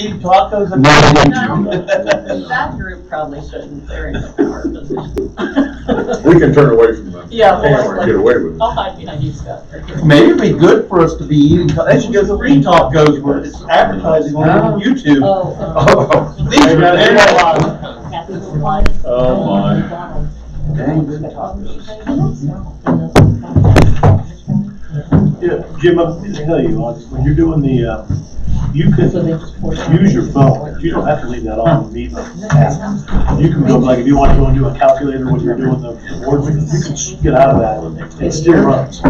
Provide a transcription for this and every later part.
eat tacos and That group probably shouldn't. They're in a power position. We can turn away from them. Yeah, And get away with it. I'll hide behind you, Scott. maybe it'd be good for us to be eating. They should go to free tacos where it's advertising on YouTube. Oh. These are very Oh, my. dang good tacos. Yeah, Jim, I'm going to tell you, when you're doing the, you can use your phone. You don't have to leave that on the meeting app. You can go, like, if you want to go and do a calculator when you're doing the board meeting, you can get out of that. It still runs.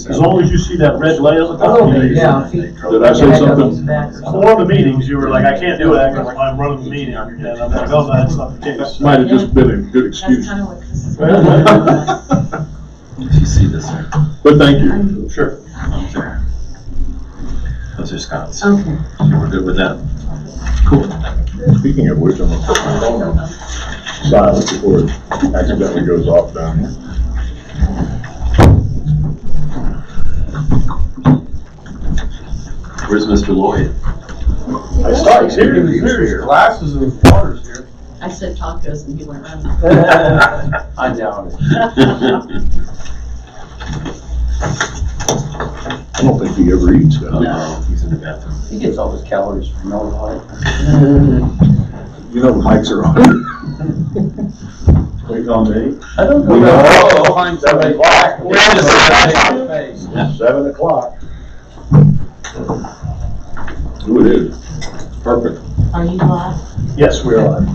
As long as you see that red light on the top. Did I say something? Before the meetings, you were like, I can't do that because I'm running the meeting. And I'm like, oh, no, that's not the case. Might have just been a good excuse. You see this there? But thank you. Sure. There. Those are Scott's. Okay. So we're good with that? Cool. Speaking of which, I'm gonna put my phone on silent before it accidentally goes off down here. Where's Mr. Lloyd? I saw he's here. Here's glasses and waters here. I said tacos and he went around. I doubt it. I don't think he ever eats that. No, he's in the bathroom. He gets all his calories from North Light. You know the mics are on. Wait on me. I don't know. We know. Oh, find somebody black. We're in the 7 o'clock. Ooh, it is. Perfect. Are you live? Yes, we're on.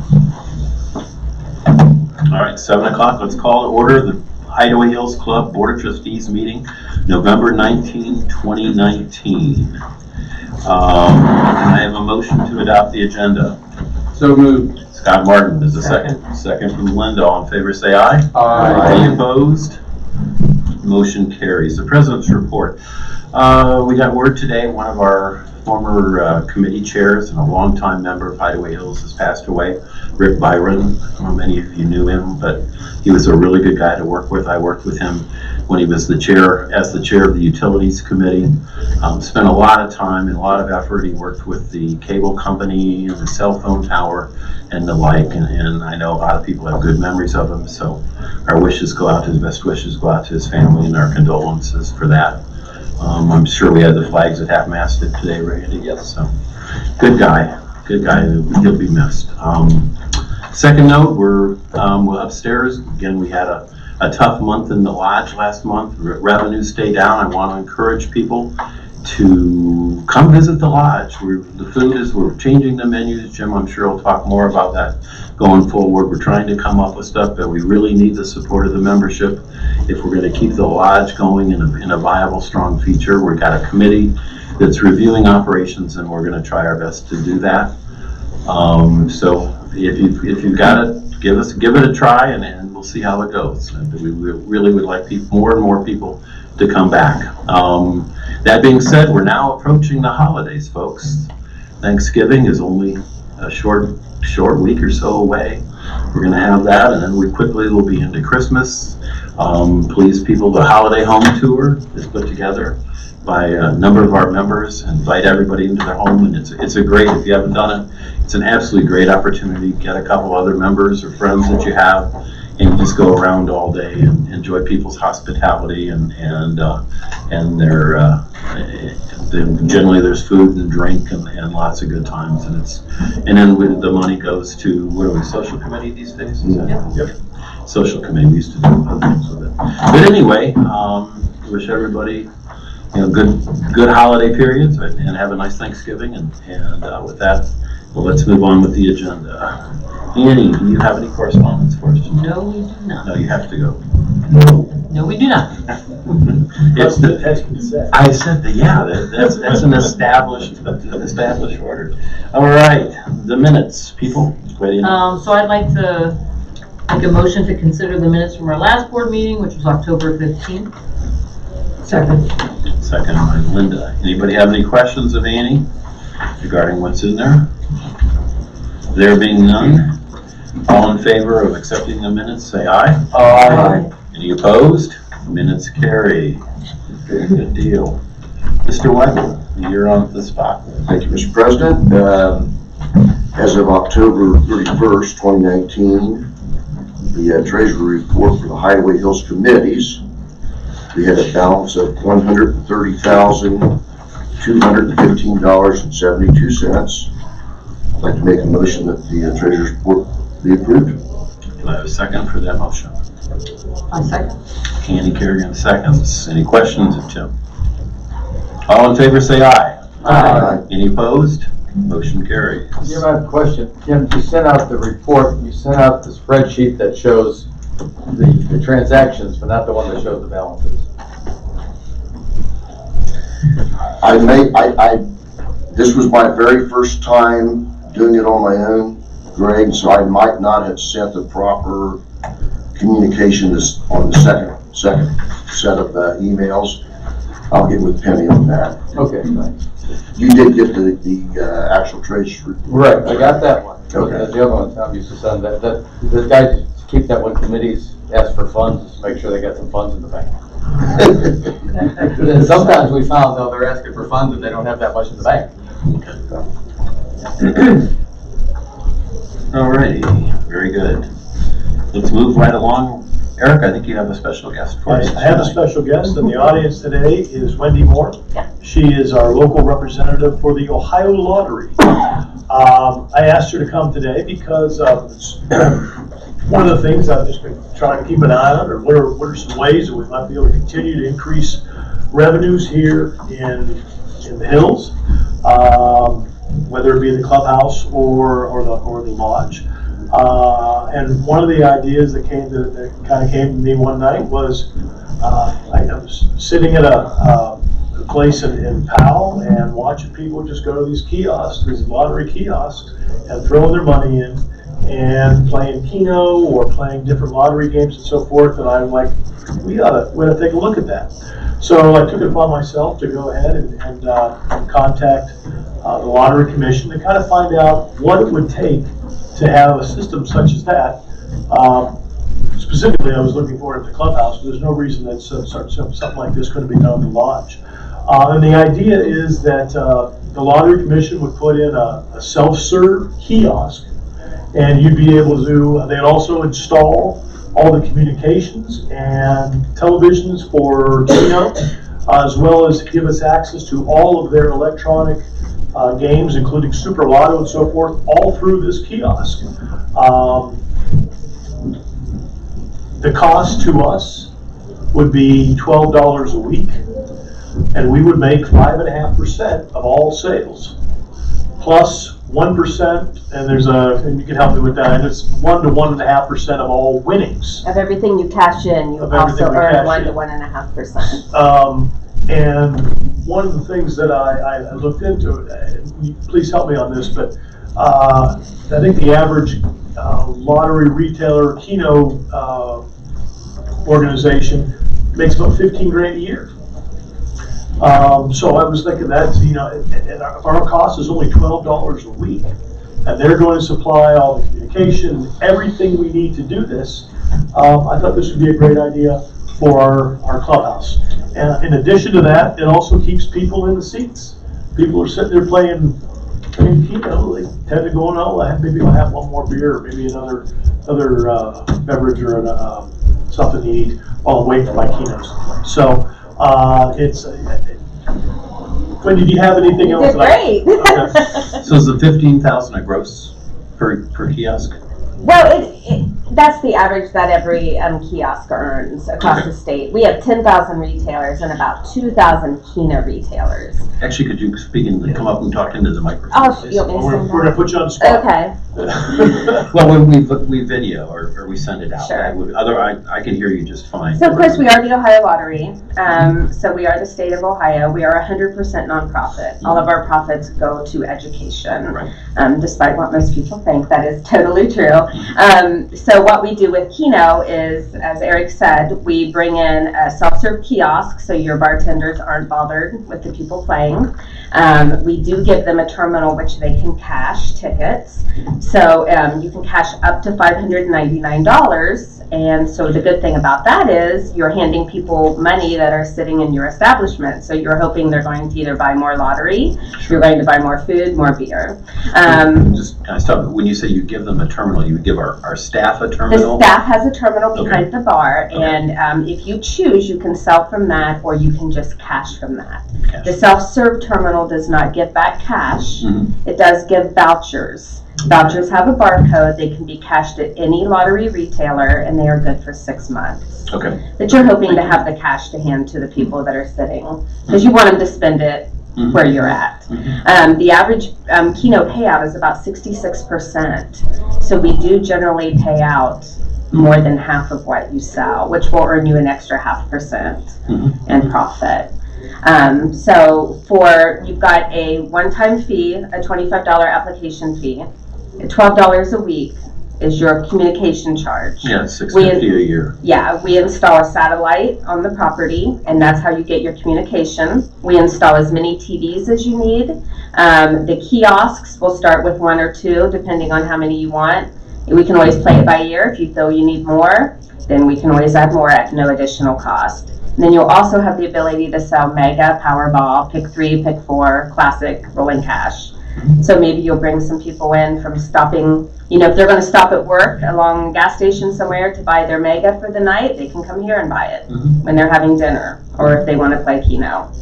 All right, 7 o'clock. Let's call to order the Hideaway Hills Club Board of Trustees meeting, November 19, 2019. Can I have a motion to adopt the agenda? So moved. Scott Martin is the second. Second from Linda. All in favor, say aye. Aye. Any opposed? Motion carries. The President's report. We got word today, one of our former committee chairs and a longtime member of Hideaway Hills has passed away, Rick Byron. I don't know if many of you knew him, but he was a really good guy to work with. I worked with him when he was the chair of the Utilities Committee. Spent a lot of time and a lot of effort. He worked with the cable company and the cell phone tower and the like, and I know a lot of people have good memories of him, so our wishes go out to his best wishes go out to his family and our condolences for that. I'm sure we had the flags at half-masted today, Randy. Yes. So, good guy. He'll be missed. Second note, we're upstairs. Again, we had a tough month in the lodge last month. Revenues stay down. I want to encourage people to come visit the lodge. We're changing the menus. Jim, I'm sure will talk more about that going forward. We're trying to come up with stuff, but we really need the support of the membership if we're going to keep the lodge going in a viable, strong future. We've got a committee that's reviewing operations, and we're going to try our best to do that. So if you've got it, give it a try, and we'll see how it goes. And we really would like more and more people to come back. That being said, we're now approaching the holidays, folks. Thanksgiving is only a short week or so away. We're going to have that, and then we quickly will be into Christmas. Please, people, the holiday home tour is put together by a number of our members. Invite everybody into their home, and it's a great, if you haven't done it, it's an absolutely great opportunity. Get a couple other members or friends that you have, and you just go around all day and enjoy people's hospitality and their generally there's food and drink and lots of good times, and then the money goes to, what are we, social committee these days? Yep. Social committee, we used to do other things with it. But anyway, wish everybody good holiday periods and have a nice Thanksgiving, and with that, well, let's move on with the agenda. Annie, do you have any correspondence for us? No, we do not. No, you have to go. No, we do not. It's I said that's an established order. All right, the minutes, people. So I'd like to make a motion to consider the minutes from our last board meeting, which was October 15th. Second by Linda. Anybody have any questions of Annie regarding what's in there? There being none, all in favor of accepting the minutes, say aye. Aye. Any opposed? Minutes carry. Very good deal. Mr. Weigel, you're on the spot. Thank you, Mr. President. As of October 31st, 2019, the treasury report for the Highway Hills committees, we had a balance of $130,215.72. I'd like to make a motion that the treasurer's report be approved. Do I have a second for that motion? I second. Candy Kerrigan seconds. Any questions of Tim? All in favor say aye. Aye. Any opposed? Motion carries. Jim, I have a question. Jim, you sent out the report, you sent out the spreadsheet that shows the transactions, but not the one that shows the balances. This was my very first time doing it on my own, Greg, so I might not have sent the proper communication on the second set of emails. I'll get with Penny on that. Okay, thanks. You did get the actual treasury report. Right, I got that one. Okay. The other one, Tom used to send that, the guy just keep that when committees ask for funds, just to make sure they got some funds in the bank. And sometimes we found, though, they're asking for funds and they don't have that much in the bank. All righty, very good. Let's move right along. Eric, I think you have a special guest for us. I have a special guest in the audience today is Wendy Moore. Yeah. She is our local representative for the Ohio Lottery. I asked her to come today because it's one of the things I've just been trying to keep an eye on, or what are some ways that we might be able to continue to increase revenues here in the hills, whether it be the clubhouse or the lodge. And one of the ideas that kind of came to me one night was I was sitting at a place in Powell and watching people just go to these kiosks, these lottery kiosks, and throwing their money in and playing Keno or playing different lottery games and so forth. And I'm like, we ought to take a look at that. So I took it upon myself to go ahead and contact the Lottery Commission to kind of find out what it would take to have a system such as that. Specifically, I was looking for it at the clubhouse, but there's no reason that something like this couldn't be done in the lodge. And the idea is that the Lottery Commission would put in a self-serve kiosk, and you'd be able to, they'd also install all the communications and televisions for Keno, as well as give us access to all of their electronic games, including Super Lotto and so forth, all through this kiosk. The cost to us would be $12 a week, and we would make 5.5% of all sales, plus 1%, and you can help me with that, and it's 1 to 1.5% of all winnings. Of everything you cash in, you also earn 1 to 1.5%. And one of the things that I looked into, please help me on this, but I think the average lottery retailer Keno organization makes about 15 grand a year. So I was thinking that's, and our cost is only $12 a week, and they're going to supply all the communication, everything we need to do this. I thought this would be a great idea for our clubhouse. And in addition to that, it also keeps people in the seats. People are sitting there playing Keno, they tend to go, no, maybe I'll have one more beer, or maybe another beverage or something to eat while I'm waiting for my Kenos. So Wendy, do you have anything else? You did great. Okay. So is the 15,000 a gross per kiosk? Well, that's the average that every kiosk earns across the state. We have 10,000 retailers and about 2,000 Keno retailers. Actually, could you come up and talk into the microphone? Oh, please? you want me to send We're going to put you on the spot. Okay. Well, when we video or we send it out, Sure. I can hear you just fine. So of course we are the Ohio Lottery. So we are the state of Ohio. We are 100% nonprofit. All of our profits go to education. Right. Despite what most people think, that is totally true. So what we do with Keno is, as Eric said, we bring in a self-serve kiosk so your bartenders aren't bothered with the people playing. We do give them a terminal which they can cash tickets. So you can cash up to $599, And so the good thing about that is you're handing people money that are sitting in your establishment. So you're hoping they're going to either buy more lottery, you're going to buy more food, more beer. Just kind of stop. When you say you give them a terminal, you give our staff a The terminal? staff has a terminal behind the bar, Okay. and if you choose, you can sell from that, or you can just cash from that. Cash. The self-serve terminal does not give back cash. Mhm. It does give vouchers. Vouchers have a barcode. They can be cashed at any lottery retailer, and they are good for 6 months. Okay. But you're hoping to have the cash to hand to the people that are sitting, because you want them to spend it where you're at. The average Keno payout is about 66%. So we do generally pay out more than half of what you sell, which will earn you an extra 0.5% in profit. So you've got a one-time fee, a $25 application fee, $12 a week is your communication charge. Yeah, it's $650 a year. Yeah, we install a satellite on the property, and that's how you get your communication. We install as many TVs as you need. The kiosks, we'll start with 1 or 2, depending on how many you want. We can always play it by ear. If you feel you need more, then we can always add more at no additional cost. And then you'll also have the ability to sell Mega, Powerball, Pick 3, Pick 4, Classic, Rolling Cash. So maybe you'll bring some people in from stopping, if they're going to stop at work along a gas station somewhere to buy their Mega for the night, they can come here and buy it when they're having dinner, or if they want to play Keno.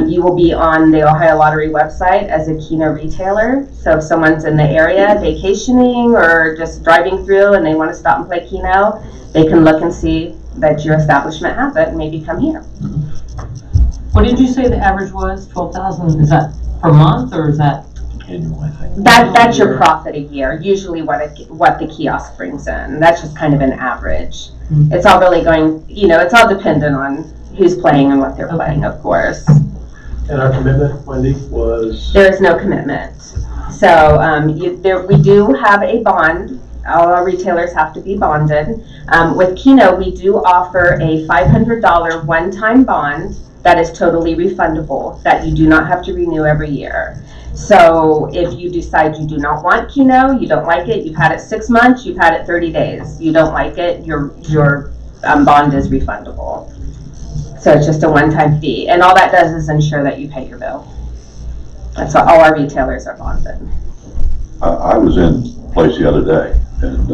You will be on the Ohio Lottery website as a Keno retailer. So if someone's in the area vacationing or just driving through and they want to stop and play Keno, they can look and see that your establishment has it and maybe come here. What did you say the average was? 12,000? Is that per month, or is that? Annual, I think. That's your profit a year, usually what the kiosk brings in. That's just kind of an average. It's all really it's all dependent on who's playing and what they're playing, of course. And our commitment, Wendy, was? There is no commitment. So we do have a bond. All our retailers have to be bonded. With Keno, we do offer a $500 one-time bond that is totally refundable, that you do not have to renew every year. So if you decide you do not want Keno, you don't like it, you've had it 6 months, you've had it 30 days, you don't like it, your bond is refundable. So it's just a one-time fee. And all that does is ensure that you pay your bill. That's why all our retailers are bonded. I was in a place the other day, and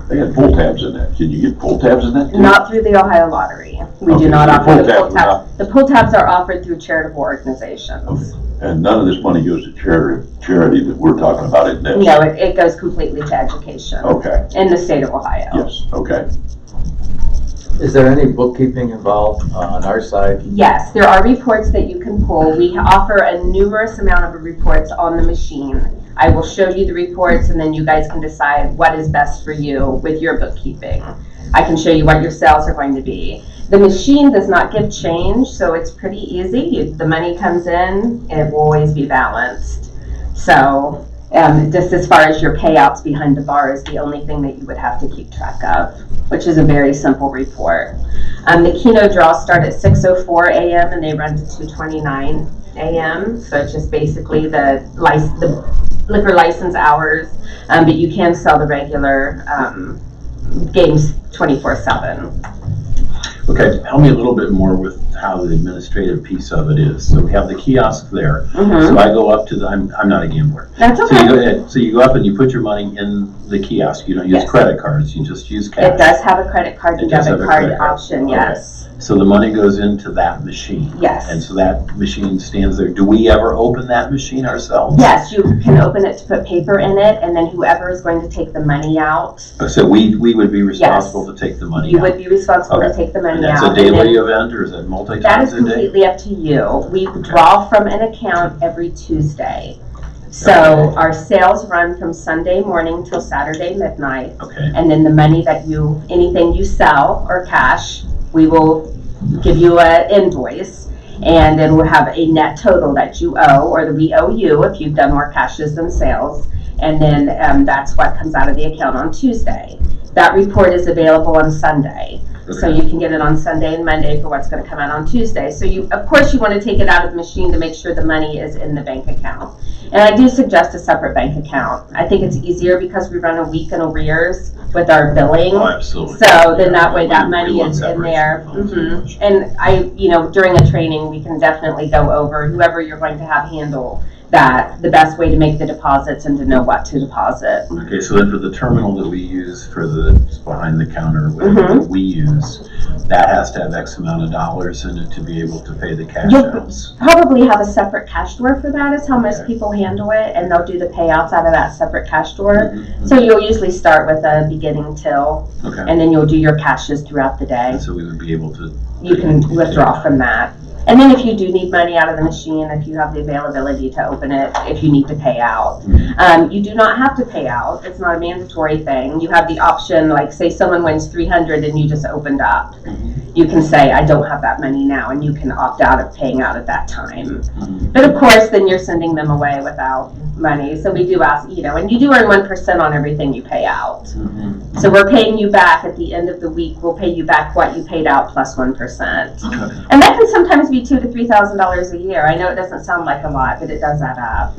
they had pull tabs in that. Can you get pull tabs in that too? Not through the Ohio Lottery. We Okay, do not so offer the pull pull tabs are tabs. The pull tabs are offered through charitable organizations. Okay. And none of this money goes to charity that we're talking about in this? No, it goes completely to education. Okay, In the state of Ohio. yes, okay. Is there any bookkeeping involved on our side? Yes, there are reports that you can pull. We offer a numerous amount of reports on the machine. I will show you the reports, and then you guys can decide what is best for you with your bookkeeping. I can show you what your sales are going to be. The machine does not give change, so it's pretty easy. The money comes in, it will always be balanced. So just as far as your payouts behind the bar is the only thing that you would have to keep track of, which is a very simple report. The Keno draws start at 6:04 a.m. and they run to 2:29 a.m. So it's just basically the liquor license hours, but you can sell the regular games 24/7. Okay, tell me a little bit more with how the administrative piece of it is. So we have the kiosk there. So I go up to I'm not a gambler. That's So okay. you go ahead, so you go up and you put your money in the kiosk. You don't use Yes. credit cards, you just use cash. It does have a credit card and It does debit have a card credit card. option, Okay. yes. So the money goes into that machine. Yes. And so that machine stands there. Do we ever open that machine ourselves? Yes, you can open it to put paper in it, and then whoever is going to take the money out, So we would be responsible to take the money you out? would be responsible to Okay. take the money And out. that's a And then- daily event, or is it multi That times is a day? completely up to you. We draw from an account every Tuesday. So Okay. our sales run from Sunday morning till Saturday midnight. Okay, And then the money that anything you sell or cash, we will give you an invoice. And then we'll have a net total that you owe, or that we owe you if you've done more cashes than sales. And then that's what comes out of the account on Tuesday. That report is available on Sunday. So you can get it on Sunday and Monday for what's gonna come out on Tuesday. So you, of course, you wanna take it out of the machine to make sure the money is in the bank account. And I do suggest a separate bank account. I think it's easier because we run a week in arrears with our billing. Oh, absolutely. So then that way that We money want is in separation there. of funds, Mhm. very much. And during a training, we can definitely go over whoever you're going to have handle that, the best way to make the deposits and to know what to deposit. Okay, so then for the terminal that we use for the behind the counter, whatever that we use, that has to have X amount of dollars in it to be able to pay the cash You'll outs. probably have a separate cash drawer for that, is how most people handle it, and they'll do the payouts out of that separate cash drawer. So you'll usually start with a beginning till, Okay, and then you'll do your cashes throughout the day. and so we would be able to. You can withdraw from that. And then if you do need money out of the machine, if you have the availability to open it, if you need to pay out. You do not have to pay out. It's not a mandatory thing. You have the option, like say someone wins 300 and you just opened up. You can say, I don't have that money now, and you can opt out of paying out at that time. But of course, then you're sending them away without money. So we do ask, and you do earn 1% on everything you pay out. So we're paying you back at the end of the week. We'll pay you back what you paid out plus 1%. And that can sometimes be $2,000 to $3,000 a year. I know it doesn't sound like a lot, but it does add up.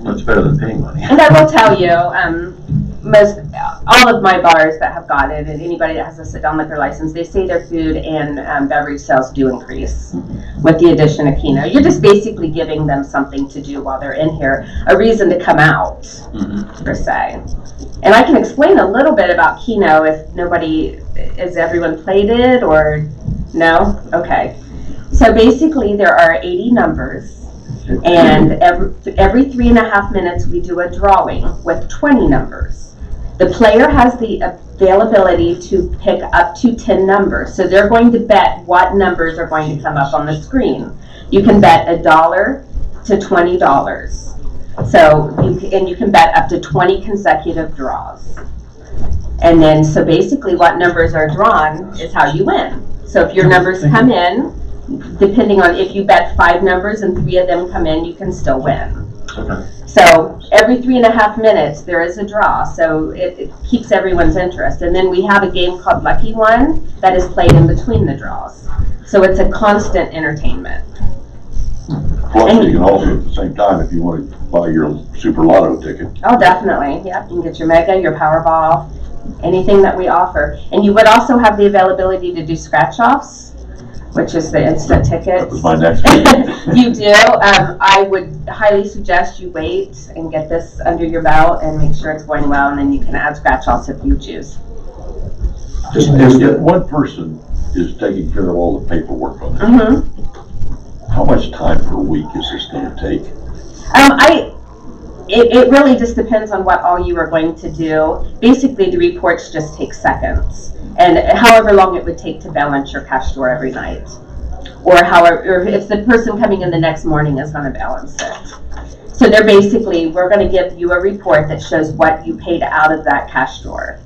Well, it's better than paying money. And I will tell you, all of my bars that have got it, and anybody that has a sit-down liquor license, they say their food and beverage sales do increase with the addition of Keno. You're just basically giving them something to do while they're in here, a reason to come out, per se. And I can explain a little bit about Keno if has everyone played it or no? Okay. So basically there are 80 numbers. And every 3.5 minutes, we do a drawing with 20 numbers. The player has the availability to pick up to 10 numbers. So they're going to bet what numbers are going to come up on the screen. You can bet $1 to $20. So you can bet up to 20 consecutive draws. And then, so basically what numbers are drawn is how you win. So if your numbers come in, depending on if you bet 5 numbers and 3 of them come in, you can still win. Okay. So every 3.5 minutes there is a draw, so it keeps everyone's interest. And then we have a game called Lucky One that is played in between the draws. So it's a constant entertainment. Plus, you can also, at the same time, if you want to buy your Super Lotto ticket. Oh, definitely. Yep, you can get your Mega, your Powerball, anything that we offer. And you would also have the availability to do scratch-offs, which is the instant tickets. That was my next one. You do. I would highly suggest you wait and get this under your belt and make sure it's going well, and then you can add scratch-offs if you choose. If one person is taking care of all the paperwork on this, how much time per week is this going to take? It really just depends on what all you are going to do. Basically, the reports just take seconds, and however long it would take to balance your cash drawer every night, or if the person coming in the next morning is going to balance it. So they're we're going to give you a report that shows what you paid out of that cash drawer.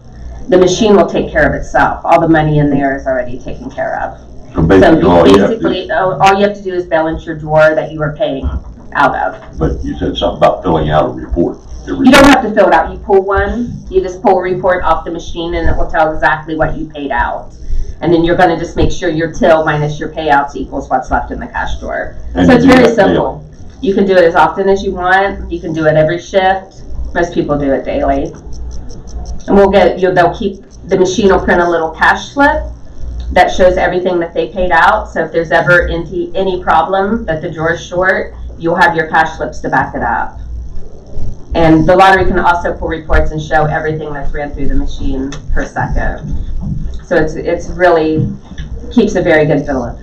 The machine will take care of itself. All the money in there is already taken care of. So basically, all you have to do is balance your drawer that you are paying out of. But you said something about filling out a report. You don't have to fill it out. You pull one, you just pull a report off the machine, and it will tell exactly what you paid out. And then you're going to just make sure your till minus your payouts equals what's left in the cash drawer. And so it's you do very that simple. You can do it as often as you want. You can do it every shift. Most people do it daily. And the machine will print a little cash slip that shows everything that they paid out. So if there's ever any problem that the drawer is short, you'll have your cash slips to back it up. And the lottery can also pull reports and show everything that's ran through the machine per second. So it's really keeps a very good bill of.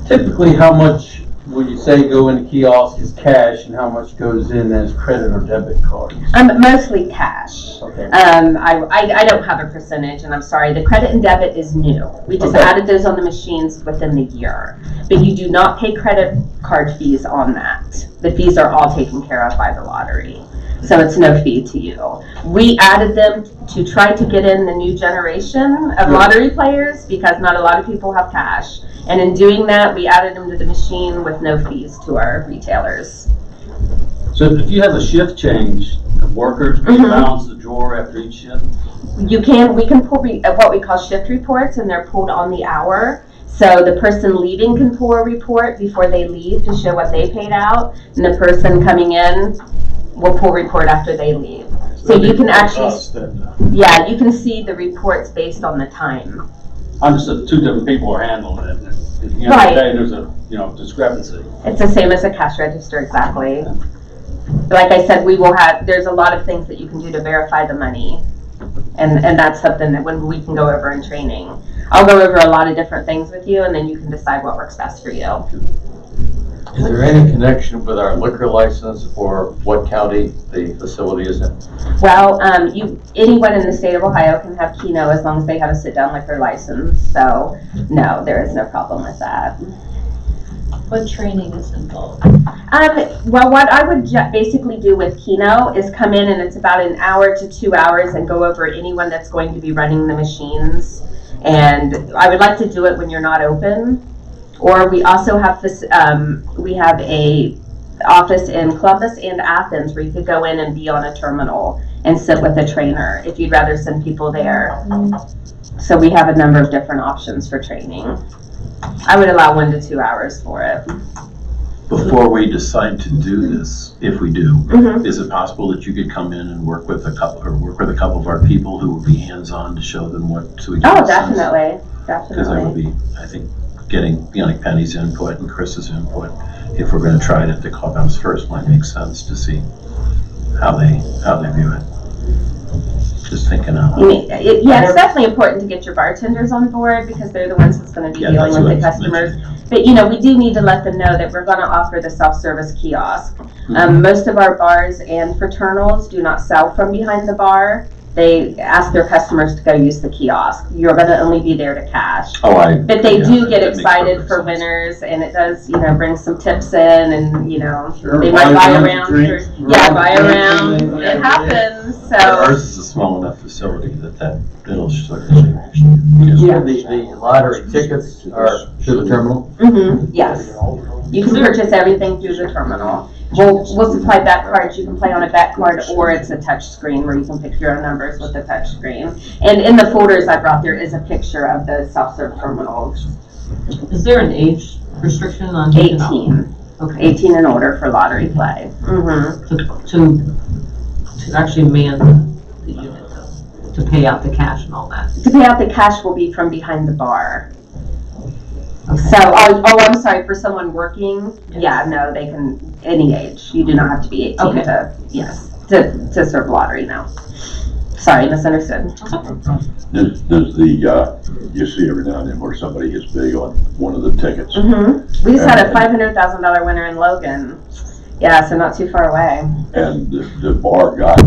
Typically, how much would you say go into kiosk is cash, and how much goes in as credit or debit cards? Mostly cash. Okay. I don't have a percentage, and I'm sorry. The credit and debit is new. We just added those on the machines within the year. But you do not pay credit card fees on that. The fees are all taken care of by the lottery. So it's no fee to you. We added them to try to get in the new generation of lottery players because not a lot of people have cash. And in doing that, we added them to the machine with no fees to our retailers. So if you have a shift change, the workers balance the drawer after each shift? we can pull what we call shift reports, and they're pulled on the hour. So the person leaving can pull a report before they leave to show what they paid out, and the person coming in will pull a report after they leave. So you can actually, yeah, you can see the reports based on the time. Understood, two different people are handling it. At the end of Right. the day, there's a, discrepancy. It's the same as a cash register, exactly. Like I said, there's a lot of things that you can do to verify the money. And that's something that when we can go over in training. I'll go over a lot of different things with you, and then you can decide what works best for you. Is there any connection with our liquor license or what county the facility is in? Well, anyone in the state of Ohio can have Keno as long as they have a sit-down liquor license. So, no, there is no problem with that. What training is involved? Well, what I would basically do with Keno is come in, and it's about an hour to 2 hours, and go over anyone that's going to be running the machines. And I would like to do it when you're not open. Or we also have we have a office in Columbus and Athens where you could go in and be on a terminal and sit with a trainer if you'd rather send people there. So we have a number of different options for training. I would allow 1 to 2 hours for it. Before we decide to do this, if we do, Mhm. is it possible that you could come in and work with a couple of our people who would be hands-on to show them what, so we get Oh, a sense? definitely, Because that would definitely. be, I think, getting, like Penny's input and Chris's input, if we're gonna try it at the clubhouse first, might make sense to see how they view it. Just thinking out You loud. mean, yeah, it's definitely important to get your bartenders on board because they're the ones that's going to be Yeah, dealing that's with what the I was customers. mentioning. But we do need to let them know that we're going to offer the self-service kiosk. Most of our bars and fraternals do not sell from behind the bar. They ask their customers to go use the kiosk. You're going to only be there to cash. Oh, But they yeah, do that get makes excited perfect for sense. winners, and it does, bring some tips in, and Sure, they might buy a them round. drinks, Buy a drinks, round. and It happens. But So ours is a small enough facility that it'll sort of. Yeah. The lottery tickets are through the terminal? yes, you can purchase everything through the terminal. We'll supply bet cards. You can play on a bet card, or it's a touch screen where you can pick your own numbers with the touch screen. And in the folders I brought, there is a picture of the self-serve terminals. Is there an age restriction on? who can- 18. Okay, 18 and older for lottery play. to actually man the unit, to pay out the cash and all that. To pay out the cash will be from behind the bar. Okay. So, I'm sorry, for someone working, yeah, no, they can, any age. You do not have to be 18 Okay. to serve lottery now. Sorry, misunderstood. Does you see every now and then where somebody gets big on one of the tickets? We just had a $500,000 winner in Logan. Yeah, so not too far away. And the bar got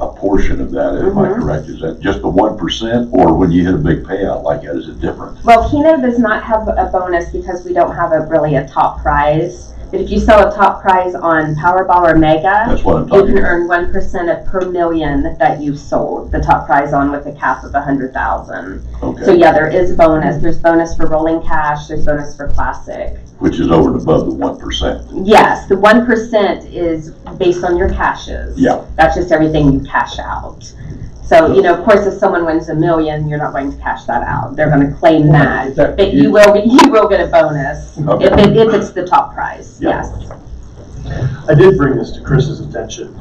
a portion of that, am I correct? Is that just the 1%, or when you hit a big payout like that, is it different? Well, Keno does not have a bonus because we don't have really a top prize. But if you sell a top prize on Powerball or Mega, That's what I'm you talking can about. earn 1% of per million that you've sold the top prize on with a cap of 100,000. So Okay, yeah, there is bonus. There's bonus for rolling cash. There's bonus for classic. which is over and above the 1%. Yes, the 1% is based on your cashes. Yeah. That's just everything you cash out. So, of course, if someone wins $1 million, you're not going to cash that out. They're going to claim that. But you will get a bonus Okay. if it's the top prize, Yeah. yes. I did bring this to Chris's attention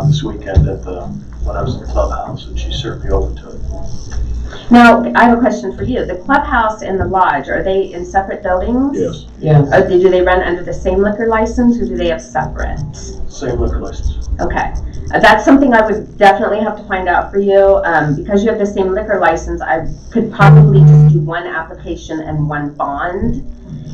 this weekend when I was in the clubhouse, and she's certainly open to it. Now, I have a question for you. The clubhouse and the lodge, are they in separate buildings? Yes, Yeah. Do they run under the same liquor license, or do they have separate? same liquor license. Okay. That's something I would definitely have to find out for you. Because you have the same liquor license, I could probably just do one application and one bond,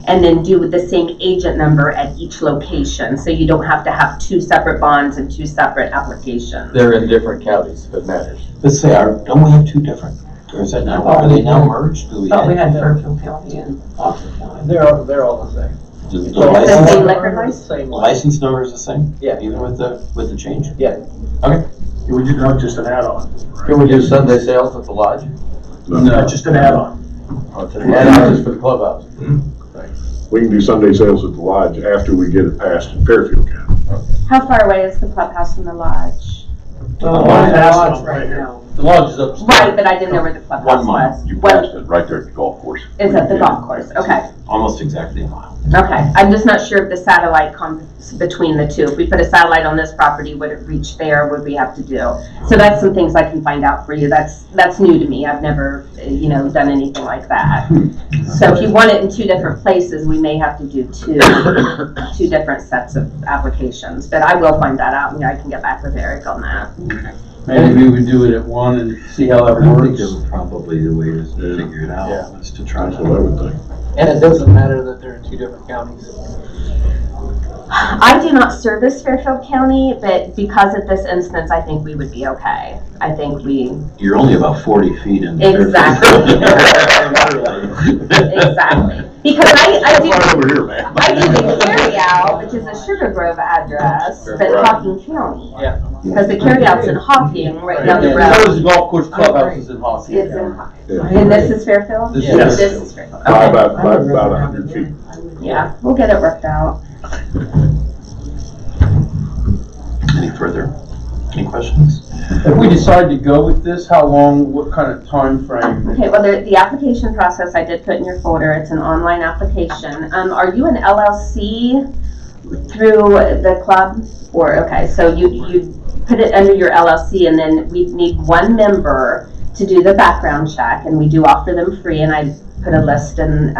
and then do the same agent number at each location, so you don't have to have 2 separate bonds and 2 separate applications. They're in different counties, if it matters. Let's say, don't we have two different, or is that now, are they now merged? Do we Thought we have? had Fairfield County and Austin County. They're all the same. The It's the license- same liquor license? Same license number is the same? Yeah. Even with the change? Yeah. It would not just an add-on. Can we do Sunday sales at the lodge? Not just an add-on. And not just for the clubhouse? We can do Sunday sales at the lodge after we get it passed in Fairfield County. How far away is the clubhouse from the lodge? The lodge is upstairs. Right, but I didn't know where the clubhouse 1 mile, was. you passed it right there at the golf course. It's at the golf course, okay. Almost exactly a mile. Okay, I'm just not sure if the satellite comes between the two. If we put a satellite on this property, would it reach there? Would we have to do? So that's some things I can find out for you. That's new to me. I've never, done anything like that. So if you want it in 2 different places, we may have to do two different sets of applications. But I will find that out and I can get back with Eric on that. Maybe we would do it at one and see how that I think works. that was probably the way to figure it out, Yeah. was to try That's what I would to. think. And it doesn't matter that they're in 2 different counties. I do not service Fairfield County, but because of this instance, I think we would be okay. I think You're only about 40 feet in. Exactly. Exactly. Because I do. Right over here, man. I do the carry out, which is a Sugar Grove address, but Right. Hocking County. Yeah. Because the carry out's in Hocking, right down the Yeah, so road. is the golf course clubhouse is in Hawthorne. It's in Hocking. Yeah. And this is Fairfield? This is- This is Fairfield. By Okay. about 100 feet. Yeah, we'll get it worked out. Any further? Any questions? If we decide to go with this, how long, what kind of time frame? Okay, well, the application process I did put in your folder, it's an online application. Are you an LLC through the club? Or, okay, so you put it under your LLC and then we need 1 member to do the background check and we do offer them free and I put a list in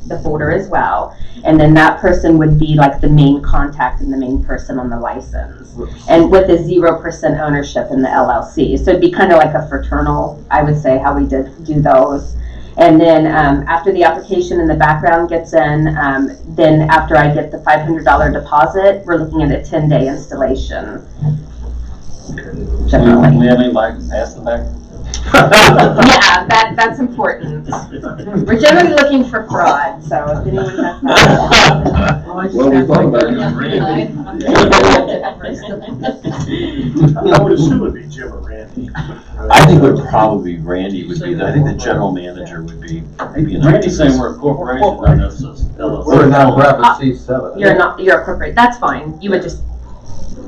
the folder as well. And then that person would be like the main contact and the main person on the license. And with a 0% ownership in the LLC. So it'd be kind of like a fraternal, I would say, how we did do those. And then after the application and the background gets in, then after I get the $500 deposit, we're looking at a 10-day installation. Generally. We have any like ask the back? Yeah, that's important. We're generally looking for fraud, so if anyone has that. Well, we thought about it. I would assume it'd be Jim or Randy. I think would probably be Randy would be, I think the general manager would be maybe. Randy's saying we're a corporation, I know, so it's LLC. We're a nonprofit C7. You're a corporate, that's fine. You would just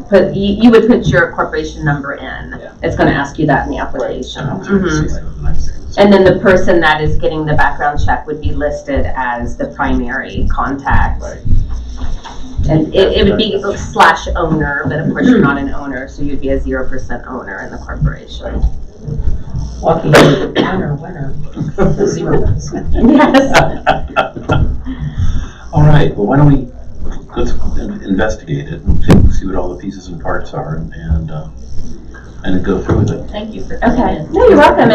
put, you would put your corporation number in. It's gonna ask you that in the application. Mhm. And then the person that is getting the background check would be listed as the primary contact. And it would be / owner, but of course you're not an owner, so you'd be a 0% owner in the corporation. Lucky winner. 0%. Yes. All right, well, why don't we, let's investigate it and see what all the pieces and parts are and go through with it. Thank you for coming Okay, in. no, you're welcome,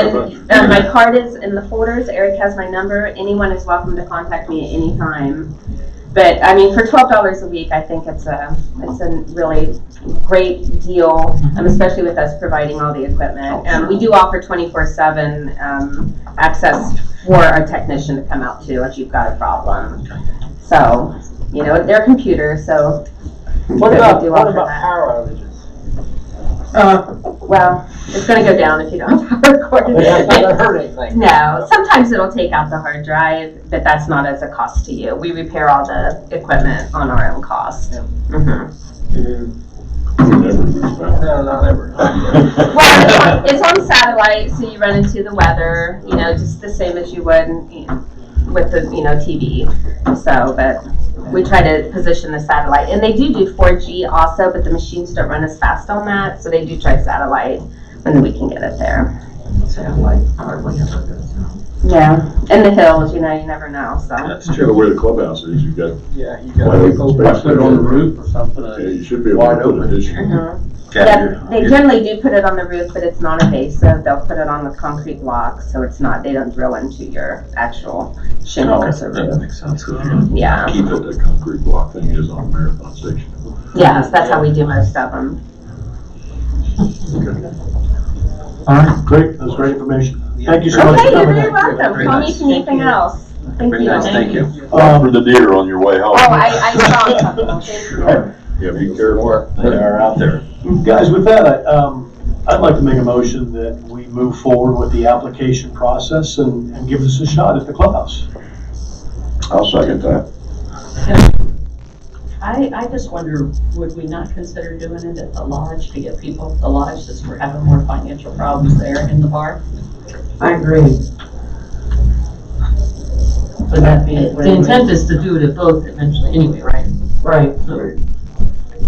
and my card is in the folders, Eric has my number, anyone is welcome to contact me at any time. But, I mean, for $12 a week, I think it's a really great deal, especially with us providing all the equipment. We do offer 24/7 access for our technician to come out too if you've got a problem. So, they're computers, so. What we about do offer that. power outages? Well, it's gonna go down if you don't have power cord. But that doesn't hurt anything. No, sometimes it'll take out the hard drive, but that's not as a cost to you. We repair all the equipment on our own cost. Mhm. Never lose power. No, not ever. Well, it's on satellite, so you run into the weather, just the same as you would, with the, TV. So, but we try to position the satellite, and they do 4G also, but the machines don't run as fast on that, so they do try satellite when we can get it there. Satellite hardly ever goes. Yeah, in the hills, you never know, so. That's You true. know where the clubhouse is, you got, Yeah, you Why got. don't we Put it on the roof or something. yeah, you should be able to put additional. Mhm. Okay, Yeah, they generally do put it on the roof, but it's not invasive. They'll put it on the concrete blocks, so it's not, they don't drill into your actual shingles or that roof. makes sense. Yeah, Keep it, that concrete block thing is on Marathon Station. yes, that's how we do most of them. All right, great, that was great information. Thank you so much Okay, for you're coming very in. welcome. Very Call me nice. if you need anything else. Thank Very you. nice, thank you. Watch for the deer on your way home. Oh, I saw something. Thank you. Yeah, be careful. They are out there. Guys, with that, I'd like to make a motion that we move forward with the application process and give this a shot at the clubhouse. I'll second that. I just wonder, would we not consider doing it at the lodge to get people at the lodge since we're having more financial problems there in the bar? I agree. But the intent is to do it at both eventually anyway, right? Right. So,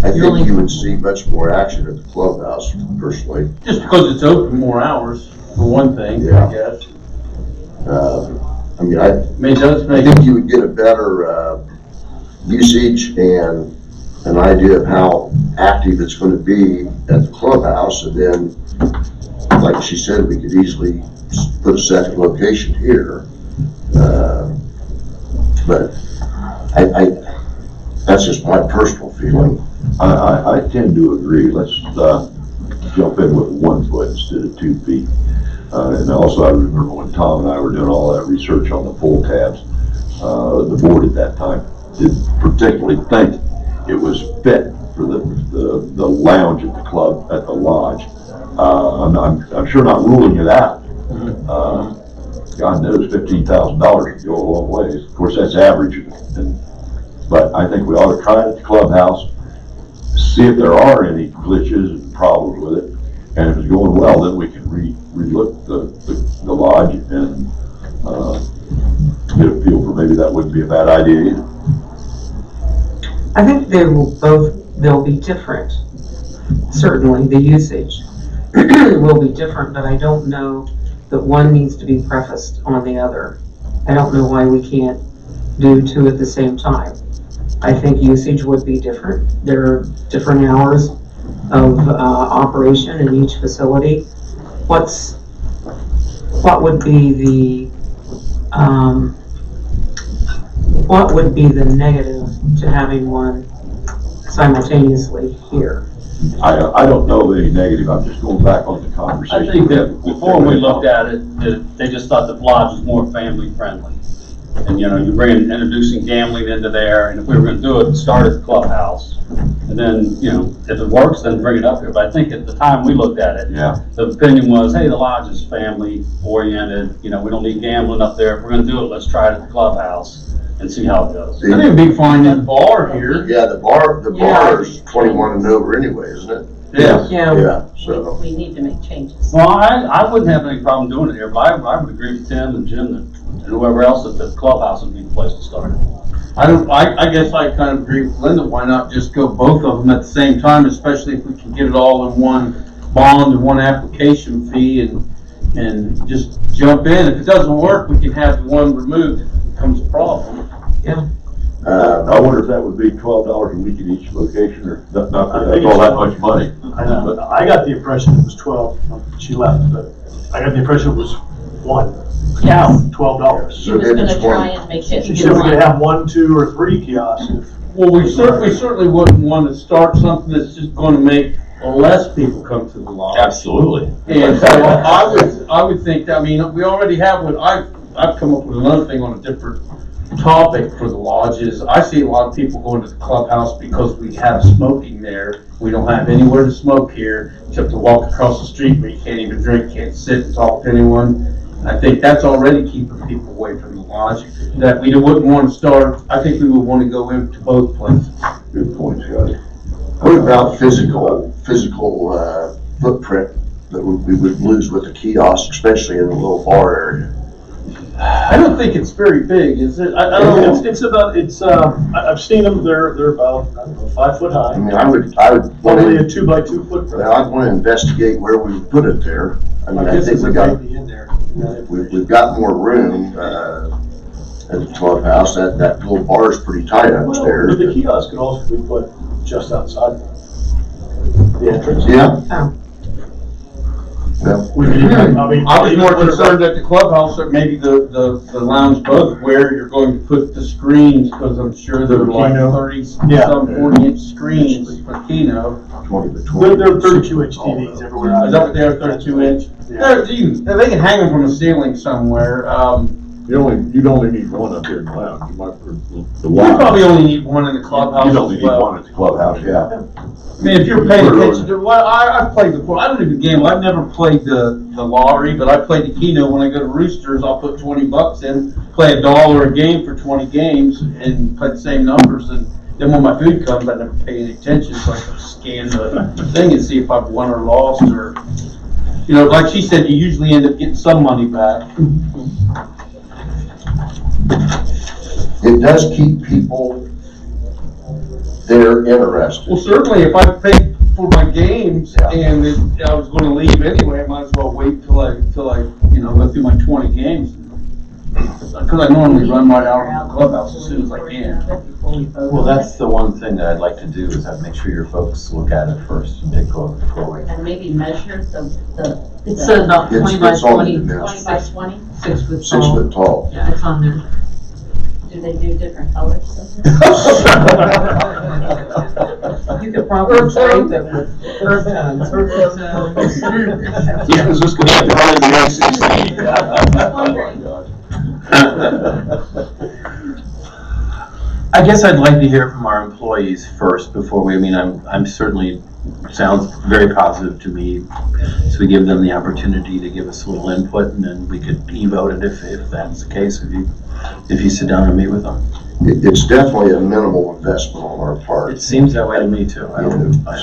I think you would see much more action at the clubhouse personally. Just because it's open more hours, for one thing, Yeah. I guess. I mean, I It does make, think you would get a better, usage and an idea of how active it's gonna be at the clubhouse, and then, like she said, we could easily put a second location here. But that's just my personal feeling. I tend to agree. Let's, jump in with 1 foot instead of 2 feet. And also, I remember when Tom and I were doing all that research on the pull tabs, the board at that time didn't particularly think it was fit for the lounge at the club, at the lodge. I'm sure not ruling it out. God knows $15,000 would go a long ways. Of course, that's average, but I think we ought to try it at the clubhouse, see if there are any glitches and problems with it, and if it's going well, then we can relook the lodge and get a feel for maybe that wouldn't be a bad idea either. I think they'll be different. Certainly, the usage will be different, but I don't know that one needs to be prefaced on the other. I don't know why we can't do 2 at the same time. I think usage would be different. There are different hours of operation in each facility. What would be the negative to having one simultaneously here? I don't know of any negative. I'm just going back on the conversation. I think that before we looked at it, that they just thought the lodge was more family friendly. And, you know, you bring introducing gambling into there, and if we were gonna do it, start at the clubhouse. And then, you know, if it works, then bring it up here. But I think at the time we looked at it, Yeah. the opinion was, hey, the lodge is family oriented, you know, we don't need gambling up there. If we're gonna do it, let's try it at the clubhouse and see how it goes. I think it'd be fine in the bar here. Yeah, the bar is 21 and over anyway, isn't it? Yeah. Yeah, so. We need to make changes. Well, I wouldn't have any problem doing it here, but I would agree with Tim and Jim and whoever else that the clubhouse would be the place to start. I guess I kind of agree with Linda, why not just go both of them at the same time, especially if we can get it all in one bond and one application fee and just jump in. If it doesn't work, we can have the one removed if it becomes a problem. Yeah. I wonder if that would be $12 a week at each location, or not I that think that's all it's that much money. I know, I got the impression it was 12, she left, but I got the impression it was one account, $12. She was gonna try and make it. She said we could have 1, 2, or 3 kiosks. Well, we certainly wouldn't want to start something that's just going to make less people come to the lodge. Absolutely. And so I would think, I mean, we already have what I've come up with another thing on a different topic for the lodges. I see a lot of people going to the clubhouse because we have smoking there. We don't have anywhere to smoke here except to walk across the street where you can't even drink, can't sit and talk to anyone. I think that's already keeping people away from the lodge. That we wouldn't want to start. I think we would want to go into both places. Good point, Scotty. What about physical footprint that we would lose with the kiosk, especially in the little bar area? I don't think it's very big, is it? I don't know. I've seen them, they're about, I don't know, 5 foot I high. mean, I would want Probably a to, 2x2 footprint. I'd want to investigate where we would put it there. I mean, I think maybe in there. we've got more room, at the clubhouse. That little bar is pretty tight Well, upstairs. but the kiosk could also be put just outside the entrance. Yeah. Oh. Yeah. I was more concerned at the clubhouse, or maybe the lounge both, where you're going to put the screens, because I'm sure they're like 40-inch screens for Keno. 20 by 20. There are 32-inch TVs everywhere. Is that what they are, 32-inch? Yeah. They can hang them from the ceiling somewhere. You'd only need one up here in the lounge. You might, We probably only need one in the clubhouse You'd only as need well. one at the clubhouse, yeah. I mean, if you're paying attention to, well, I've played before. I don't even gamble. I've never played the lottery, but I played the Keno. When I go to Roosters, I'll put 20 bucks in, play $1 a game for 20 games, and play the same numbers. And Then when my food comes, I never pay any attention, so I can scan the thing and see if I've won or lost, or, you know, like she said, you usually end up getting some money back. It does keep people there interested. Well, certainly, if I paid for my games and I was gonna leave anyway, I might as well wait till I, you know, go through my 20 games. Because I normally run right out of the clubhouse as soon as I can. Well, that's the one thing that I'd like to do, is make sure your folks look at it first and take a look forward. And maybe measure It's about 20 by It's on the 20, dimensions. 20 by 20? 6 foot 6 tall. foot tall. Yeah, it's on there. Do they do different colors? You could probably paint them with earth tones. Yeah, is this gonna be part of the I guess I'd like to hear from our employees first before we, I'm certainly, sounds very positive to me. So we give them the opportunity to give us a little input, and then we could e-vote it if that's the case, if you sit down and meet with them. It's definitely a minimal investment on our part. It seems that way to me too.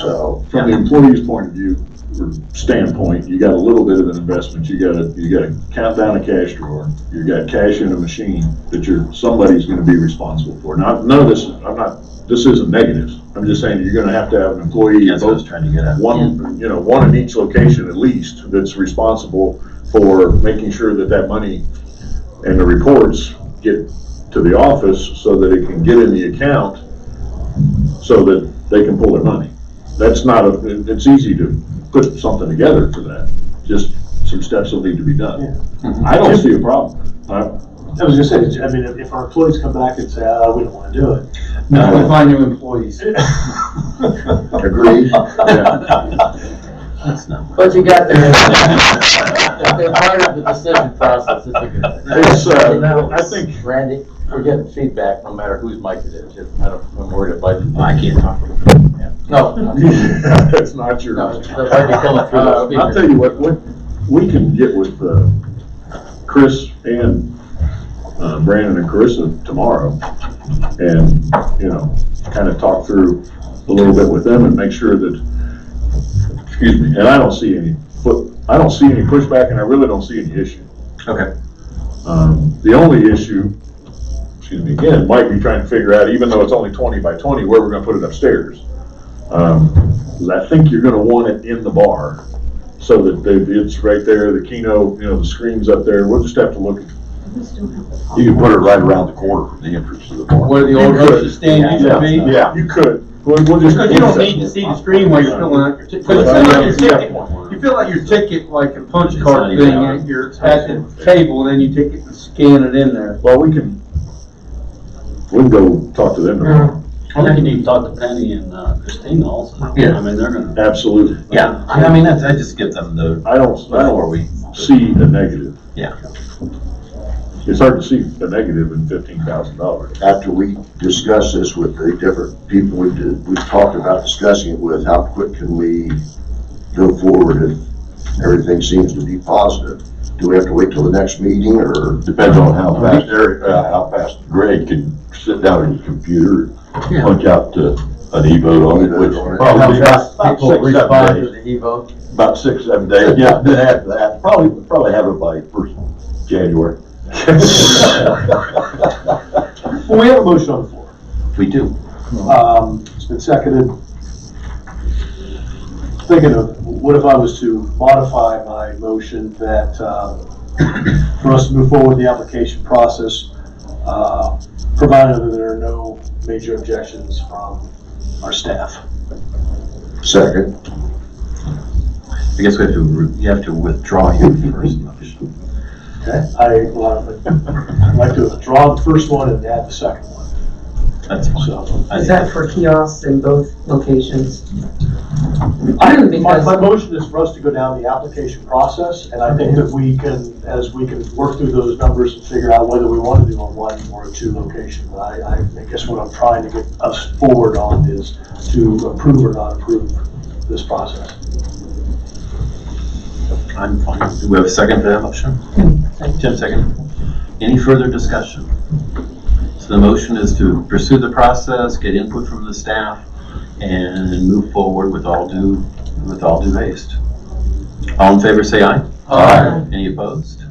So, From the employee's point of view, or standpoint, you got a little bit of an investment, you gotta count down a cash drawer, you got cash in a machine that somebody's gonna be responsible for. Now, none of this, this isn't negative, I'm just saying you're gonna have to have an employee, That's what I was trying to get at. one in each location at least, that's responsible for making sure that money and the reports get to the office so that it can get in the account so that they can pull their money. That's not it's easy to put something together for that. Just some steps will need to be done. I don't see a problem. I was gonna say, if our employees come back and say, we don't wanna do it. Now we find new employees. agreed? That's not. But you got there. If they're part of the decision process, it's a good thing. It's, I think, Randy, we're getting feedback no matter whose mic it is. I'm worried about you. I can't talk. No. that's not yours. No, it's already coming through the speaker. I'll tell you what we can get with Chris and Brandon and Carissa tomorrow, and kind of talk through a little bit with them and make sure that. Excuse me. And I don't see any pushback, and I really don't see any issue. Okay. The only issue, again, might be trying to figure out, even though it's only 20 by 20, where we're gonna put it upstairs. 'Cause I think you're gonna want it in the bar, so that it's right there, the Keno, the screen's up there. We'll just have to look. You can put it right around the corner from the entrance to the bar. Where the old grocery stand used to be. Yeah, you could. We'll just. Because you don't need to see the screen while you're filling out your ticket. Because you fill out your ticket like a punch card thing, and you're at the table, and then you take it and scan it in there. Well, we can go talk to them tomorrow. I think you need to talk to Penny and Christina also. Yeah. They're gonna. Absolutely. Yeah, I just give them the. I don't see a negative. Yeah. It's hard to see a negative in $15,000. After we discuss this with the different people we've talked about discussing it with, how quick can we go forward if everything seems to be positive? Do we have to wait till the next meeting, or? Depends on how fast Greg can sit down at his computer, punch out an e-vote on it, which probably about People 6-7 respond to days. the e-vote. About 6-7 days, yeah, then after that, probably have it by 1st January. Well, we have a motion on the floor. We do. It's been seconded. Thinking of, what if I was to modify my motion that, for us to move forward with the application process, provided that there are no major objections from our staff. Second. I guess you have to withdraw your first motion. Okay. I'd like to withdraw the first one and add the second one. That's fine. So, Is that for kiosks in both locations? my Because motion is for us to go down the application process, and I think that we can work through those numbers and figure out whether we want to do a 1 or a 2 location. But I guess what I'm trying to get us forward on is to approve or not approve this process. I'm fine. Do we have a second to that motion? Tim, second. Any further discussion? So the motion is to pursue the process, get input from the staff, and move forward with all due haste. All in favor, say aye. Aye. Any opposed?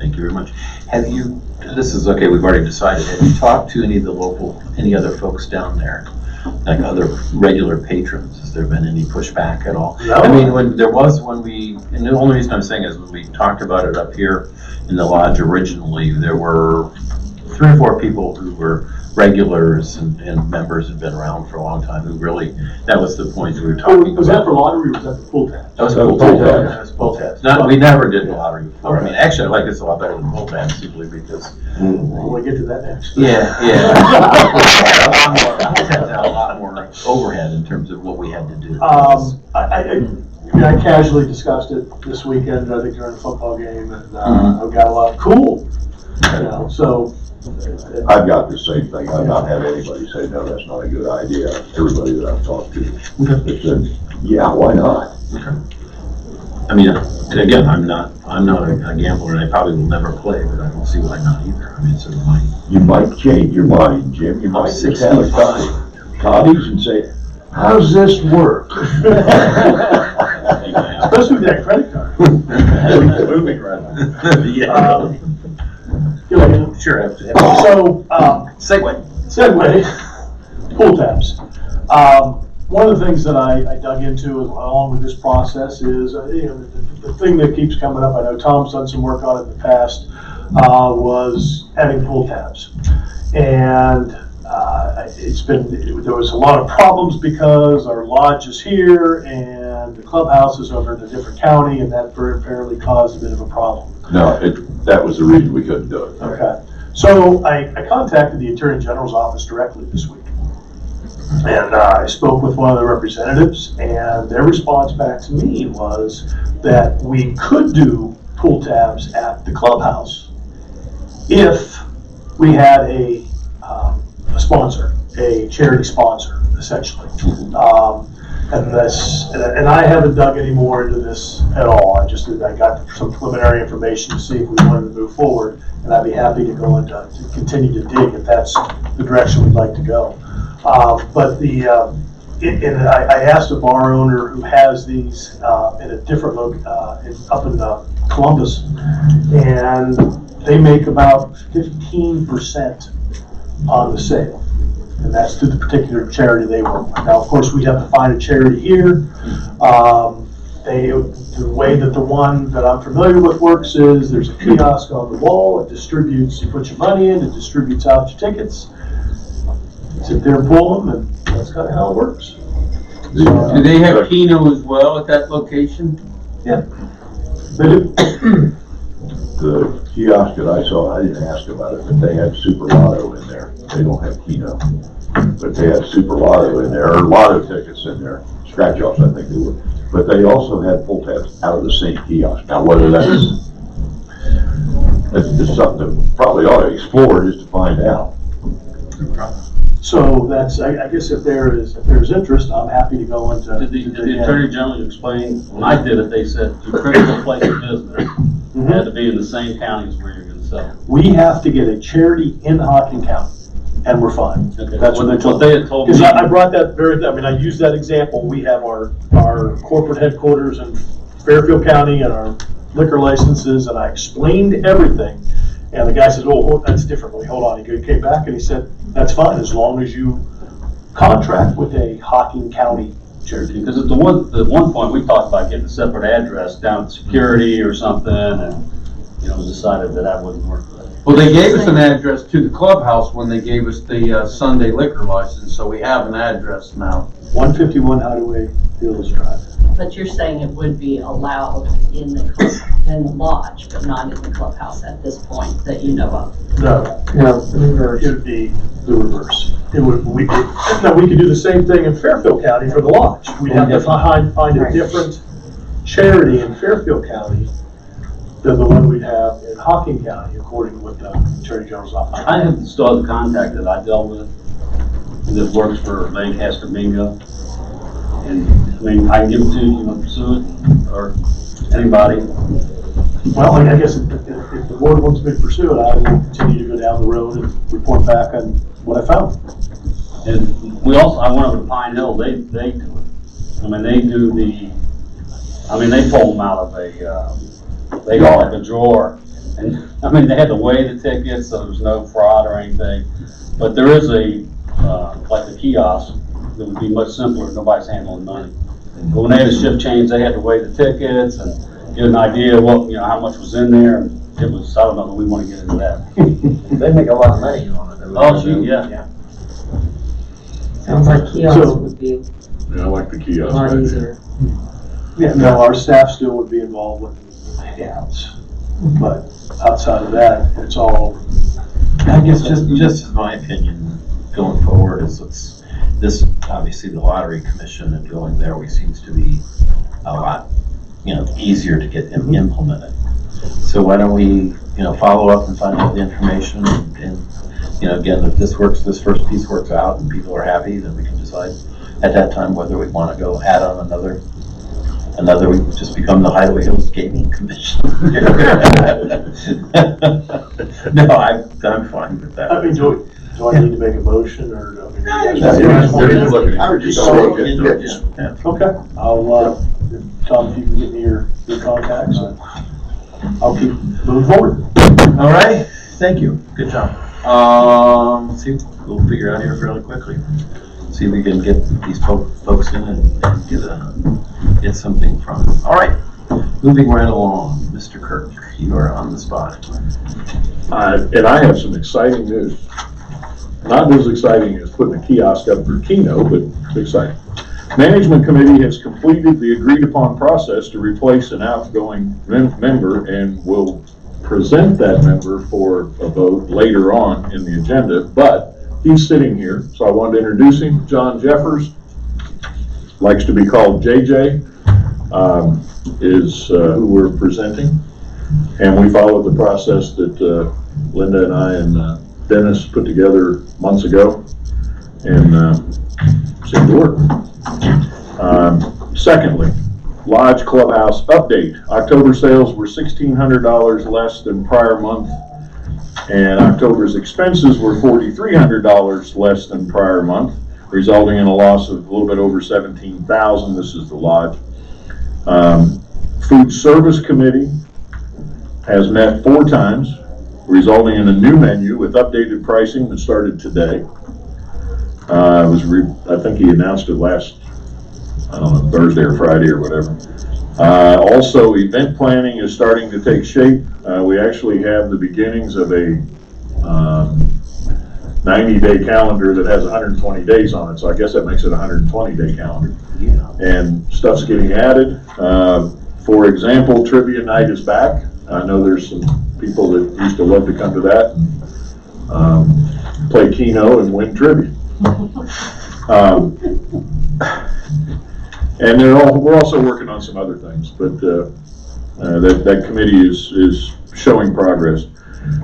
Thank you very much. Have you, this is okay, we've already decided, have you talked to any other folks down there? Like other regular patrons? Has there been any pushback at all? No. I mean, and the only reason I'm saying is when we talked about it up here in the lodge originally, there were 3 or 4 people who were regulars and members had been around for a long time who really, that was the point we were talking about. Was that for lottery or was that for pull tabs? That was pull tabs. That was pull tabs. We never did lottery before. I mean, actually, I like this a lot better than pull tabs simply because. We'll get to that next. Yeah. Pull tabs had a lot more overhead in terms of what we had to do. I casually discussed it this weekend, I think during a football game, and I've got a lot of cool, so. I've got the same thing. I've not had anybody say, no, that's not a good idea. Everybody that I've talked to has said, yeah, why not? I mean, and again, I'm not a gambler and I probably will never play, but I don't see why not either. I mean, it's sort of my. You might change your mind, Jim. You might just have a Toddy's and say, how's this work? Especially with that credit card. Moving right now. Sure. So, segue, pull tabs. One of the things that I dug into along with this process is, the thing that keeps coming up, I know Tom's done some work on it in the past, was adding pull tabs. And there was a lot of problems because our lodge is here and the clubhouse is over in a different county, and that apparently caused a bit of a problem. No, that was the reason we couldn't do it. Okay. So I contacted the Attorney General's office directly this week. And I spoke with one of the representatives, and their response back to me was that we could do pull tabs at the clubhouse if we had a sponsor, a charity sponsor, essentially. And I haven't dug any more into this at all. I got some preliminary information to see if we wanted to move forward, and I'd be happy to go and to continue to dig if that's the direction we'd like to go. But I asked a bar owner who has these in a different up in Columbus, and they make about 15% on the sale. And that's to the particular charity they work with. Now, of course, we have to find a charity here. The way that the one that I'm familiar with works is there's a kiosk on the wall. It distributes, you put your money in, it distributes out your tickets. Sit there and pull them, and that's kind of how it works. Do they have Keno as well at that location? Yeah. They do. The kiosk that I saw, I didn't ask about it, but they had Super Lotto in there. They don't have Keno, but they had Super Lotto in there, or Lotto tickets in there, scratch-offs, I think they were. But they also had pull tabs out of the same kiosk. Now, whether that's just something that probably ought to explore just to find out. So that's, I guess if there's interest, I'm happy to go into. Did the Attorney General explain, when I did it, they said the critical place of business had to be in the same county as where you're gonna sell. We have to get a charity in Hocking County, and we're fine. Okay. That's what they told They had told me. Because I brought that I used that example. We have our corporate headquarters in Fairfield County and our liquor licenses, and I explained everything. And the guy says, oh, that's different. Well, hold on. He came back and he said, that's fine, as long as you contract with a Hocking County charity. Because at the one point, we talked about getting a separate address down at security or something, and, decided that wouldn't work. Well, they gave us an address to the clubhouse when they gave us the Sunday liquor license, so we have an address now. 151 Hideaway Hills Drive. But you're saying it would be allowed in the lodge, but not in the clubhouse at this point that you know of? No, it would be the reverse. We could do the same thing in Fairfield County for the lodge. We'd have to find a different charity in Fairfield County than the one we'd have in Hocking County, according to what the Attorney General's office. I have still have the contact that I dealt with that works for Lancaster Bingo. And, I can give it to you, pursue it, or anybody. Well, I guess if the board wants me to pursue it, I will continue to go down the road and report back on what I found. And we also, I went over to Pine Hill, they do it. I mean, they do they pull them out of they got like a drawer. And, I mean, they had to weigh the tickets, so there's no fraud or anything. But there is like a kiosk that would be much simpler, nobody's handling money. But when they had a shift change, they had to weigh the tickets and get an idea of what, how much was in there. And it was, I don't know, we want to get into that. They make a lot of money on it. Oh, gee, yeah. Sounds like kiosks would be Yeah, I like the a kiosk. lot idea. easier. Yeah, no, our staff still would be involved with payouts, but outside of that, it's all. I guess just as my opinion going forward is this, obviously the lottery commission and going there, seems to be a lot, easier to get implemented. So why don't we, follow up and find out the information and again, if this first piece works out and people are happy, then we can decide at that time whether we want to go add on another, we just become the Hideaway Hills Gaming Commission. No, I'm fine with that. I mean, do I need to make a motion or? I would just say, Okay, I'll, Tom, if you can get me your contacts, I'll keep moving forward. All right, thank you, good job. Let's see, we'll figure out here fairly quickly. See if we can get these folks in and get something from them. All right, moving right along, Mr. Kirk, you are on the spot. And I have some exciting news. Not as exciting as putting a kiosk up for Keno, but exciting. Management Committee has completed the agreed upon process to replace an outgoing member and will present that member for a vote later on in the agenda, but he's sitting here, so I wanted to introduce him. John Jeffers, likes to be called JJ, is who we're presenting. And we followed the process that Linda and I and Dennis put together months ago, and seemed to work. Secondly, Lodge Clubhouse update. October sales were $1,600 less than prior month, and October's expenses were $4,300 less than prior month, resulting in a loss of a little bit over $17,000. This is the Lodge. Food Service Committee has met 4 times, resulting in a new menu with updated pricing that started today. I think he announced it last, I don't know, Thursday or Friday or whatever. Also, event planning is starting to take shape. We actually have the beginnings of a 90-day calendar that has 120 days on it, so I guess that makes it a 120-day calendar. Yeah. And stuff's getting added. For example, trivia night is back. I know there's some people that used to love to come to that and play Keno and win trivia. And we're also working on some other things, but that committee is showing progress.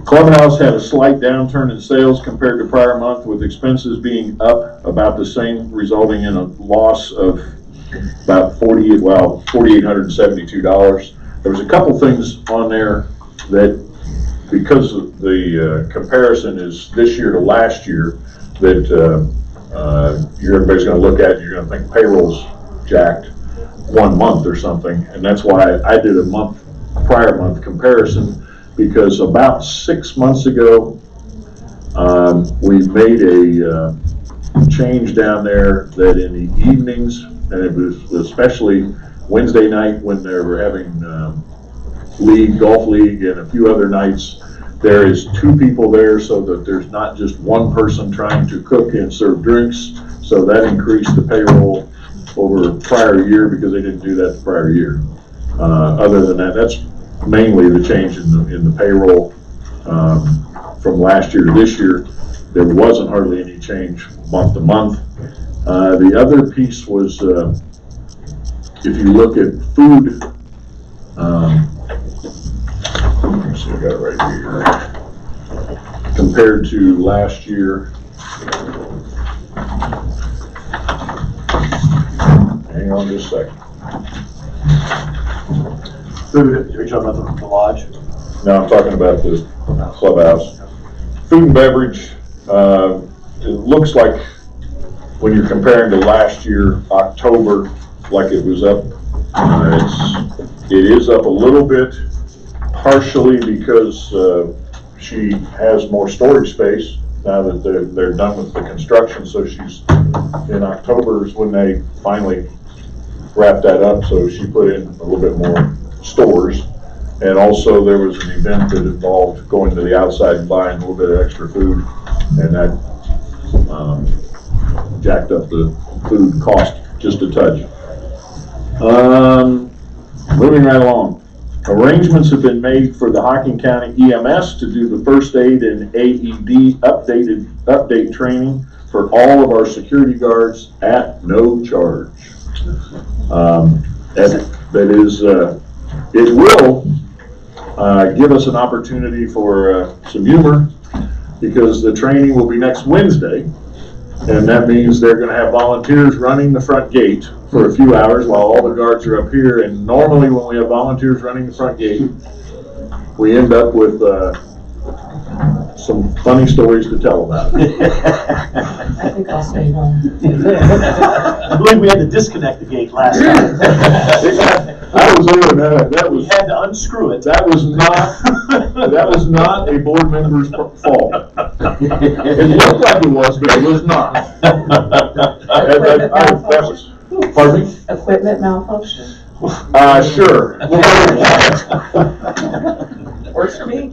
Clubhouse had a slight downturn in sales compared to prior month, with expenses being up about the same, resulting in a loss of about $4,872. There was a couple things on there that, because of the comparison is this year to last year, that everybody's going to look at, you're going to think payroll's jacked 1 month or something, and that's why I did a prior month comparison, because about 6 months ago, we made a change down there that in the evenings, and it was especially Wednesday night when they were having golf league and a few other nights, there is 2 people there so that there's not just one person trying to cook and serve drinks. So that increased the payroll over prior year because they didn't do that the prior year. Other than that, that's mainly the change in the payroll from last year to this year. There wasn't hardly any change month to month. The other piece was, if you look at food, let's see, I got it right here. Compared to last year, hang on just a second. Food, are you talking about the lodge? now I'm talking about the clubhouse. Food and beverage, it looks like when you're comparing to last year, October, like it was up, it is up a little bit, partially because she has more storage space now that they're done with the construction. So she's, in October is when they finally wrapped that up, so she put in a little bit more stores. And also there was an event that involved going to the outside and buying a little bit of extra food, and that jacked up the food cost just a touch. Moving right along. Arrangements have been made for the Hocking County EMS to do the first aid and AED update training for all of our security guards at no charge. That is, it will give us an opportunity for some humor, because the training will be next Wednesday, and that means they're going to have volunteers running the front gate for a few hours while all the guards are up here. And normally when we have volunteers running the front gate, we end up with some funny stories to tell about it. I think I'll stay home. I believe we had to disconnect the gate last time. I was there, and that We was, had to unscrew it. that was not a board member's fault. It looked like it was, but it was not. That was, pardon me? Equipment malfunction. Sure. Works for me.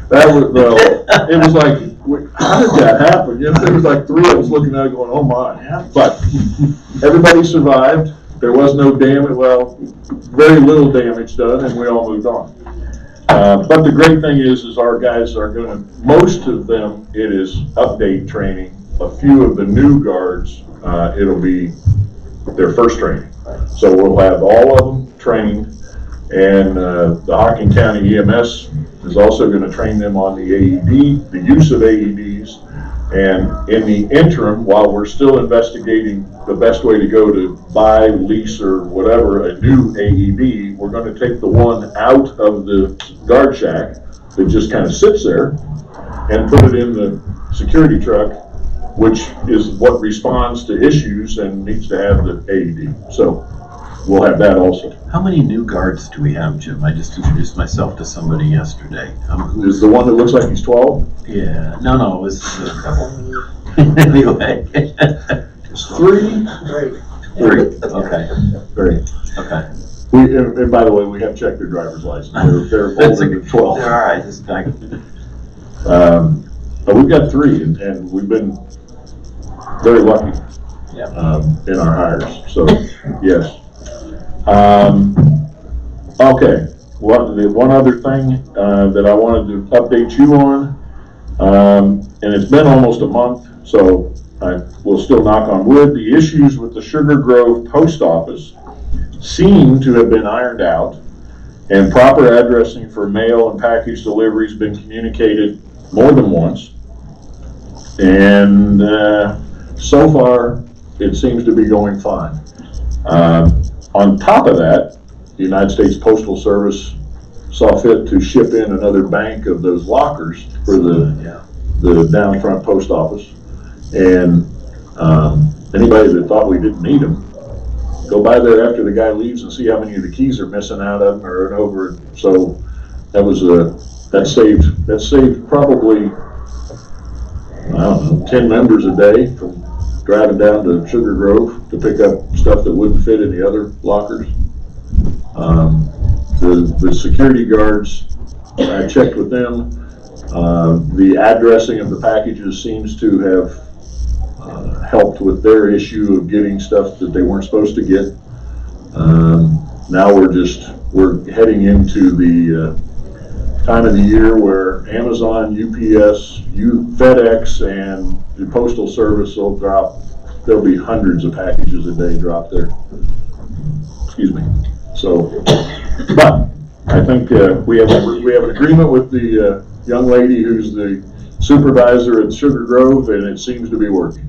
That was, it was like, how did that happen? You know, there was like three of us looking at it going, oh my. But everybody survived. There was no damage, well, very little damage done, and we all moved on. But the great thing is our guys are gonna, most of them, it is update training. A few of the new guards, it'll be their first training. So we'll have all of them trained, and the Hocking County EMS is also going to train them on the AED, the use of AEDs, and in the interim, while we're still investigating the best way to go to buy, lease, or whatever, a new AED, we're going to take the one out of the guard shack that just kind of sits there and put it in the security truck, which is what responds to issues and needs to have the AED. So we'll have that also. How many new guards do we have, Jim? I just introduced myself to somebody yesterday. Is the one that looks like he's 12? Yeah, no, it was, anyway. Three? Three, okay, Three. okay. And by the way, we have checked their driver's license. They're older than 12. They're all right, just back. But we've got three, and we've been very lucky in our hires. So, yes. Okay. One other thing that I wanted to update you on, and it's been almost a month, so I will still knock on wood. The issues with the Sugar Grove Post Office seem to have been ironed out, and proper addressing for mail and package deliveries been communicated more than once. And so far, it seems to be going fine. On top of that, the United States Postal Service saw fit to ship in another bank of those lockers for the down front post office. And anybody that thought we didn't need them, go by there after the guy leaves and see how many of the keys are missing out of them or over. So that was that saved probably, I don't know, 10 members a day from driving down to Sugar Grove to pick up stuff that wouldn't fit in the other lockers. The security guards, I checked with them. The addressing of the packages seems to have helped with their issue of getting stuff that they weren't supposed to get. Now we're heading into the time of the year where Amazon, UPS, FedEx, and the Postal Service will drop. There'll be hundreds of packages a day drop there. Excuse me. So, but I think we have an agreement with the young lady who's the supervisor at Sugar Grove, and it seems to be working.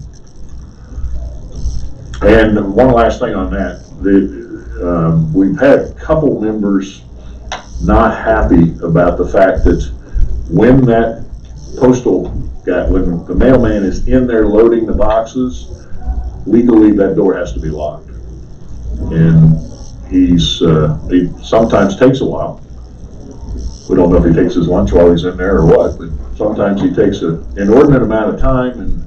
And one last thing on that, we've had a couple members not happy about the fact that when that postal guy, when the mailman is in there loading the boxes, legally that door has to be locked. And he sometimes takes a while. We don't know if he takes his lunch while he's in there or what, but sometimes he takes an inordinate amount of time, and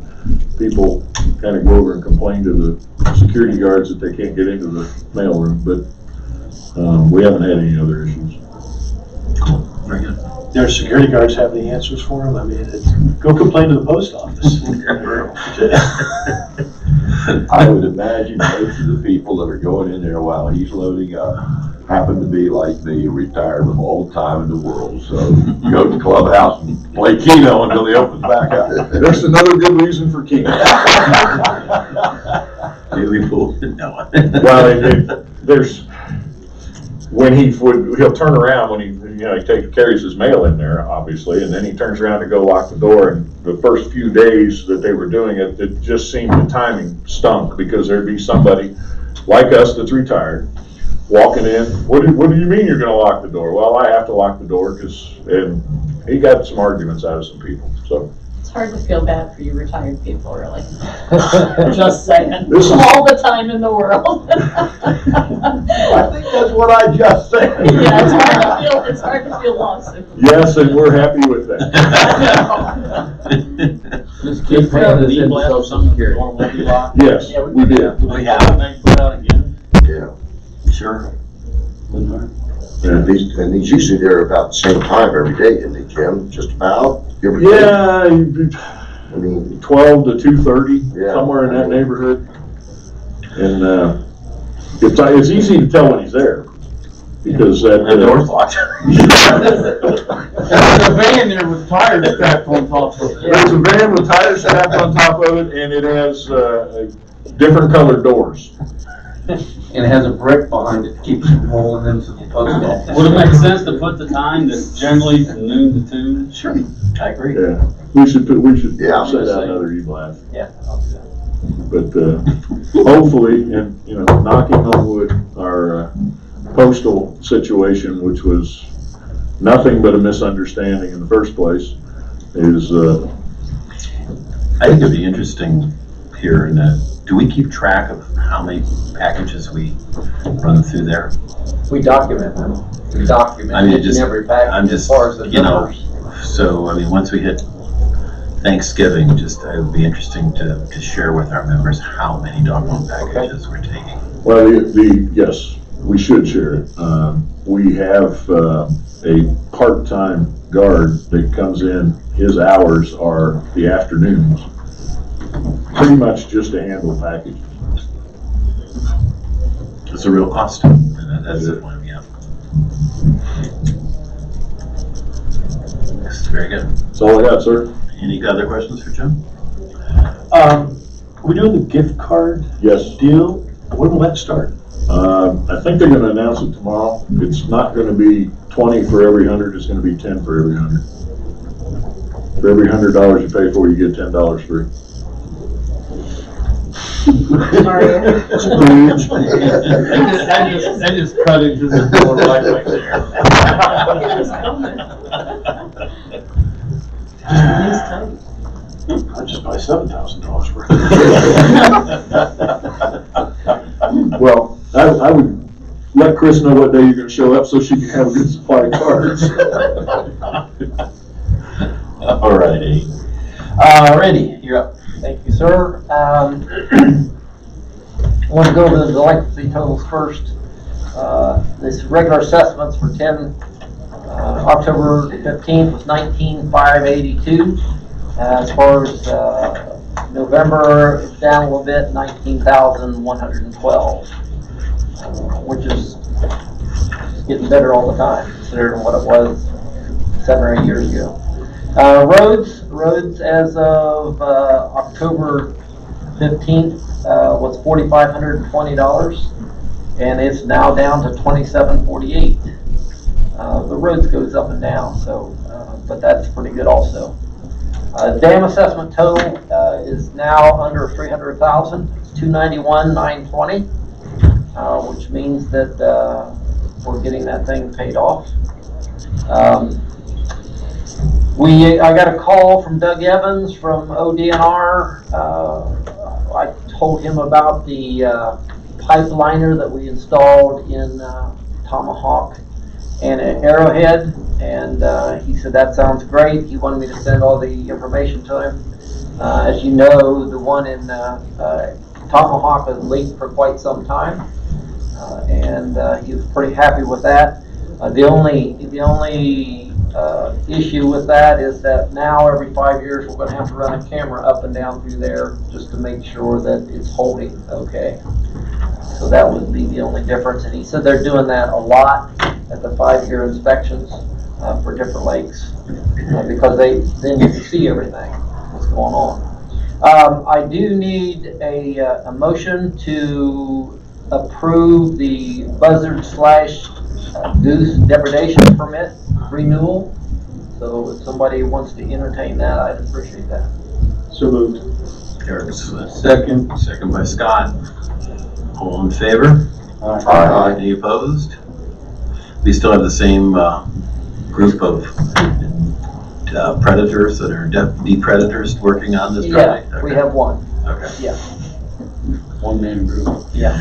people kind of go over and complain to the security guards that they can't get into the mailroom, but we haven't had any other issues. Very good. Their security guards have the answers for them. I mean, go complain to the post office. I would imagine most of the people that are going in there while he's loading up happen to be like me, retired from all the time in the world. So go to the clubhouse and play Keno until he opens back up. That's another good reason for Keno. Maybe we'll know. Well, there's, when he'll turn around when he carries his mail in there, obviously, and then he turns around to go lock the door. And the first few days that they were doing it, it just seemed the timing stunk, because there'd be somebody like us that's retired walking in. What do you mean you're going to lock the door? Well, I have to lock the door and he got some arguments out of some people. So It's hard to feel bad for you retired people, really. Just saying, all the time in the world. I think that's what I just said. Yeah, it's hard to feel lost. yes, and we're happy with that. Just keep paying this into Social Security. Yes, we did. We have. Yeah. Sure. And he's usually there about the same time every day, isn't he, Jim? Just about? Give or take? Yeah, I mean, 12 to 2:30, Yeah. somewhere in that neighborhood. And it's easy to tell when he's there, because The door's locked. There's a van there with tires strapped on top of it. there's a van with tires strapped on top of it, and it has different colored doors. And it has a brick behind it to keep it from rolling into the post office. Would it make sense to put the time that's generally from noon to 2? Sure, I agree. Yeah, we should Yeah, send out another e-blast. Yeah, I'll do that. But hopefully, and knocking on wood, our postal situation, which was nothing but a misunderstanding in the first place, is I think it'd be interesting here in that, do we keep track of how many packages we run through there? We document them. We document I mean, each and every package as far as the numbers. So, I mean, once we hit Thanksgiving, it would be interesting to share with our members how many doggone packages we're taking. well, yes, we should share it. We have a part-time guard that comes in. His hours are the afternoons, pretty much just to handle packages. It's a real cost, and that's the point, yeah. That's very good. That's all I got, sir. Any other questions for Jim? Are we doing the gift card Yes. deal? When will that start? I think they're gonna announce it tomorrow. It's not gonna be 20 for every 100, it's gonna be 10 for every 100. For every $100 you pay for, you get $10 free. Scrooge. They just cut into the door right there. I'd just buy $7,000 worth. Well, I would let Chris know what day you're gonna show up so she can have a good supply of cards. All righty. Randy, you're up. Thank you, sir. I want to go over the delinquency totals first. This regular assessments for October 15th was 19,582. As far as November, it's down a little bit, 19,112, which is getting better all the time, considering what it was 7 or 8 years ago. Roads as of October 15th was $4,520, and it's now down to $2,748. The roads goes up and down, so but that's pretty good also. Dam assessment total is now under 300,000, 291,920, which means that for getting that thing paid off. I got a call from Doug Evans from ODNR. I told him about the pipeliner that we installed in Tomahawk and at Arrowhead, and he said that sounds great. He wanted me to send all the information to him. As you know, the one in Tomahawk has leaked for quite some time, and he was pretty happy with that. The only issue with that is that now every 5 years we're going to have to run a camera up and down through there just to make sure that it's holding okay. So that would be the only difference. And he said they're doing that a lot at the 5-year inspections for different lakes because then you can see everything that's going on. I do need a motion to approve the buzzard / goose depredation permit renewal. So if somebody wants to entertain that, I'd appreciate that. So moved. Eric, second by Scott. All in favor? Aye. Any opposed? We still have the same group of predators that are depredators working on this project? Yeah, we have one. Okay. Yeah. One-man group. Yeah.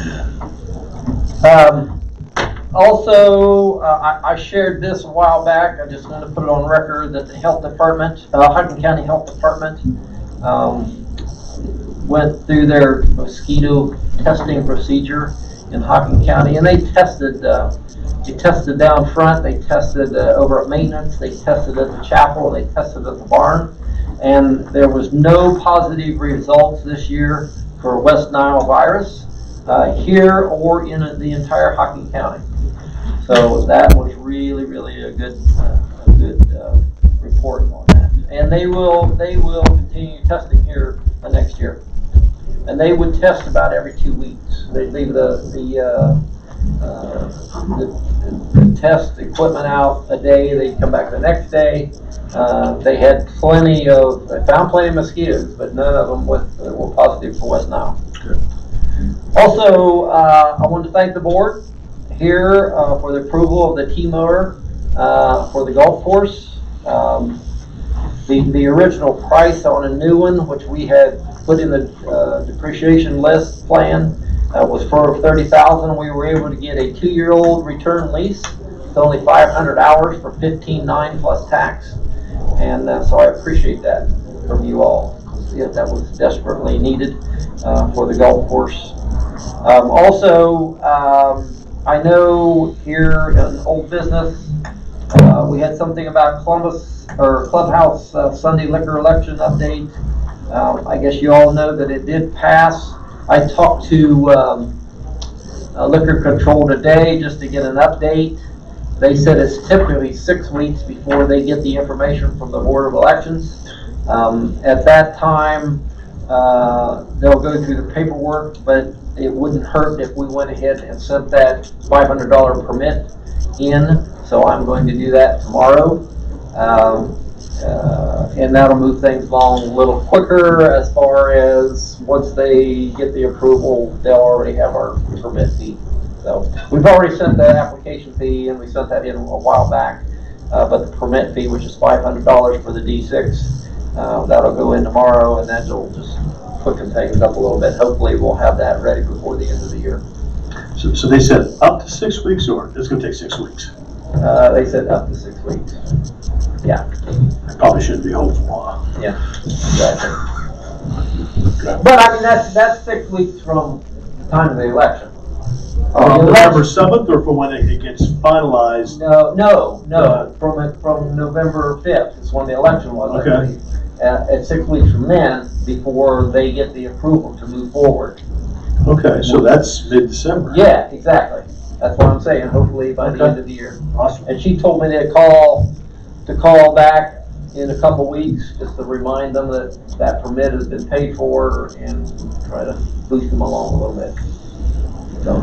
Also, I shared this a while back. I just want to put it on record that the health department, Hocking County Health Department, went through their mosquito testing procedure in Hocking County, and they tested down front, they tested over at maintenance, they tested at the chapel, they tested at the barn, and there was no positive results this year for West Nile virus here or in the entire Hocking County. So that was really, really a good report on that. And they will continue testing here next year. And they would test about every 2 weeks. They leave the test equipment out a day. They come back the next day. They had they found plenty of mosquitoes, but none of them were positive for West Nile. Good. Also, I want to thank the board here for the approval of the T-mower for the golf course. The original price on a new one, which we had put in the depreciation list plan, was for $30,000. We were able to get a 2-year-old return lease. It's only 500 hours for $15,900 plus tax, and so I appreciate that from you all. Yeah, that was desperately needed for the golf course. Also, I know here in Old Business, we had something about Clubhouse Sunday liquor election update. I guess you all know that it did pass. I talked to Liquor Control today just to get an update. They said it's typically 6 weeks before they get the information from the Board of Elections. At that time, they'll go through the paperwork, but it wouldn't hurt if we went ahead and sent that $500 permit in. So I'm going to do that tomorrow. And that'll move things along a little quicker as far as once they get the approval, they'll already have our permit fee. So we've already sent the application fee and we sent that in a while back. But the permit fee, which is $500 for the D6, that'll go in tomorrow, and that'll just quicken things up a little bit. Hopefully we'll have that ready before the end of the year. So they said up to 6 weeks, or it's gonna take 6 weeks? They said up to 6 weeks. Yeah. I probably shouldn't be hopeful. Yeah, exactly. But I mean, that's 6 weeks from the time of the election. November 7th, or from when it gets finalized? No, from November 5th is when the election was. Okay. At 6 weeks from then, before they get the approval to move forward. Okay, so that's mid-December. Yeah, exactly. That's what I'm saying, hopefully by the end of the year. Awesome. And she told me to call back in a couple weeks, just to remind them that that permit has been paid for and try to boost them along a little bit. So,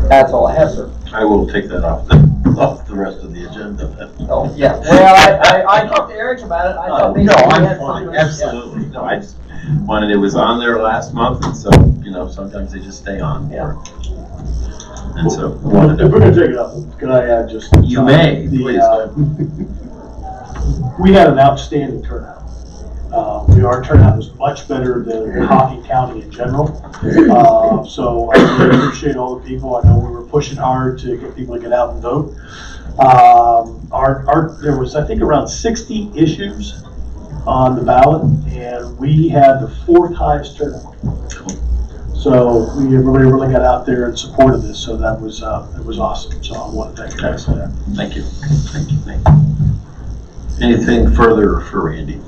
that's all I have, sir. I will take that off the rest of the agenda then. Oh, yeah. Well, I talked to Eric about it. I thought maybe No, he I'm had fine, something- absolutely. No, I just wanted, it was on there last month, and so, sometimes they just stay on. Yeah. And so, If we're gonna take it up, can I add just? You may, the, please. We had an outstanding turnout. Our turnout was much better than Hocking County in general. So I really appreciate all the people. I know we were pushing hard to get people to get out and vote. There was, I think, around 60 issues on the ballot, and we had the 4th highest turnout. So everybody really got out there and supported this, so that was, it was awesome. So I want to thank you guys for that. Thank you. Thank you. Thank you. Anything further for Randy?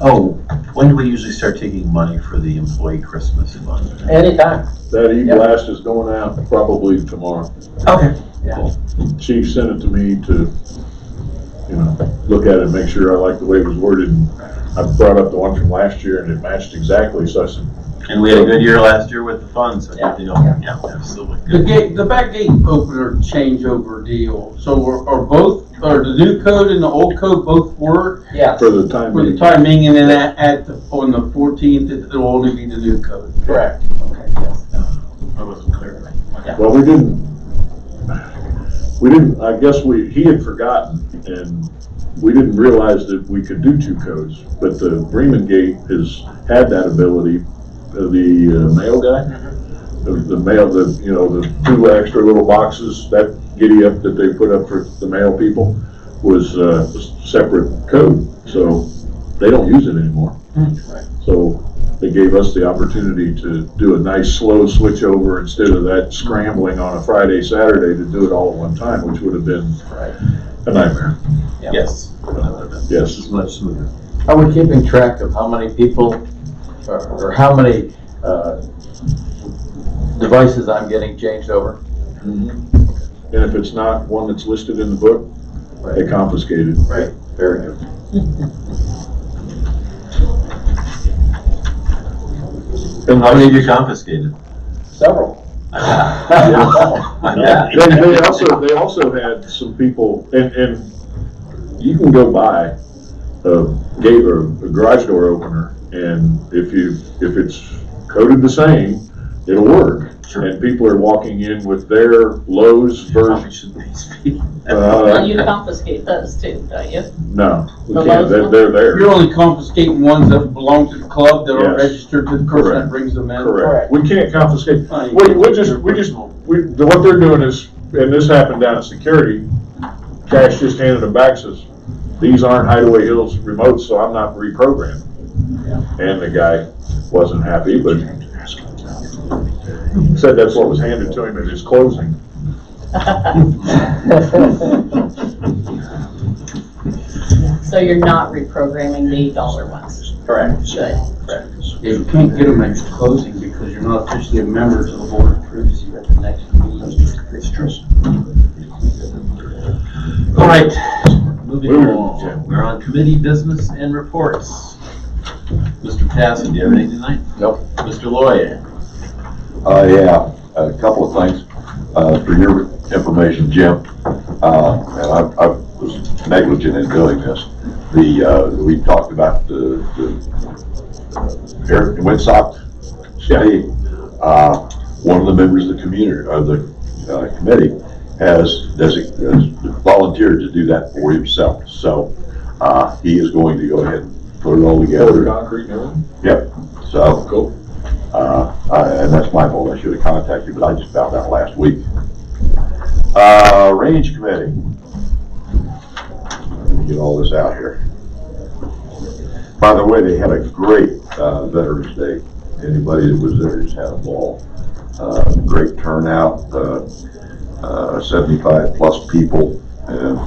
Oh, when do we usually start taking money for the employee Christmas fund? Anytime. That e-blast is going out probably tomorrow. Okay. Chief sent it to me to, look at it and make sure I like the way it was worded. And I brought up the one from last year and it matched exactly, so I said. And we had a good year last year with the funds, so yeah, absolutely good. The back gate opener changeover deal, so are the new code and the old code both work? Yeah. For the time being. Timing, and then on the 14th, it'll only be the new code. Correct. Okay, yes. I wasn't clear. Yeah. Well, we didn't, I guess he had forgotten, and we didn't realize that we could do 2 codes, but the Bremen Gate has had that ability. The mail guy, the mail, the 2 extra little boxes, that giddy up that they put up for the mail people was a separate code, so they don't use it anymore. So they gave us the opportunity to do a nice slow switch over instead of that scrambling on a Friday, Saturday to do it all at one time, which would have been a nightmare. Yes. Yes. This is much smoother. Are we keeping track of how many people or how many devices I'm getting changed over? And if it's not one that's listed in the book, they confiscate it. Right. Very good. And how many have you confiscated? Several. They also had some people, and you can go buy a gate or a garage door opener, and if it's coded the same, it'll work. Sure. And people are walking in with their Lowe's version. Well, you confiscate those too, don't you? No, we The can't. Lowe's They're there. You're only confiscating ones that belong to the club that are Yes. registered to the person Correct. that brings them in. Correct. We can't confiscate. Fine. What they're doing is, and this happened down at security, Cash just handed them back, says, these aren't Hideaway Hills remotes, so I'm not reprogramming. And the guy wasn't happy, but said that's what was handed to him at his closing. So you're not reprogramming the $8 ones? Correct. Good. Yeah, you can't get them at your closing because you're not officially a member until the board approves you at the next meeting. It's true. All right, moving along. We're on committee business and reports. Mr. Tassin, do you have anything tonight? Nope. Mr. Lloyd? Yeah, a couple of things, for your information, Jim, and I was negligent in doing this. We talked about the Eric Winsock State. One of the members of the committee has volunteered to do that for himself. So, he is going to go ahead and put it all together. Pour the concrete and everything? Yep, so. Cool. And that's my fault, I should have contacted you, but I just found out last week. Range committee. Let me get all this out here. By the way, they had a great Veterans Day. Anybody that was there just had a ball. Great turnout, 75 plus people, and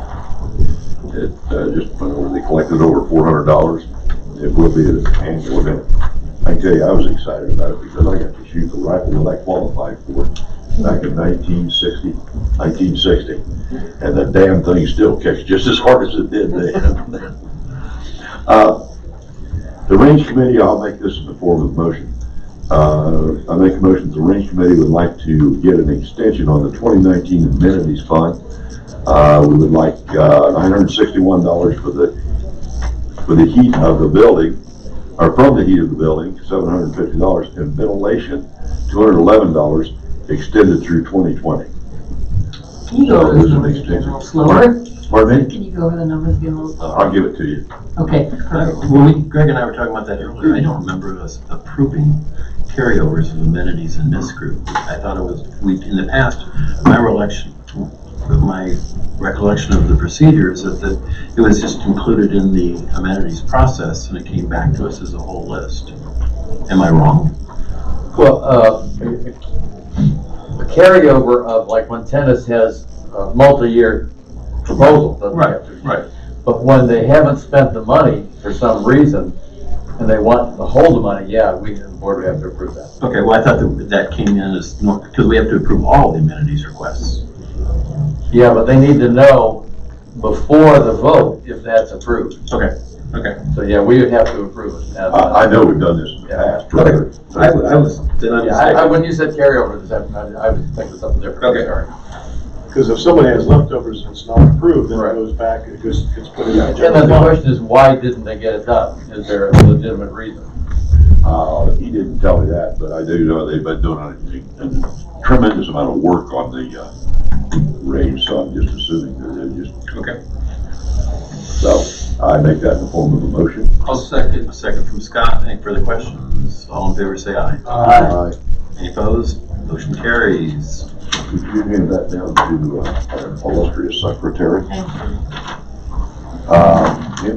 it just went over, they collected over $400. It will be an annual event. I can tell you, I was excited about it because I got to shoot the rifle that I qualified for back in 1960, and the damn thing still kicks just as hard as it did then. The range committee, I'll make this in the form of a motion. I make a motion that the range committee would like to get an extension on the 2019 amenities fund. We would like $961 for the heat of the building, or from the heat of the building, $750, and ventilation, $211, extended through 2020. Can you go over the numbers again a little slower? Pardon me? Can you go over the numbers again a little slower? I'll give it to you. Okay. When Greg and I were talking about that earlier, I don't remember us approving carryovers of amenities in this group. I thought it was, in the past, my recollection of the procedure is that it was just included in the amenities process and it came back to us as a whole list. Am I wrong? Well, a carryover of like when tennis has a multi-year proposal, doesn't have to. Right. But when they haven't spent the money for some reason and they want to hold the money, yeah, we, the board would have to approve that. Okay, well, I thought that came in as, because we have to approve all the amenities requests. Yeah, but they need to know before the vote if that's approved. Okay. So yeah, we would have to approve it. I know we've done this in the past. Okay. When you said carryover, I was thinking something different. Okay. Sorry. Because if somebody has leftovers and it's not approved, then it goes back, it gets put in the And then general the fund. question is, why didn't they get it done? Is there a legitimate reason? He didn't tell me that, but I do know they've been doing a tremendous amount of work on the range, so I'm just assuming that they're just. Okay. So I make that in the form of a motion. I'll second. A second from Scott. Any further questions? All in favor, say aye. Aye. Any opposed? Motion carries. Could you hand that down to our illustrious secretary? Jim,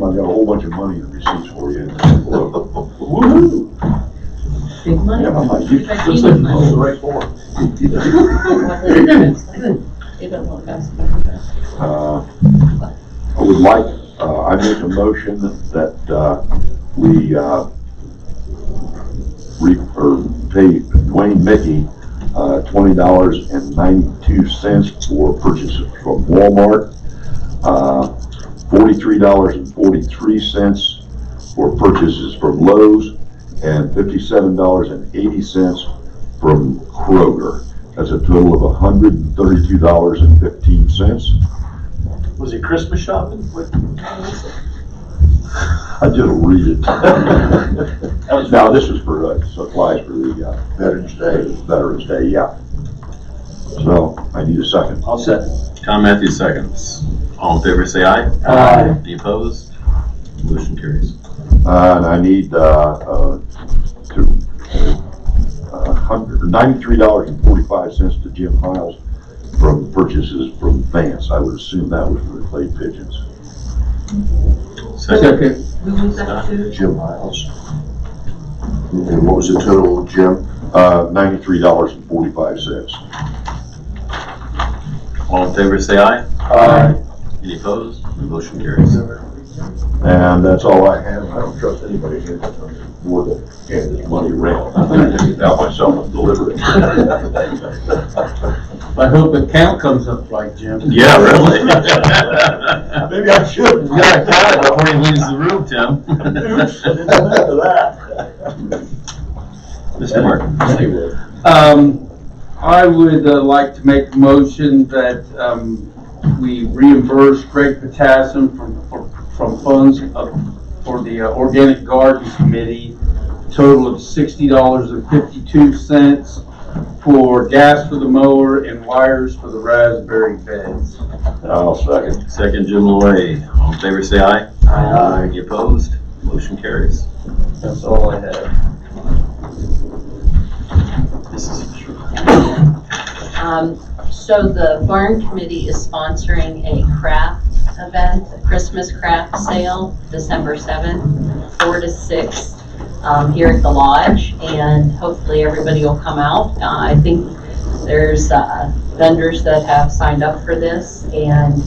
I've got a whole bunch of money and receipts for you in this envelope. Woo-hoo! Big money. Yeah, I'm Big money. Right forward. I would like, I make a motion that we pay Dwayne Mickey $20.92 for purchases from Walmart, $43.43 for purchases from Lowe's, and $57.80 from Kroger. That's a total of $132.15. Was it Christmas shopping? I just read it. Now, this is for supplies for the Veterans Day, yeah. So I need a second. I'll second. Tom Matthews seconds. All in favor, say aye. Aye. Any opposed? Motion carries. And I need $93.45 to Jim Hiles from purchases from Vance. I would assume that was for the clay pigeons. Second. Who was that to? Jim Miles. And what was the total, Jim? $93.45. All in favor, say aye. Aye. Any opposed? Motion carries. And that's all I have. I don't trust anybody here more to hand this money around. I'm gonna take it out myself and deliver it. I hope the count comes up right, Jim. Yeah, really. Maybe I should. You gotta count it before he leaves the room, Tim. Oops, I didn't know after that. Mr. Martin. I would like to make a motion that we reimburse Greg Potassium from funds for the Organic Garden Committee, total of $60.52 for gas for the mower and wires for the raspberry beds. I'll second. Second, Jim Loy. All in favor, say aye. Aye. Any opposed? Motion carries. That's all I have. This is So the Barn Committee is sponsoring a craft event, a Christmas craft sale, December 7th, 4 to 6, here at the lodge, and hopefully everybody will come out. I think there's vendors that have signed up for this, and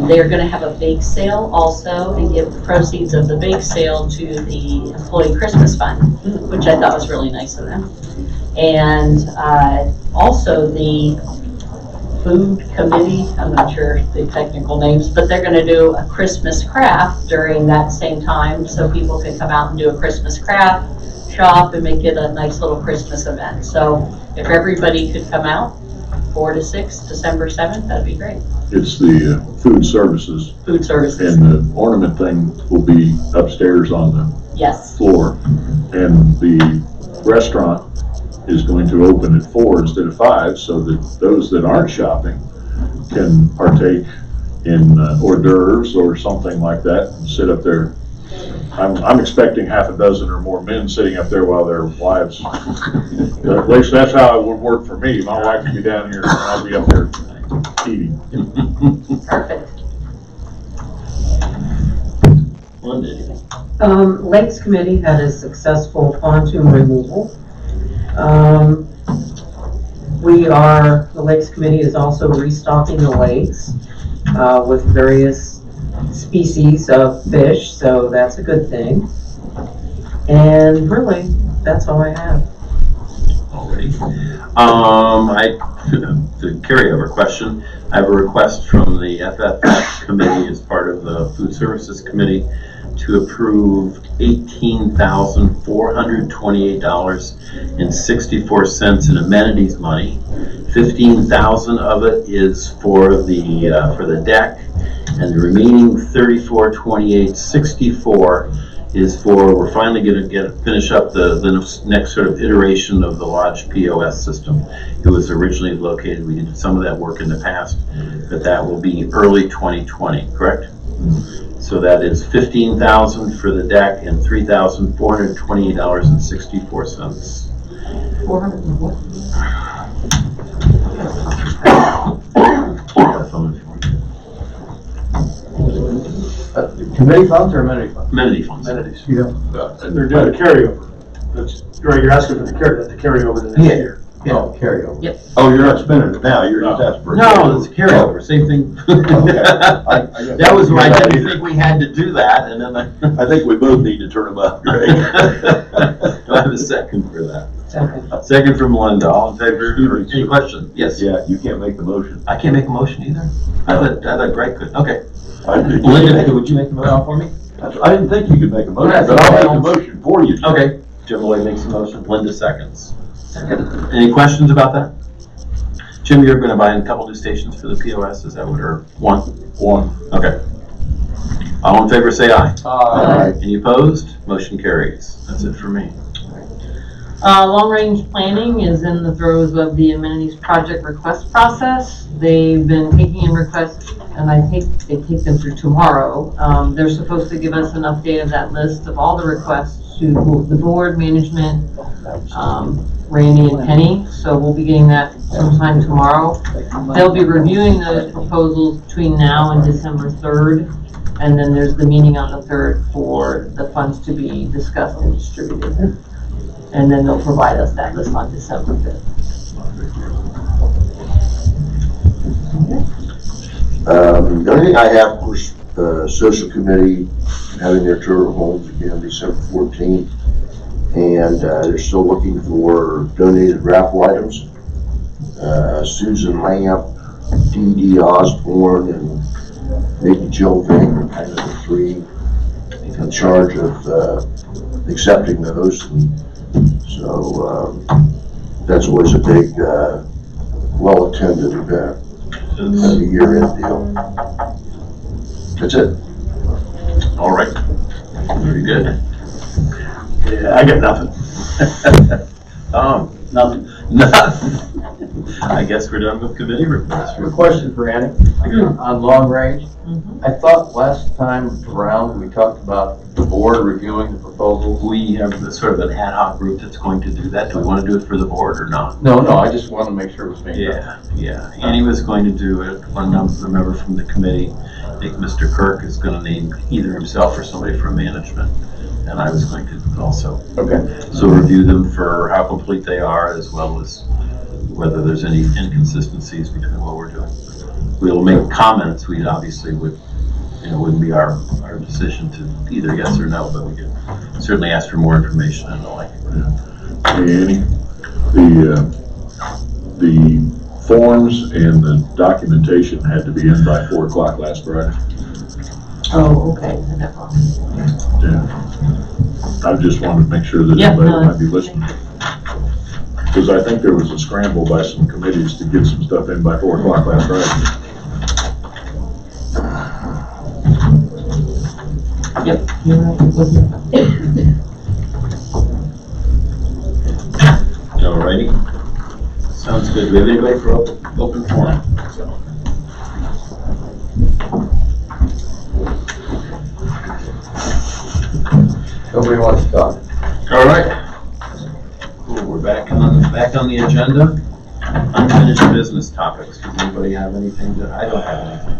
they're going to have a bake sale also and give the proceeds of the bake sale to the Employee Christmas Fund, which I thought was really nice of them. And also the food committee, I'm not sure the technical names, but they're gonna do a Christmas craft during that same time, so people can come out and do a Christmas craft, shop, and make it a nice little Christmas event. So if everybody could come out, 4 to 6, December 7th, that'd be great. It's the food services, Food services, and the ornament thing will be upstairs on the yes. floor. And the restaurant is going to open at 4 instead of 5, so that those that aren't shopping can partake in hors d'oeuvres or something like that and sit up there. I'm expecting half a dozen or more men sitting up there while their wives, at least that's how it would work for me. My wife would be down here and I'll be up there eating. Perfect. Linda, anything? Lakes Committee had a successful pontoon removal. The Lakes Committee is also restocking the lakes with various species of fish, so that's a good thing. And really, that's all I have. Alrighty. The carryover question, I have a request from the FFF committee as part of the Food Services Committee to approve $18,428.64 in amenities money. $15,000 of it is for the deck, and the remaining $34,28.64 is for, we're finally going to finish up the next sort of iteration of the lodge POS system. It was originally located, we did some of that work in the past, but that will be early 2020, correct? So that is $15,000 for the deck and $3,428.64. 400 and what? Committee funds or amenity funds? Amenity funds. Amenities. And they're doing a carryover. That's, Greg, you're asking for the carryover to next year. Oh, carryover. Yep. Oh, you're not spending it now, you're just asking for it. No, it's a carryover, same thing. That was why I didn't think we had to do that, and then I think we both need to turn them up, Greg. Do I have a second for that? Second. Second from Linda, all in favor? Any questions? Yes. Yeah, you can't make the motion. I can't make a motion either. I thought Greg could, okay. Linda, would you make the motion for me? I didn't think you could make a motion, but I'll make the motion for you. Okay, Jim Lloyd makes a motion, Linda seconds. Any questions about that? Jim, you're gonna buy a couple new stations for the POS, is that what, or one? One. Okay. All in favor, say aye. Aye. Any opposed? Motion carries. That's it for me. Long-range planning is in the throes of the amenities project request process. They've been taking in requests, and I think they take them through tomorrow. They're supposed to give us an update of that list of all the requests to the board, management, Randy and Penny, so we'll be getting that sometime tomorrow. They'll be reviewing those proposals between now and December 3rd, and then there's the meeting on the 3rd for the funds to be discussed and distributed. And then they'll provide us that list on December 5th. The only thing I have, of course, the social committee having their tour of homes again December 14th. And they're still looking for donated raffle items. Susan Lamp, Dee Osborne, and maybe Jill Vick are kind of the three in charge of accepting those. And so that's always a big, well-attended event, kind of a year-end deal. That's it. All right. Very good. Yeah, I got nothing. Nothing. Nothing. I guess we're done with committee reports. A question for Annie on long range. I thought last time around we talked about the board reviewing the proposals. We have sort of an ad hoc group that's going to do that. Do we want to do it for the board or not? No, I just want to make sure it was being done. Yeah. Annie was going to do it. One member from the committee, I think Mr. Kirk, is going to name either himself or somebody from management. And I was going to also. Okay. So review them for how complete they are, as well as whether there's any inconsistencies between what we're doing. We'll make comments. We obviously wouldn't be our decision to either yes or no, but we could certainly ask for more information and the like. Hey, Annie, the forms and the documentation had to be in by 4 o'clock last Friday. Oh, okay. Never mind. Yeah. I just wanted to make sure that everybody might be listening. Because I think there was a scramble by some committees to get some stuff in by 4 o'clock last Friday. Yep, you're right. Alrighty. Good, do we have anybody for open forum? Nobody wants to talk. All right. Cool, we're back on the agenda. Unfinished business topics. Does anybody have anything I don't have anything.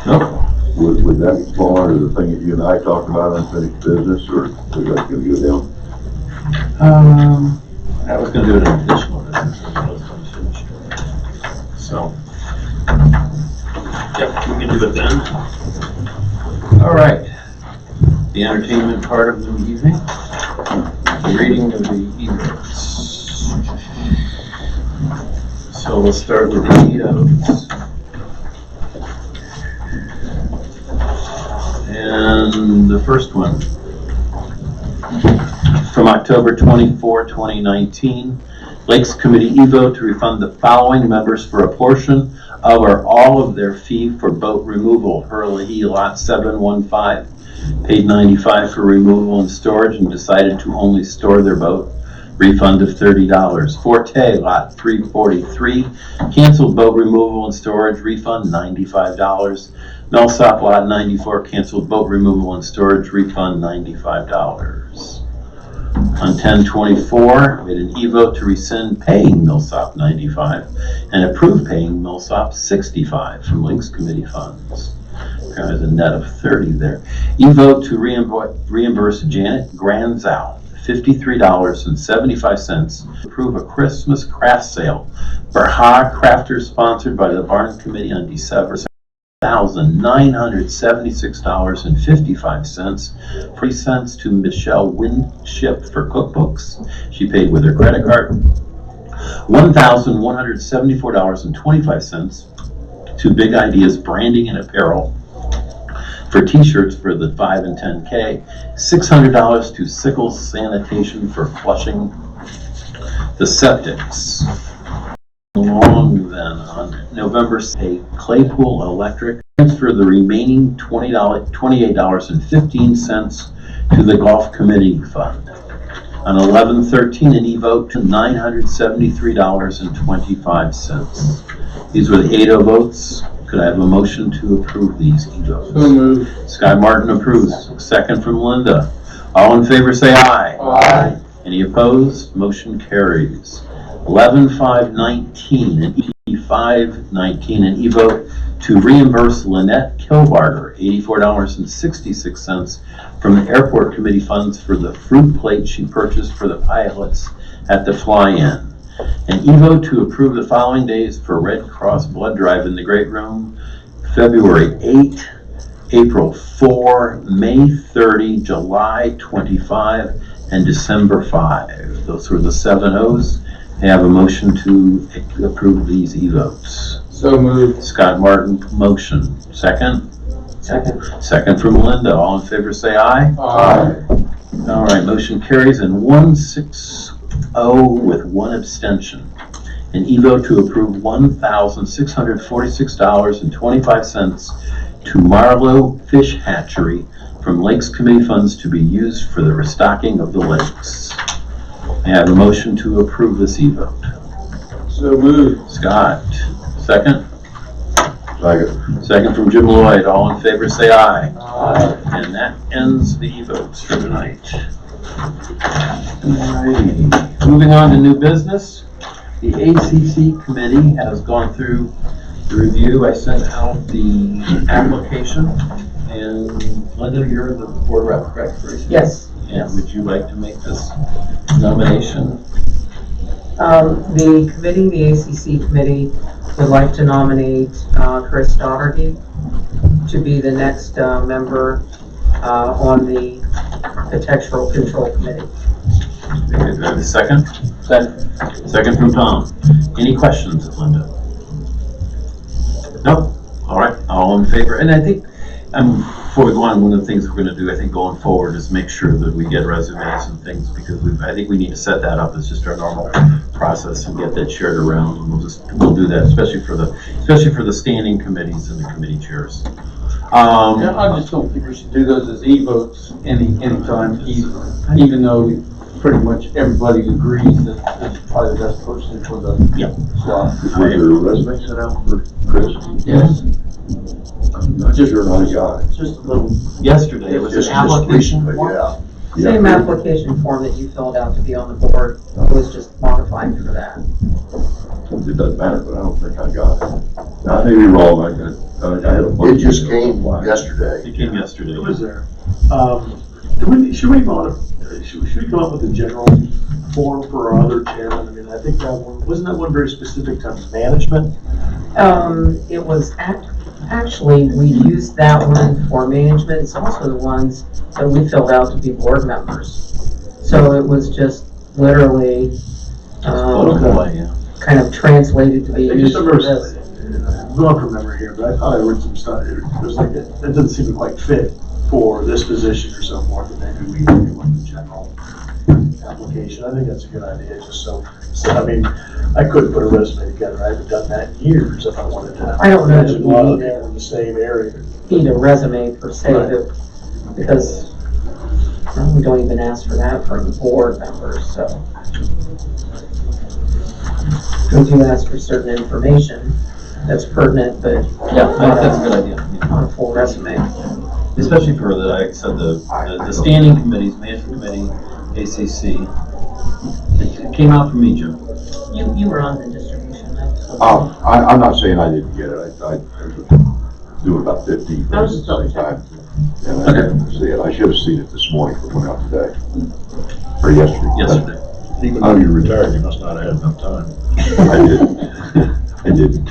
Nope. Would that fall under the thing that you and I talked about, unfinished business, or is that gonna go down? I was gonna do an additional business. I was gonna finish. So. Yep, we can do it then. All right. The entertainment part of the evening. The reading of the e-books. So we'll start with the e-books. And the first one, from October 24, 2019, Lakes Committee e-vote to refund the following members for a portion of or all of their fee for boat removal. Hurley Lot 715 paid $95 for removal and storage and decided to only store their boat. Refund of $30. Forte Lot 343 canceled boat removal and storage. Refund $95. Millsop Lot 94 canceled boat removal and storage. Refund $95. On 10/24, we had an e-vote to rescind paying Millsop $95 and approve paying Millsop $65 from Lakes Committee funds. There's a net of $30 there. E-vote to reimburse Janet Granzow $53.75 to approve a Christmas craft sale for HAH Crafters sponsored by the Barn Committee on December $1,976.55. 3 cents to Michelle Winship for cookbooks. She paid with her credit card. $1,174.25 to Big Ideas Branding and Apparel for t-shirts for the 5 and 10K. $600 to Sickles Sanitation for flushing the septics. Along then, on November 8th, Claypool Electric transferred the remaining $28.15 to the Golf Committee Fund. On 11/13, an e-vote to $973.25. These were the 8 votes. Could I have a motion to approve these e-votes? So moved. Sky Martin approves. Second from Linda. All in favor say aye. Aye. Any opposed? Motion carries. 11/5/19 and E5/19 an e-vote to reimburse Lynette Kilbarger $84.66 from the Airport Committee funds for the fruit plate she purchased for the pilots at the fly-in. An e-vote to approve the following days for Red Cross blood drive in the Great Room: February 8, April 4, May 30, July 25, and December 5. Those were the 7 O's. I have a motion to approve these e-votes. So moved. Scott Martin, motion. Second? Second. Second from Linda. All in favor say aye. Aye. All right, motion carries in 160 with 1 abstention. An e-vote to approve $1,646.25 to Marlowe Fish Hatchery from Lakes Committee funds to be used for the restocking of the lakes. I have a motion to approve this e-vote. So moved. Scott, second? Second. Second from Jim Lloyd. All in favor say aye. Aye. And that ends the e-votes for tonight. Alrighty. Moving on to new business. The ACC committee has gone through the review. I sent out the application. And Linda, you're the board rep, correct? Yes. And would you like to make this nomination? The committee, the ACC committee, would like to nominate Chris Doherty to be the next member on the Architectural Control Committee. Do I have a second? Second from Tom. Any questions, Linda? No? All right, all in favor. And I think, before we go on, one of the things we're going to do, I think, going forward is make sure that we get resumes and things, because I think we need to set that up as just our normal process and get that shared around. And we'll do that, especially for the standing committees and the committee chairs. Yeah, I just don't think we should do those as e-votes anytime either, even though pretty much everybody agrees that that's probably the best person for the slot. Was there a resume sent out for Chris? Yes. I'm not sure how he got it. Just a little, Yesterday, it was Just an application recently, form. yeah. Same Yeah. application form that you filled out to be on the board, it was just modified for that. It doesn't matter, but I don't think I got it. I may be wrong, I had a bunch. It just came yesterday. It came yesterday. It was there. Should we come up with a general form for our other chairman? I mean, I think that one, wasn't that one very specific to management? It was actually, we used that one for management, it's also the ones that we filled out to be board members. So it was just literally, kind of translated to be I used just for remember, this. I'm going from memory here, but I thought I read some stuff, it was like, it doesn't seem to quite fit for this position or so forth, and maybe we can do like a general application. I think that's a good idea, just so, I mean, I couldn't put a resume together, I haven't done that in years if I wanted to. I don't know that Imagine a we lot of need people in the same area. Need a resume per se, Right. because well, we don't even ask for that from board members, so. We do ask for certain information that's pertinent, but Yeah, that's a good idea. not a full resume. Especially for the, like I said, the standing committees, management committee, ACC. It came out from me, Jim. You were on the distribution. I'm not saying I didn't get it, I do about 15 I was minutes just double at a time. And I didn't see it, I should have seen it this morning, but went out today, or yesterday. Yesterday. Even though you're retired, you must not have had enough time. I didn't, I didn't.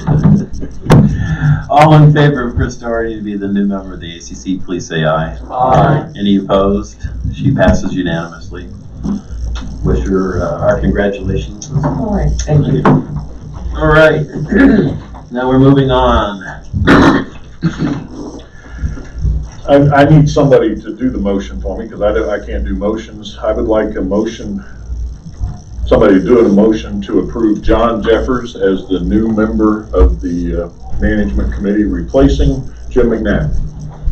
All in favor of Chris Doherty to be the new member of the ACC, please say aye. Aye. Any opposed? She passes unanimously. Wish her our congratulations. All right, thank you. All right, now we're moving on. I need somebody to do the motion for me, because I can't do motions. I would like a motion, somebody doing a motion to approve John Jeffers as the new member of the management committee, replacing Jim McNabb.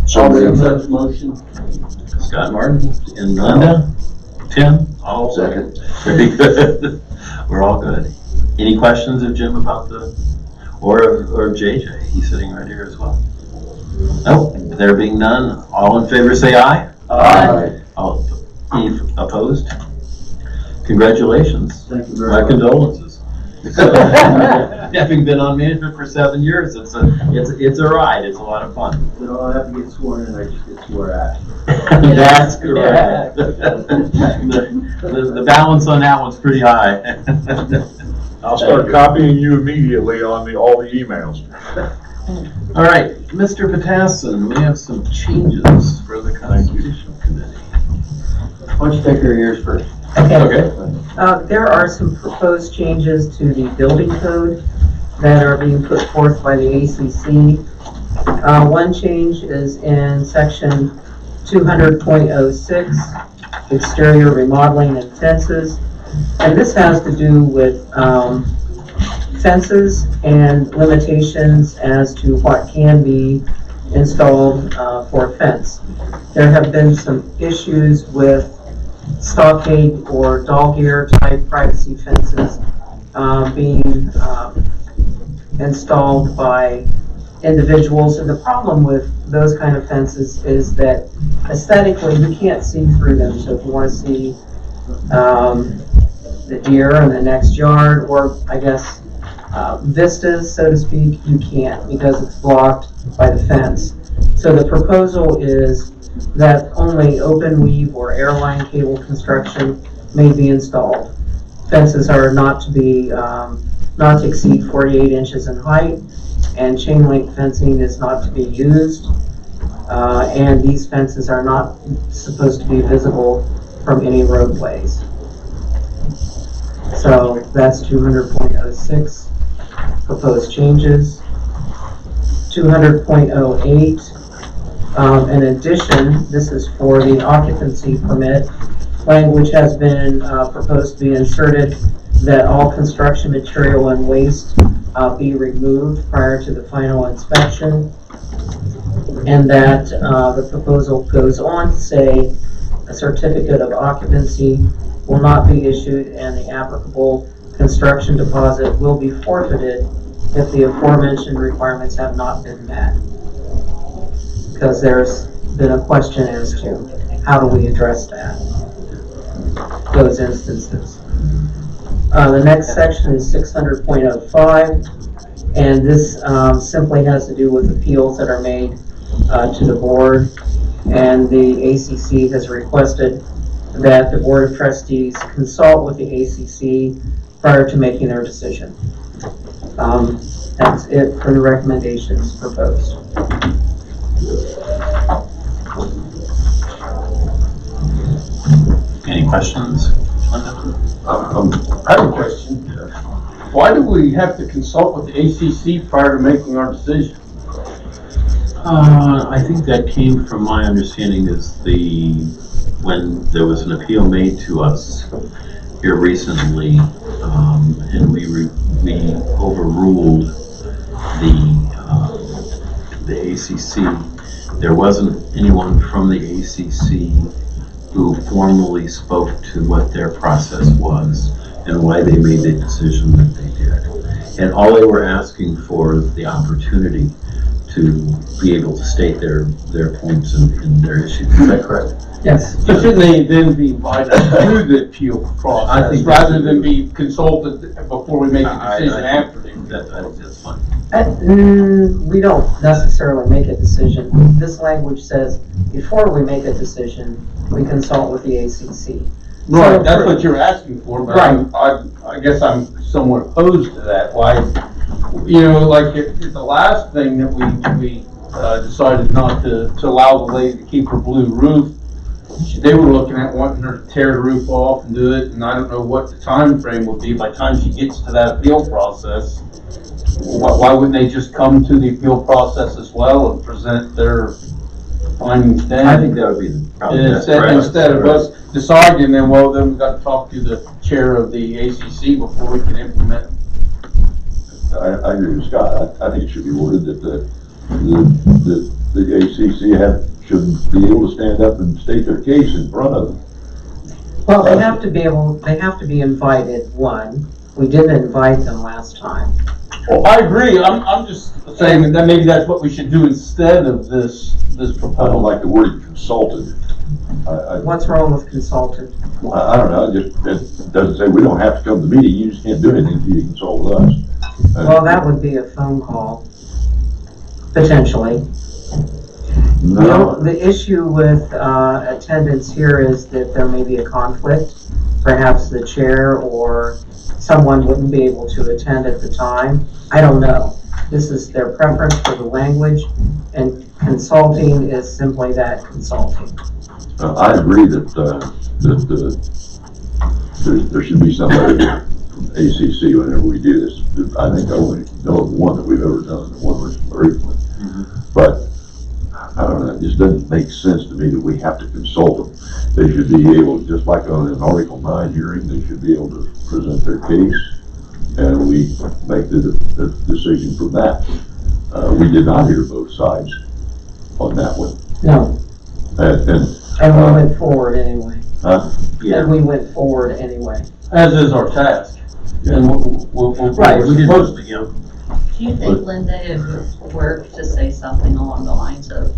So I'll make moved. that motion. Scott Martin and Linda, Tim, all Second. very good. We're all good. Any questions of Jim about the, or JJ? He's sitting right here as well. Nope, there being none, all in favor say aye. Aye. All, any opposed? Congratulations. Thank you very My much. condolences. Having been on management for 7 years, it's a ride, it's a lot of fun. We don't have to get sworn in, I just get sworn at. That's correct. The balance on that one's pretty high. I'll start copying you immediately on all the emails. All right, Mr. Patasson, we have some changes for the Constitution Committee. Why don't you take care of yours first? Okay. There are some proposed changes to the building code that are being put forth by the ACC. One change is in section 200.06, exterior remodeling and fences. And this has to do with fences and limitations as to what can be installed for a fence. There have been some issues with stockade or dog ear type privacy fences being installed by individuals. And the problem with those kind of fences is that aesthetically you can't see through them. So if you want to see the deer in the next yard, or I guess vistas, so to speak, you can't because it's blocked by the fence. So the proposal is that only open weave or airline cable construction may be installed. Fences are not to be, not to exceed 48 inches in height, and chain link fencing is not to be used. And these fences are not supposed to be visible from any roadways. So that's 200.06 proposed changes. 200.08. In addition, this is for the occupancy permit. Language has been proposed to be inserted that all construction material and waste be removed prior to the final inspection. And that the proposal goes on to say a certificate of occupancy will not be issued and the applicable construction deposit will be forfeited if the aforementioned requirements have not been met. Because there's been a question as to how do we address that, those instances. The next section is 600.05, and this simply has to do with appeals that are made to the board, and the ACC has requested that the Board of Trustees consult with the ACC prior to making their decision. That's it for the recommendations proposed. Any questions, Linda? I have a question. Why do we have to consult with the ACC prior to making our decision? I think that came from my understanding is when there was an appeal made to us here recently, and we overruled the ACC. There wasn't anyone from the ACC who formally spoke to what their process was and why they made the decision that they did. And all they were asking for is the opportunity to be able to state their points and their issues. Is that correct? Yes. So shouldn't they then be invited through the appeal I process think rather than be consulted before we make a decision after? I think that's fine. We don't necessarily make a decision. This language says before we make a decision, we consult with the ACC. Right, that's what you're asking for, but Right. I guess I'm somewhat opposed to that. Why, like the last thing that we decided not to allow the lady to keep her blue roof, they were looking at wanting her to tear the roof off and do it, and I don't know what the time frame would be by the time she gets to that appeal process. Why wouldn't they just come to the appeal process as well and present their findings then? I think that would be probably best practice. Instead of us deciding, then we've got to talk to the chair of the ACC before we can implement. I agree with Scott. I think it should be worded that the ACC should be able to stand up and state their case in front of them. Well, they have to be invited, one. We didn't invite them last time. Well, I agree. I'm just saying that maybe that's what we should do instead of this I don't proposal. like the word consulted. What's wrong with consulted? I don't know, it doesn't say we don't have to come to the meeting, you just can't do anything until you consult with us. Well, that would be a phone call, potentially. No, The issue with attendance here is that there may be a conflict. Perhaps the chair or someone wouldn't be able to attend at the time. I don't know. This is their preference for the language, and consulting is simply that, consulting. I agree that there should be somebody from ACC whenever we do this. I think I only know of one that we've ever done, the one was recently. But I don't know, it just doesn't make sense to me that we have to consult them. They should be able, just like on an Article 9 hearing, they should be able to present their case, and we make the decision from that. We did not hear both sides on that one. No. And we went forward anyway. Yeah. And we went forward anyway. As is our task. And we'll Right, we did supposed most to. of it, Do you think, Linda, it would work to say something along the lines of,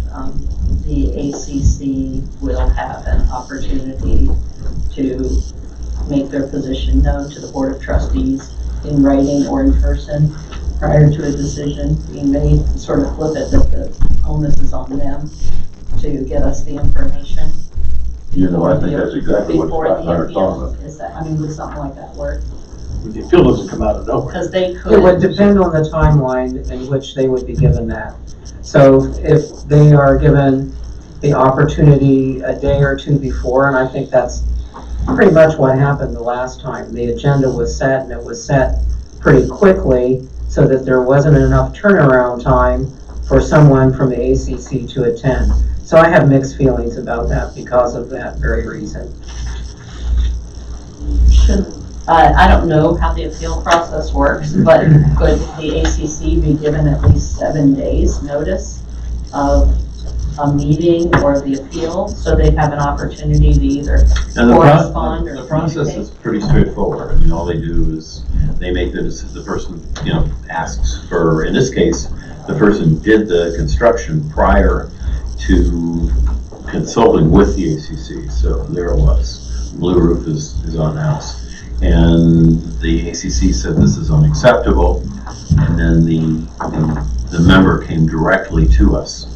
the ACC will have an opportunity to make their position known to the Board of Trustees in writing or in person prior to a decision being made, sort of flip it that the onus is on them to get us the information? I think that's exactly what Before Scott and I the are talking appeal, is that, would something like that work? The appeal doesn't come out of nowhere. Because they could. It would depend on the timeline in which they would be given that. So if they are given the opportunity a day or two before, and I think that's pretty much what happened the last time. The agenda was set, and it was set pretty quickly so that there wasn't enough turnaround time for someone from the ACC to attend. So I have mixed feelings about that because of that very reason. I don't know how the appeal process works, but could the ACC be given at least 7 days notice of a meeting or the appeal, so they have an opportunity to either And correspond or the process communicate. is pretty straightforward. I mean, all they do is they make the person, asks for, in this case, the person did the construction prior to consulting with the ACC, so there it was. Blue roof is on the house. And the ACC said this is unacceptable, and then the member came directly to us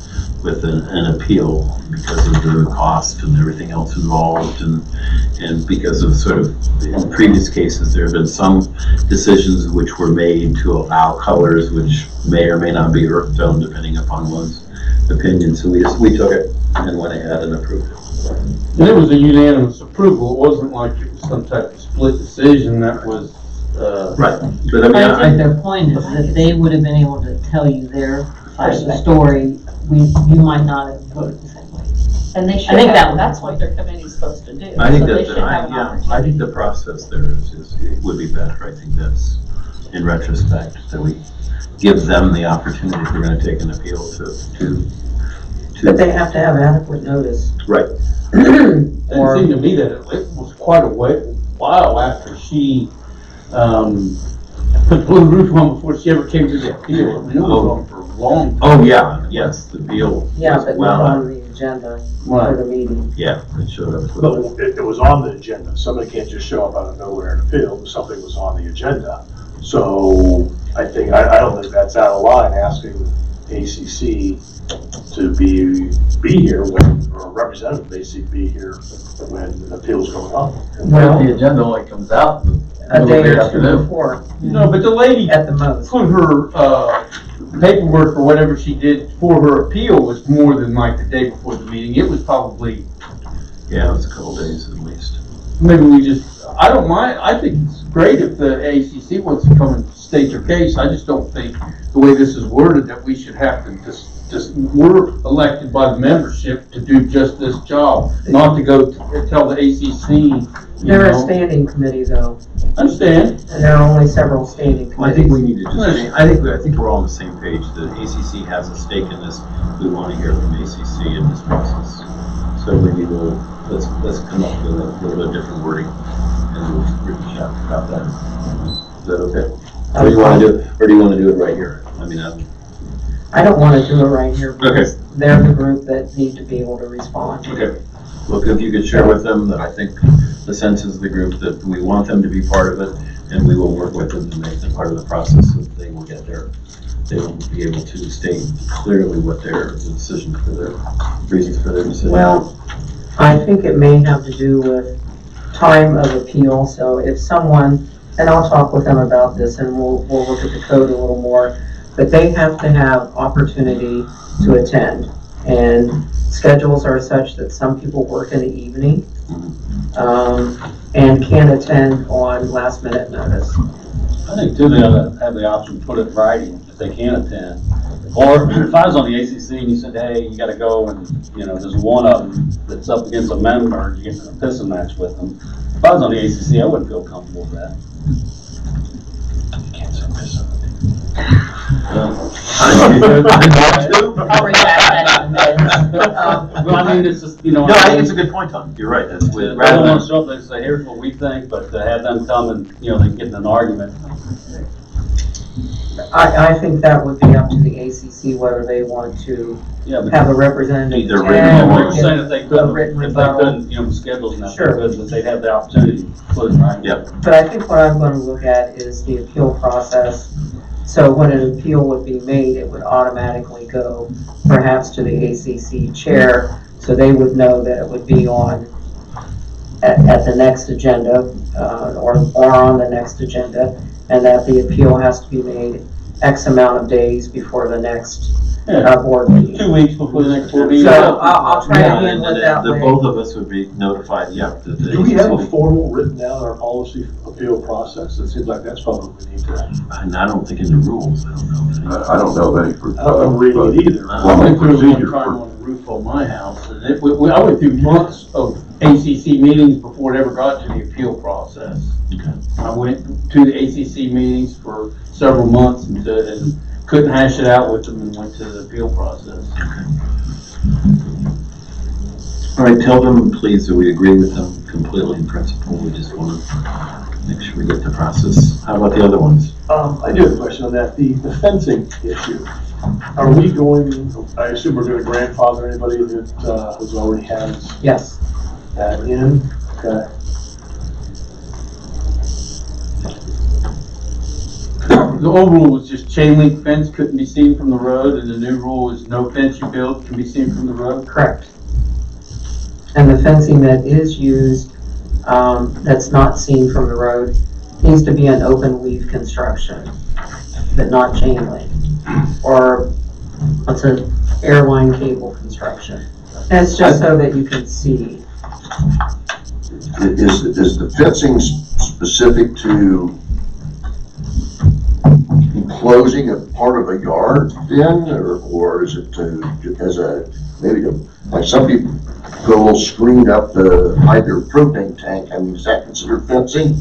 with an appeal because of the cost and everything else involved, and because of sort of, in previous cases, there have been some decisions which were made to allow colors which may or may not be earth tone depending upon one's opinion. So we took it and went ahead and approved it. And it was a unanimous approval. It wasn't like it was some type of split decision that was, Right. But I mean, I think their point is that they would have been able to tell you their side of the story. You might not have voted the same way. And they should I think that have, was- that's what their committee's supposed to do. I think So they that, should have an I think the process there it would be better. I think that's, in retrospect, that we give them the opportunity if we're gonna take an appeal to. But they have to have adequate notice. Right. it seemed to me that it was quite a while after she, put the blue roof on before she ever came to the appeal. I mean, it was on for a long time. Oh, yeah, yes, the appeal. Yeah, was but well, not on the agenda for the meeting. Yeah, it showed up. But it was on the agenda. Somebody can't just show up out of nowhere and appeal. Something was on the agenda. So I don't think that's out of line asking ACC to be here when, or a representative basically be here when an appeal's going on. Well, the agenda only comes out A day or two afternoon. before, No, but the lady at the most. put her, paperwork or whatever she did for her appeal was more than like the day before the meeting. It was probably, Yeah, it was a couple days at least. maybe I don't mind, I think it's great if the ACC wants to come and state their case. I just don't think the way this is worded that we should have to we're elected by the membership to do just this job, not to go tell the ACC, you They're a know. standing committee though, Understand? and there are only several standing I think committees. we need to just, I think we're all on the same page. The ACC has a stake in this. We want to hear from ACC in this process. So maybe let's come up with a little bit different wording and we'll chat about that. Is that okay? Or do you want to do it right here? I mean, I don't want to do it right here because they're the group that need to be able to respond. okay. Look, if you could share with them that I think the sense is the group that we want them to be part of it, and we will work with them to make them part of the process so that they will be able to state clearly what their decision for their reasons for their decision. Well, I think it may have to do with time of appeal, so if someone, and I'll talk with them about this and we'll look at the code a little more, but they have to have opportunity to attend. And schedules are such that some people work in the evening, and can't attend on last minute notice. I think too, they ought to have the option to put it in writing if they can attend. Or if I was on the ACC and you said, hey, you gotta go and, there's one of them that's up against a member, you get in a pissing match with them. If I was on the ACC, I wouldn't feel comfortable with that. You can't say pissing. I'll read that in a minute. Well, I mean, it's just, No, I think it's a good point, Tom. You're right. That's Rather rather than than show up, they say, here's what we think, but to have them come and, they get in an argument. I think that would be up to the ACC whether they want to Yeah, but have a representative Either attend written I or was give saying if they a couldn't, written if they rebuttal. couldn't, schedules and that, Sure. but they'd have the opportunity to put it right. Yep. But I think what I'm going to look at is the appeal process. So when an appeal would be made, it would automatically go perhaps to the ACC chair, so they would know that it would be on at the next agenda, or on the next agenda, and that the appeal has to be made X amount of days before the next board meeting. 2 weeks before the next board meeting. So I'll try to Yeah, handle and it that the way. both of us would be notified, yeah. Do we have a formal written down our policy appeal process? It seems like that's probably what we need to. And I don't think in the rules, I don't know. I don't know of any. I don't know reading it either. I went through one Procedure time for- on the roof on my house, and I went through months of ACC meetings before it ever got to the appeal process. Okay. I went to the ACC meetings for several months and couldn't hash it out with them and went to the appeal process. All right, tell them, please, that we agree with them completely in principle. We just want to make sure we get the process. How about the other ones? I do have a question on that, the fencing issue. Are we going, I assume we're going to grandfather anybody that has already has Yes. that in? Okay. The old rule was just chain link fence couldn't be seen from the road, and the new rule is no fence you build can be seen from the road. Correct. And the fencing that is used, that's not seen from the road, needs to be an open weave construction, but not chain link. Or what's an airline cable construction. And it's just so that you can see. Is the fencing specific to enclosing a part of a yard then, or is it to, as a, maybe to, like some people put a little screen up to hide their propane tank, I mean, is that considered fencing?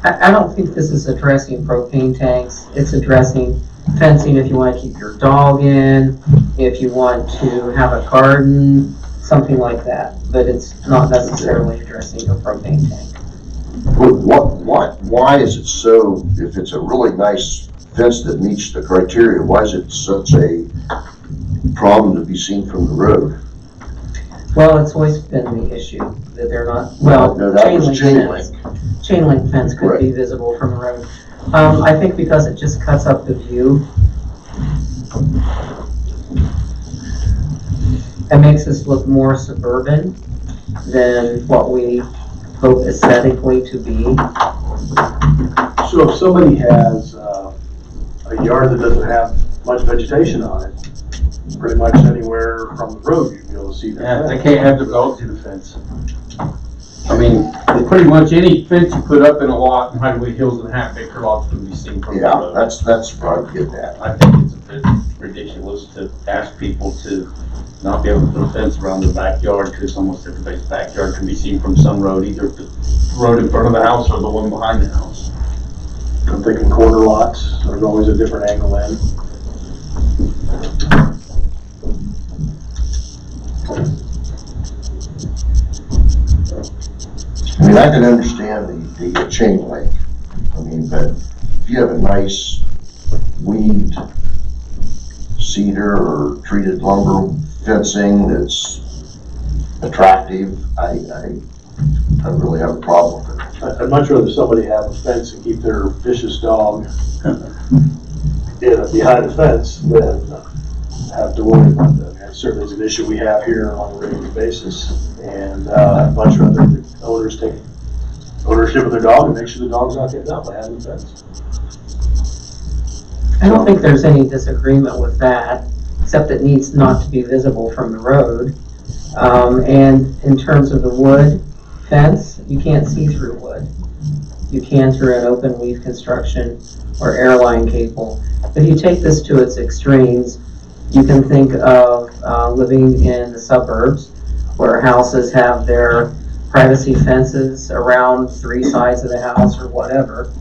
I don't think this is addressing propane tanks. It's addressing fencing if you want to keep your dog in, if you want to have a garden, something like that. But it's not necessarily addressing a propane tank. Why is it so, if it's a really nice fence that meets the criteria, why is it such a problem to be seen from the road? Well, it's always been the issue that they're not, well, No, that was chain link. Chain link fence could be visible from the road. I think because it just cuts up the view. It makes us look more suburban than what we hope aesthetically to be. So if somebody has a yard that doesn't have much vegetation on it, pretty much anywhere from the road you'd be able to see their Yeah, fence. they can't have their dogs in the fence. I mean, pretty much any fence you put up in a lot in Hideaway Hills and half-acre lots can be seen from the Yeah, road. that's where I get that. I think it's a bit ridiculous to ask people to not be able to put a fence around their backyard, because almost everybody's backyard can be seen from some road, either the road in front of the house or the one behind the house. I'm thinking corner lots, there's always a different angle in. I mean, I can understand the chain link, I mean, but if you have a nice weaved cedar or treated lumber fencing that's attractive, I really have a problem with it. I'd much rather somebody have a fence and keep their vicious dog behind the fence than have to worry about that. That certainly is an issue we have here on a regular basis, and I'd much rather the owners take ownership of their dog and make sure the dog's not getting out by having a fence. I don't think there's any disagreement with that, except it needs not to be visible from the road. And in terms of the wood fence, you can't see through wood. You can through an open weave construction or airline cable. If you take this to its extremes, you can think of living in the suburbs where houses have their privacy fences around 3 sides of the house or whatever,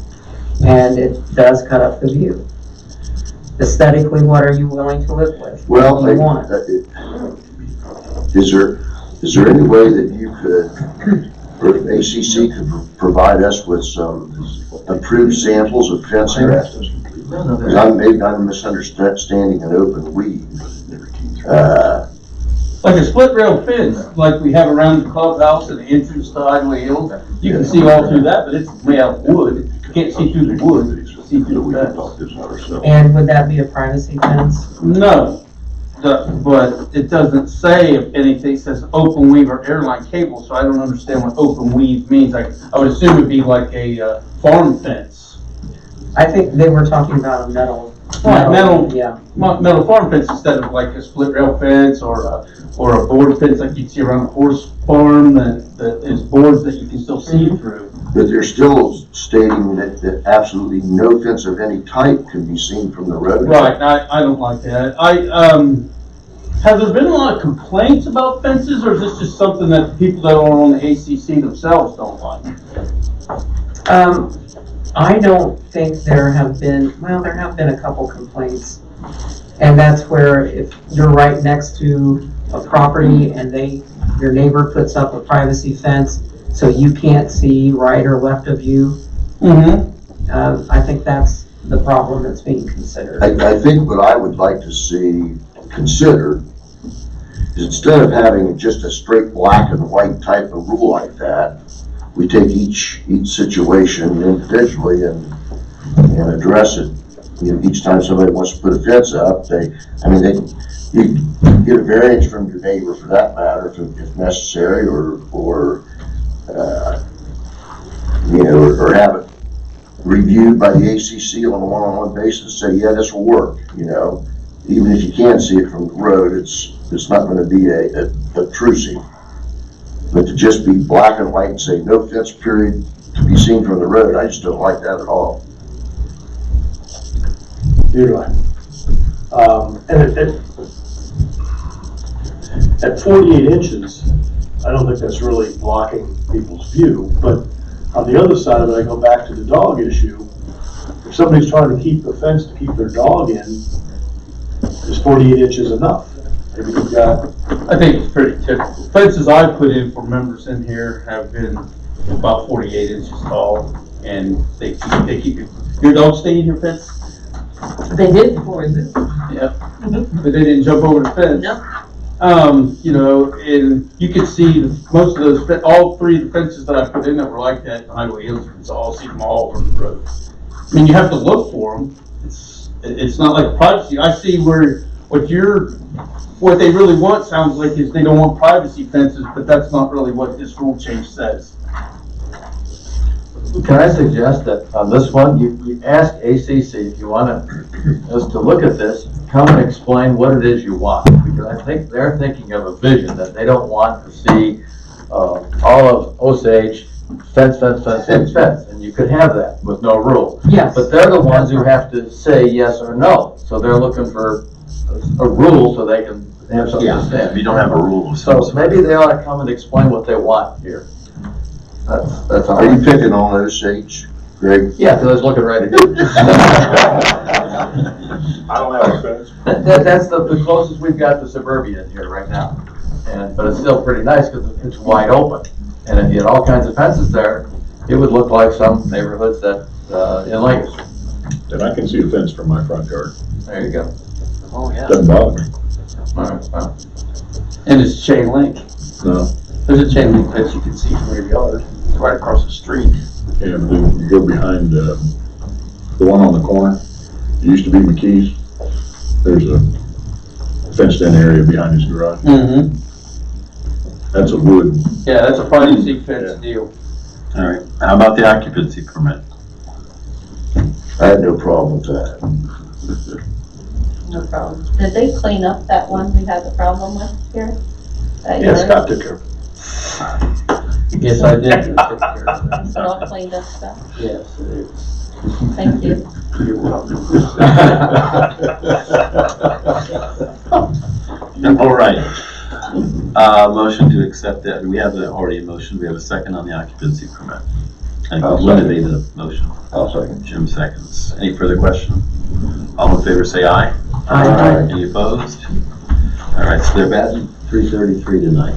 and it does cut up the view. Aesthetically, what are you willing to live with? Well, What do you want? is there any way that you could, or ACC could provide us with some approved samples of fencing? Because maybe I'm misunderstanding an open weave. Like a split rail fence, like we have around the clubhouse and the entrance to Hideaway Hills, you can see all through that, but it's made out of wood. You can't see through the wood, you can see through the fence. And would that be a privacy fence? No, but it doesn't say, if anything, it says open weave or airline cable, so I don't understand what open weave means. I would assume it'd be like a farm fence. I think they were talking about a metal. Yeah. Metal farm fence instead of like a split rail fence or a board fence like you'd see around a horse farm that is boards that you can still see through. But they're still stating that absolutely no fence of any type can be seen from the road. Right, I don't like that. Have there been a lot of complaints about fences, or is this just something that the people that are on the ACC themselves don't like? I don't think there have been, well, there have been a couple complaints. And that's where if you're right next to a property and they your neighbor puts up a privacy fence, so you can't see right or left of you. I think that's the problem that's being considered. I think what I would like to see considered is instead of having just a straight black and white type of rule like that, we take each situation individually and address it. You know, each time somebody wants to put a fence up, you get a variance from your neighbor for that matter, if necessary, or have it reviewed by the ACC on a one-on-one basis, say, yeah, this will work, even if you can't see it from the road, it's not gonna be obtrusive. But to just be black and white and say, no fence period to be seen from the road, I just don't like that at all. Neither do I. At 48 inches, I don't think that's really blocking people's view, but on the other side of it, I go back to the dog issue. If somebody's trying to keep a fence to keep their dog in, is 48 inches enough? Maybe you've got... I think it's pretty typical. Fences I've put in for members in here have been about 48 inches tall, and they keep your dog stay in your fence? They did before this. Yeah, but they didn't jump over the fence. No. And you could see most of those, all three of the fences that I put in that were like that in Highway Hills, you can all see them all over the road. I mean, you have to look for them. It's not like privacy. I see what they really want sounds like is they don't want privacy fences, but that's not really what this rule change says. Can I suggest that on this one, you ask ACC if you want us to look at this, come and explain what it is you want. Because I think they're thinking of a vision that they don't want to see all of Osage fence, and you could have that with no rule. Yes. But they're the ones who have to say yes or no. So they're looking for a rule so they can have something to say. If you don't have a rule. So maybe they ought to come and explain what they want here. That's all. Are you picking on Osage, Greg? Yeah, because I was looking right at you. I don't have a fence. That's the closest we've got to suburbia in here right now. But it's still pretty nice because it's wide open. And if you had all kinds of fences there, it would look like some neighborhoods that, in Lancaster. And I can see a fence from my front yard. There you go. Oh, yeah. Doesn't bother me. All right, well. And it's chain link. No. There's a chain link fence you can see from your yard. It's right across the street. And then you go behind the one on the corner. It used to be McKee's. There's a fenced-in area behind his garage. Mm-hmm. That's a wood. Yeah, that's a privacy fence deal. All right, how about the occupancy permit? I had no problem with that. No problem. Did they clean up that one we had the problem with here? Yeah, Scott took care of it. Yes, I did. Is it all cleaned up stuff? Yes, it is. Thank you. You're welcome. All right. Motion to accept that. We have already a motion. We have a second on the occupancy permit. And Linda made the motion. I'll second. Jim seconds. Any further question? All in favor say aye. Aye. Any opposed? All right, so they're batting 333 tonight.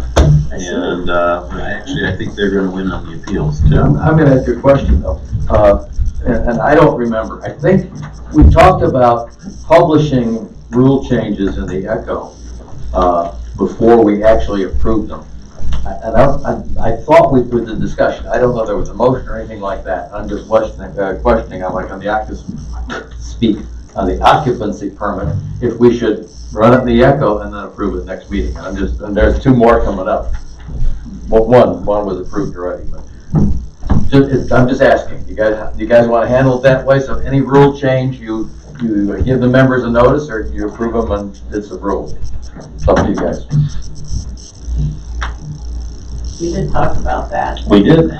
And actually, I think they're going to win on the appeals too. I'm going to ask you a question though. And I don't remember. I think we talked about publishing rule changes in the Echo before we actually approved them. I thought we put the discussion. I don't know if there was a motion or anything like that. I'm just questioning. I'm like on the occupancy permit, if we should run it in the Echo and then approve it next meeting. And there's two more coming up. Well, one was approved already, but I'm just asking. Do you guys want to handle it that way? So any rule change, you give the members a notice, or you approve them and it's a rule. It's up to you guys. We did talk about that. We did.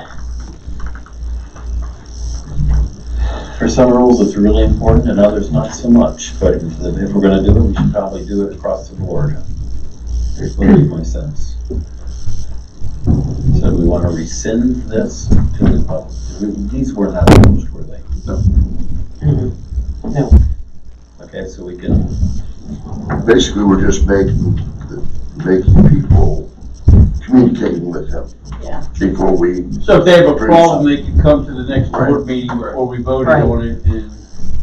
For some rules, it's really important, and others not so much. But if we're going to do it, we should probably do it across the board. Here's what my sense. So we want to rescind this to the public. These were not published, were they? No. No. Okay, so we can. Basically, we're just making people communicating with him. Yeah. Before we, So if they have a problem, they can come to the next board meeting before we voted Right. on it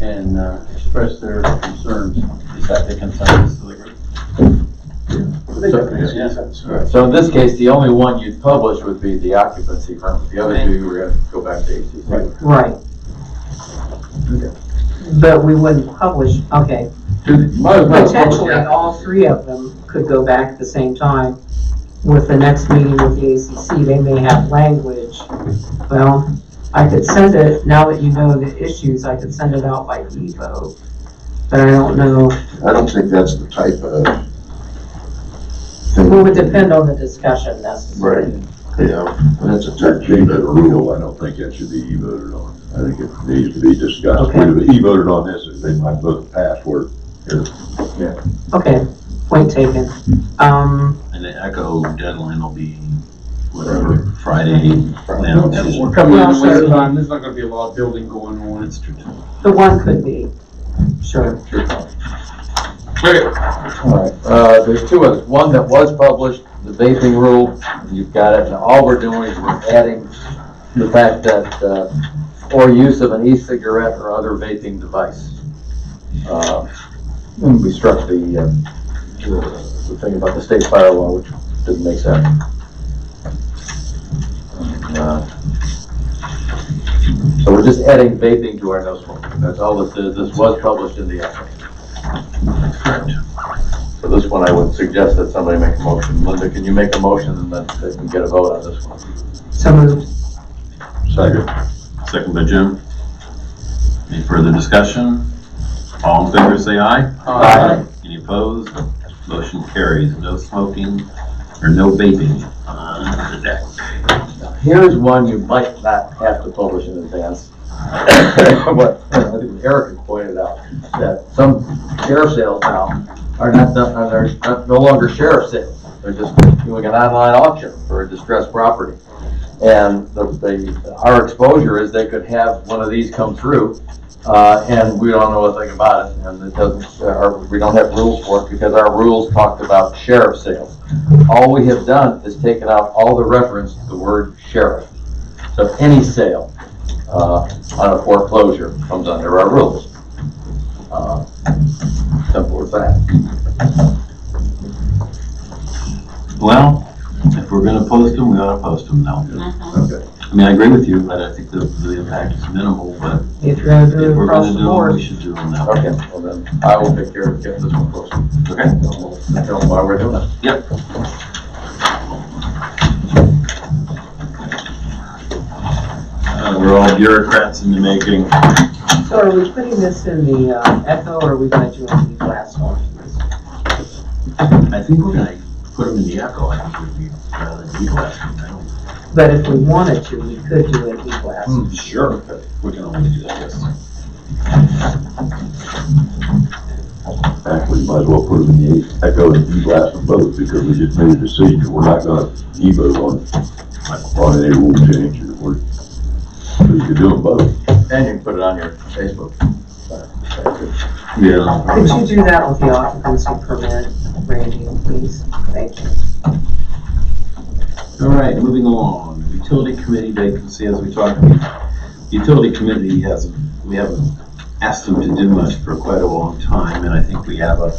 and express their concerns. Is that the consensus of the group? I think that makes sense. So in this case, the only one you'd publish would be the occupancy permit. The other two, you were gonna go back to ACC. Right. But we wouldn't publish, okay. Potentially, all three of them could go back at the same time. With the next meeting with the ACC, they may have language. Well, I could send it, now that you know the issues, I could send it out by Evo. But I don't know, I don't think that's the type of it thing. would depend on the discussion necessary. Right, yeah, that's a That change of rule, I don't think that should be e-voted on. I think it needs to be discussed. Okay. If we e-voted on this, they might vote the password. Okay, point taken. And the ECHO deadline will be whatever, Friday. We're coming in the winter time, there's not gonna be a lot of building going on. It's true. The one could be, sure. All right, there's two others. One that was published, the vaping rule, you've got it. And all we're doing is we're adding the fact that, or use of an e-cigarette or other vaping device. And we struck the thing about the state fire law, which didn't make sense. So we're just adding vaping to our no smoking. That's all this is. This was published in the ECHO. Correct. So this one, I would suggest that somebody make a motion. Linda, can you make a motion and then they can get a vote on this one? So moved. Second. Second by Jim. Any further discussion? All in favor, say aye. Aye. Any opposed? Motion carries. No smoking or no vaping on the deck. Here's one you might not have to publish in advance. But I think Eric had pointed out that some sheriff sales now are no longer sheriff sales. They're just doing an online auction for a distressed property. And our exposure is they could have one of these come through, and we don't know a thing about it, and it doesn't, we don't have rules for it because our rules talked about sheriff sales. All we have done is taken out all the reference to the word sheriff. So any sale on a foreclosure comes under our rules. Simple as that. Well, if we're gonna post them, we ought to post them now. Okay. I mean, I agree with you, but I think the impact is minimal, but If you're gonna do if it we're across gonna the do them, board. we should do them now. Okay, well then, I will take care of getting this one posted. Okay? We'll tell them why we're doing it. Yep. We're all bureaucrats in the making. So are we putting this in the ECHO or are we going to do the last one? I think we're gonna put them in the ECHO. I think would be rather than e-blast. But if we wanted to, we could do an e-blast. Sure, we can only do that, yes. Actually, might as well put them in the ECHO and e-blast them both because we just made a decision. We're not gonna e-vote on any rule change. So you could do them both. And you can put it on your Facebook. Yeah. Could you do that with the occupancy permit, Randy, please? Thank you. All right, moving along. Utility committee vacancy, as we talked about. Utility committee we haven't asked them to do much for quite a long time, and I think we have a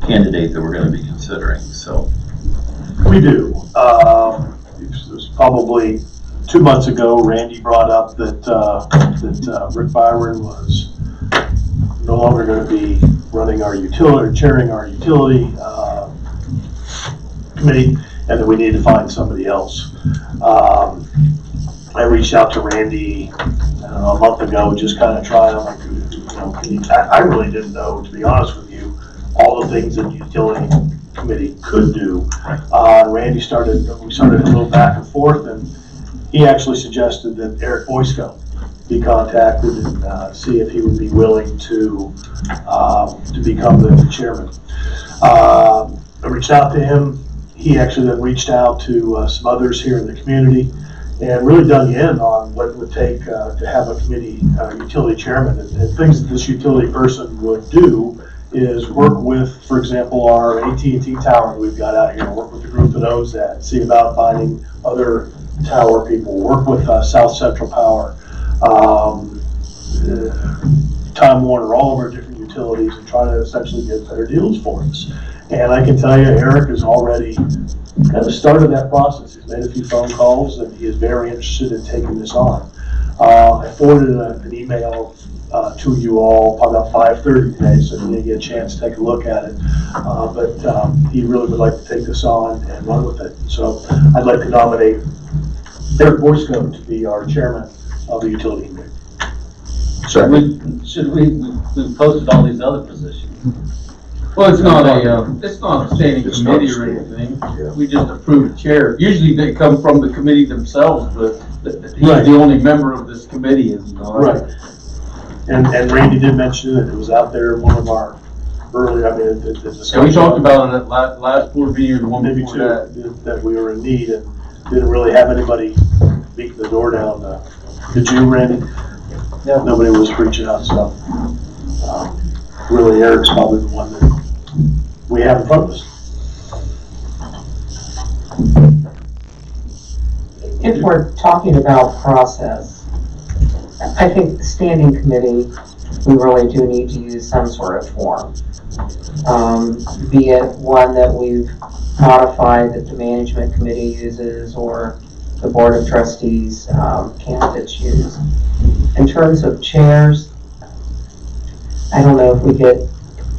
candidate that we're gonna be considering, so. We do. It was probably 2 months ago, Randy brought up that Rick Byron was no longer going to be running our utility, or chairing our utility committee, and that we need to find somebody else. I reached out to Randy, I don't know, a month ago, just kind of trying, I'm like, I really didn't know, to be honest with you, all the things that the utility committee could do. Randy we started a little back and forth, and he actually suggested that Eric Boysko be contacted and see if he would be willing to become the chairman. I reached out to him. He actually then reached out to some others here in the community and really dug in on what it would take to have a committee utility chairman, and things that this utility person would do is work with, for example, our AT&T tower that we've got out here, work with the group that owns that, see about finding other tower people, work with South Central Power, Time Warner, all of our different utilities, and try to essentially get better deals for us. And I can tell you, Eric has already kind of started that process. He's made a few phone calls, and he is very interested in taking this on. I forwarded an email to you all probably about 5:30 today, so you didn't get a chance to take a look at it. But he really would like to take this on and run with it. So I'd like to nominate Eric Boysko to be our chairman of the utility committee. We posted all these other positions. Well, it's not a standing It's not committee or standing, anything. yeah. We just approve a chair. Usually they come from the committee themselves, but he's Right. the only member of this committee, is he not? Right. And Randy did mention that it was out there in one of our early, the discussion. Yeah, we talked about it at last board meeting, or the one Maybe before two, that. that we were in need and didn't really have anybody beating the door down. Did you, Randy? Yeah. Nobody was reaching out, so, really Eric's probably the one that we have in front of us. If we're talking about process, I think the standing committee, we really do need to use some sort of form. Be it one that we've modified that the management committee uses or the board of trustees candidates use. In terms of chairs, I don't know if we get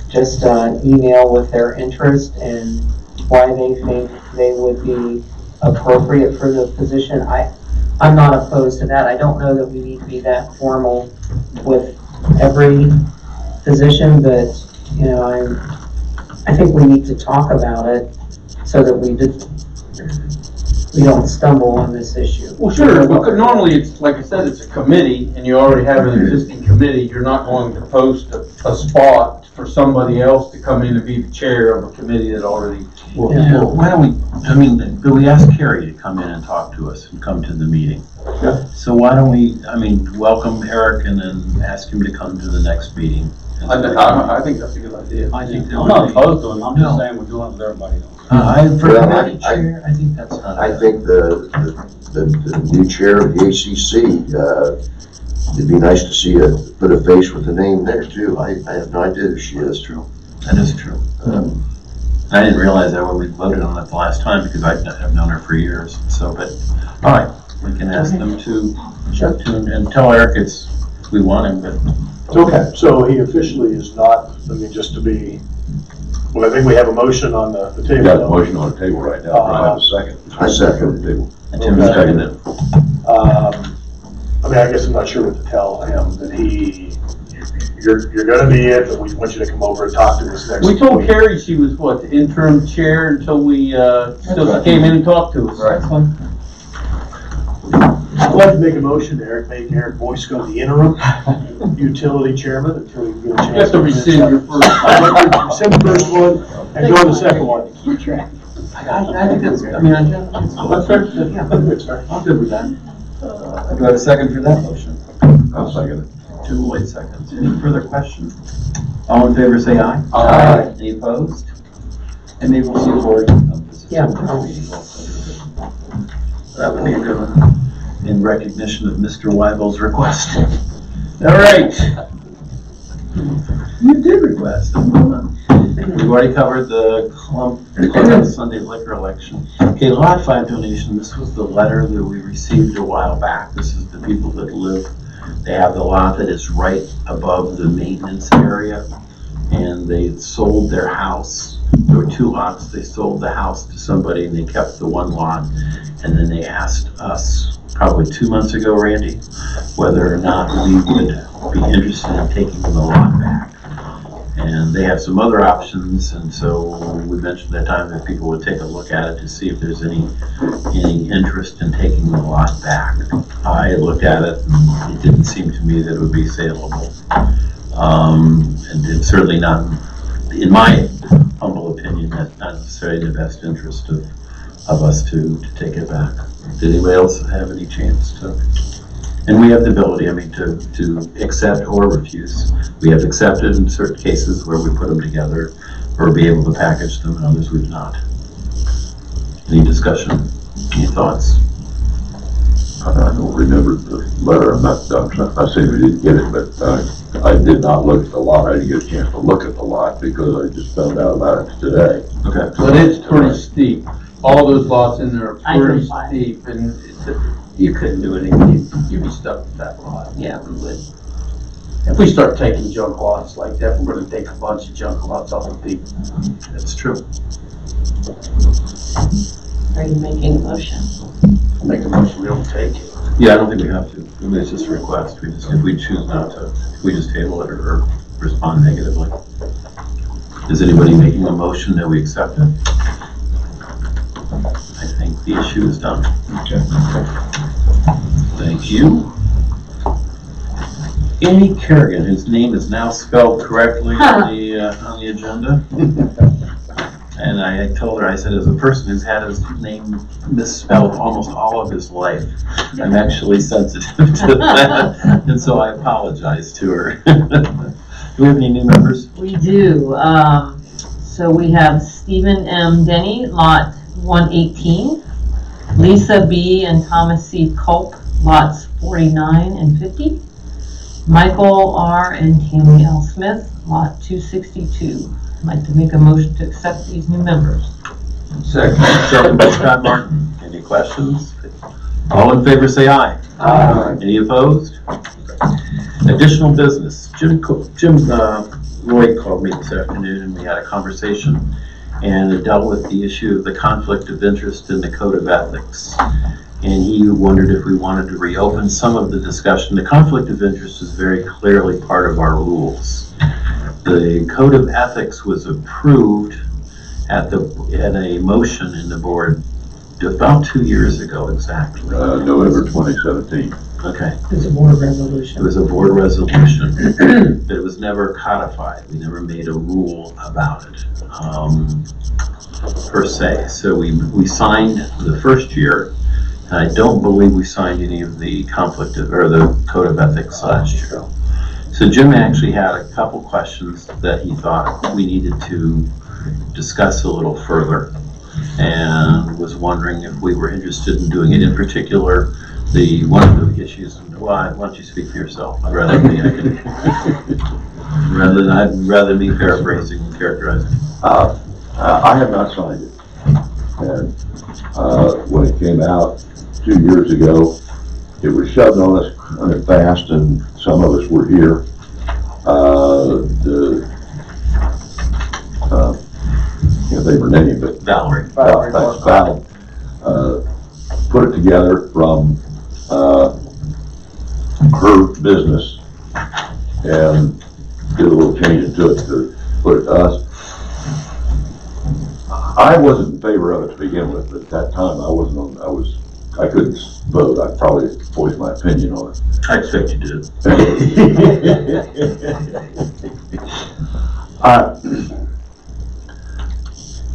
just an email with their interest and why they think they would be appropriate for the position. I'm not opposed to that. I don't know that we need to be that formal with every position, but, you know, I think we need to talk about it so that we don't stumble on this issue. Well, sure, but normally it's, like I said, it's a committee, and you already have an existing committee. You're not going to post a spot for somebody else to come in and be the chair of a committee that already. Yeah, why don't but we asked Carrie to come in and talk to us and come to the meeting. Yeah. So why don't we, welcome Eric and then ask him to come to the next meeting. I think that's a good idea. I think that I'm would not be. opposed to it, I'm just No. saying we're doing it with everybody else. For Well, committee I- chair, I think that's not. I think the new chair of the ACC, it'd be nice to see put a face with the name there too. I have no idea who she is. True. That is true. I didn't realize that when we voted on it the last time because I've known her for years. So, but, all right, we can ask them to and tell Eric we want him, but. Okay, so he officially is not, just to be, well, I think we have a motion on the We table. got a motion on the table right now. Do I have a second? I second. The table. And Tim Okay. seconded it. I guess I'm not sure what to tell him, that you're gonna be it, but we want you to come over and talk to us next week. We told Carrie she was, what, the interim chair until she came in and talked to us. Right. I'd like to make a motion, make Eric Boysko the interim utility chairman until we get a chance. You have to rescind your first. I'd like to rescind the first one and go to the second one. I think that's, That's fair? Yeah, that's fair. I'm good with that. Do I have a second for that motion? I'll second it. Two Lloyd seconds. Any further questions? All in favor, say aye. Aye. Any opposed? And maybe we'll see the board. Yeah. That would be a good one. In recognition of Mr. Weibel's request. All right. You did request. We've already covered the clubhouse Sunday liquor election. Okay, Lot 5 donation. This was the letter that we received a while back. This is the people that live. They have the lot that is right above the maintenance area, and they sold their house. There were two lots. They sold the house to somebody, and they kept the one lot. And then they asked us, probably 2 months ago, Randy, whether or not we would be interested in taking the lot back. And they have some other options, and so we mentioned at that time that people would take a look at it to see if there's any interest in taking the lot back. I looked at it, and it didn't seem to me that it would be saleable. And it's certainly not, in my humble opinion, that's not necessarily in the best interest of us to take it back. Did anybody else have any chance to? And we have the ability, to accept or refuse. We have accepted in certain cases where we put them together or be able to package them, and others we've not. Any discussion? Any thoughts? I don't remember the letter, I'm not saying we didn't get it, but I did not look at the lot, I didn't get a chance to look at the lot because I just found out about it today. Okay. But it's pretty steep. All those lots in there I are pretty can buy it. steep, and you couldn't do anything. You'd be stuck with that lot. Yeah. We would. If we start taking junk lots like that, we're gonna take a bunch of junk lots off of people. That's true. Are you making a motion? Make a motion, we don't take it. Yeah, I don't think we have to. I mean, it's just a request. We just, if we choose not to, we just table it or respond negatively. Is anybody making a motion that we accept it? I think the issue is done. Okay. Thank you. Amy Kerrigan, whose name is now spelled correctly on the agenda. And I told her, I said, as a person who's had his name misspelled almost all of his life, I'm actually sensitive to that, and so I apologize to her. Do we have any new members? We do. So we have Stephen M. Denny, lot 118. Lisa B. and Thomas C. Culp, lots 49 and 50. Michael R. and Tammy L. Smith, lot 262. I'd like to make a motion to accept these new members. Second by Scott Martin. Any questions? All in favor say aye. Aye. Any opposed? Additional business. Jim Roy called me this afternoon and we had a conversation and it dealt with the issue of the conflict of interest in the Code of Ethics. And he wondered if we wanted to reopen some of the discussion. The conflict of interest is very clearly part of our rules. The Code of Ethics was approved at a motion in the board about 2 years ago exactly. November 2017. Okay. It's a board resolution. It was a board resolution, but it was never codified. We never made a rule about it, per se. So we signed the first year, and I don't believe we signed any of the the Code of Ethics last year. So Jim actually had a couple questions that he thought we needed to discuss a little further, and was wondering if we were interested in doing it. In particular, one of the issues. Why don't you speak for yourself? I'd rather me paraphrasing and characterizing. I have not signed it. And when it came out 2 years ago, it was shoved on us kind of fast, and some of us were here. Can't think of her name, but Valerie. Val put it together from her business and did a little change to it to put it to us. I wasn't in favor of it to begin with, but at that time I couldn't vote. I probably voiced my opinion on it. I expect you did.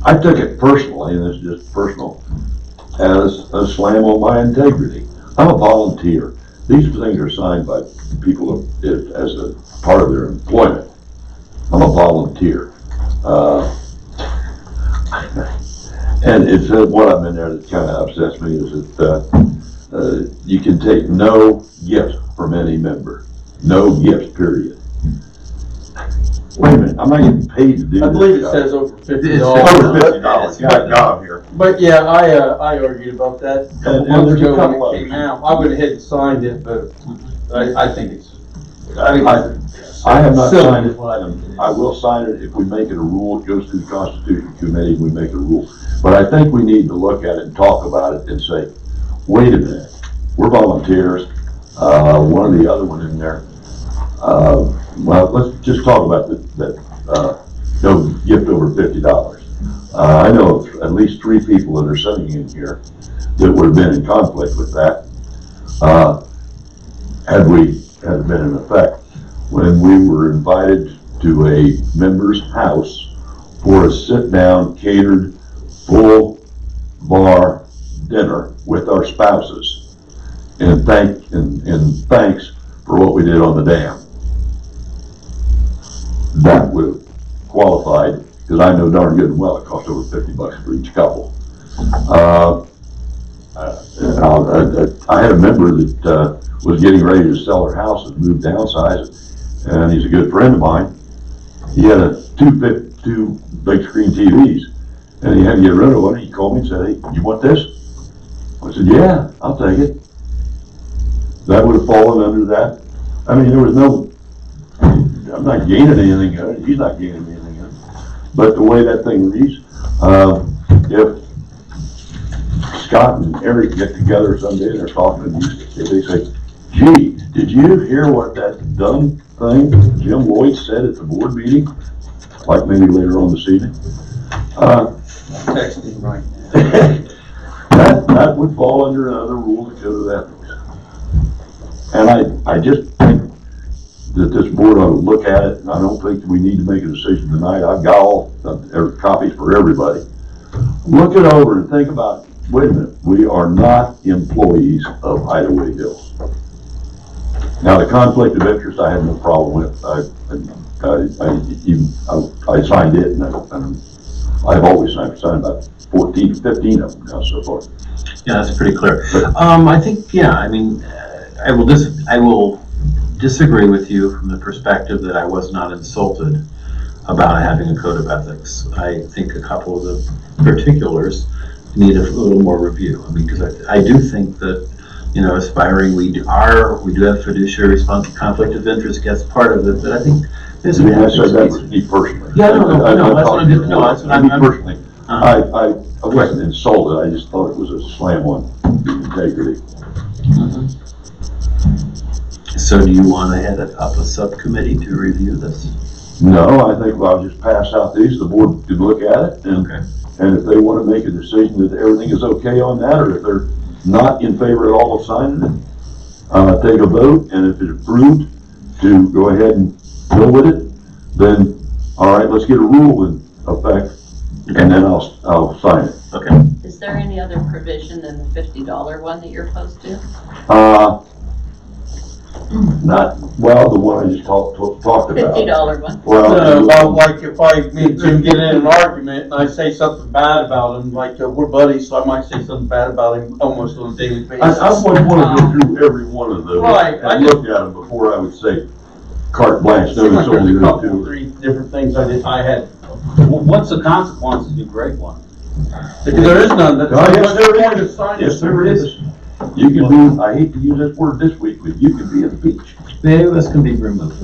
I took it personally, and it's just personal, as a slam on my integrity. I'm a volunteer. These things are signed by people as a part of their employment. I'm a volunteer. And it's what I'm in there that kind of upsets me is that you can take no gift from any member. No gifts, period. Wait a minute, I'm not getting paid to do this. I believe it job. says over $50. Over $50, got job here. But yeah, I argued about that a couple And months there's a ago couple when it came out. I went ahead and signed it, but I think it's I have not silly signed is it. what I think. I will sign it if we make it a rule. It goes through the Constitution Committee and we make it a rule. But I think we need to look at it and talk about it and say, wait a minute, we're volunteers. One of the other one in there. Well, let's just talk about that no gift over $50. I know of at least 3 people that are sitting in here that would have been in conflict with that, had it been in effect. When we were invited to a member's house for a sit-down, catered, full bar dinner with our spouses, and thanks for what we did on the dam. That would have qualified, because I know darn good and well it cost over $50 for each couple. I had a member that was getting ready to sell her house and move downsize, and he's a good friend of mine. He had two big screen TVs, and he had to get rid of one. He called me and said, "Hey, you want this?" I said, "Yeah, I'll take it." That would have fallen under that. I mean, there was no, I'm not gaining anything in it, he's not gaining anything in it. But the way that thing reads, if Scott and Eric get together someday and they're talking to me, if they say, "Gee, did you hear what that dumb thing Jim Lloyd said at the board meeting?" Like maybe later on this evening. Texting right now. That would fall under another rule to go to that. And I just think that this board ought to look at it, and I don't think that we need to make a decision tonight. I've got all copies for everybody. Look it over and think about, wait a minute, we are not employees of Hideaway Hills. Now, the conflict of interest, I have no problem with. I signed it, and I've always signed about 14, 15 of them now so far. Yeah, that's pretty clear. I think, yeah, I mean, I will disagree with you from the perspective that I was not insulted about having a code of ethics. I think a couple of the particulars need a little more review. I mean, because I do think that, you know, aspiring, we do have fiduciary conflict of interest gets part of it, but I think there's I mean, I said that was me personally. Yeah, no, that's what I'm doing. No, that's what I'm personally. I wasn't insulted. I just thought it was a slam on integrity. So do you want to head up a subcommittee to review this? No, I think I'll just pass out these. The board could look at it, and if they want to make a decision that everything is okay on that, or if they're not in favor at all of signing it, take a vote, and if it's approved to go ahead and go with it, then all right, let's get a rule in effect, and then I'll sign it. Okay. Is there any other provision than the $50 one that you're opposed to? Not, well, the one I just talked about. $50 one. Well, Like if me and Jim get in an argument and I say something bad about him, like we're buddies, so I might say something bad about him almost on a daily basis. I wouldn't want to go through every one of those and look at them before I would say carte blanche. No, it's only a couple, 3 different things I had. What's the consequences if you break one? Because there is none. Yes, there is. You can be, I hate to use this word this week, but you can be impeached. This can be removed.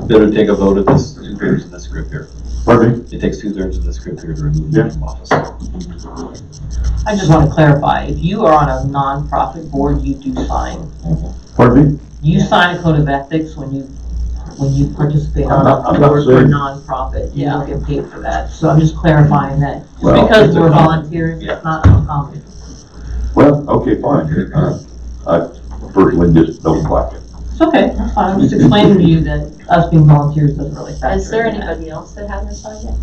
Better take a vote of this 2/3 of this group here. Pardon me? It takes 2/3 of this group here to remove them from office. I just want to clarify, if you are on a non-profit board, you do sign. Pardon me? You sign a code of ethics when you participate on I'm a not board for a saying- non-profit. You don't get paid for that. So I'm just clarifying that. Just Well, because it's a we're comment. volunteers, it's not uncommon. Well, okay, fine. I personally just don't like it. It's okay, that's fine. I'm just explaining to you that us being volunteers doesn't really factor. Is there into that. anybody else that hasn't signed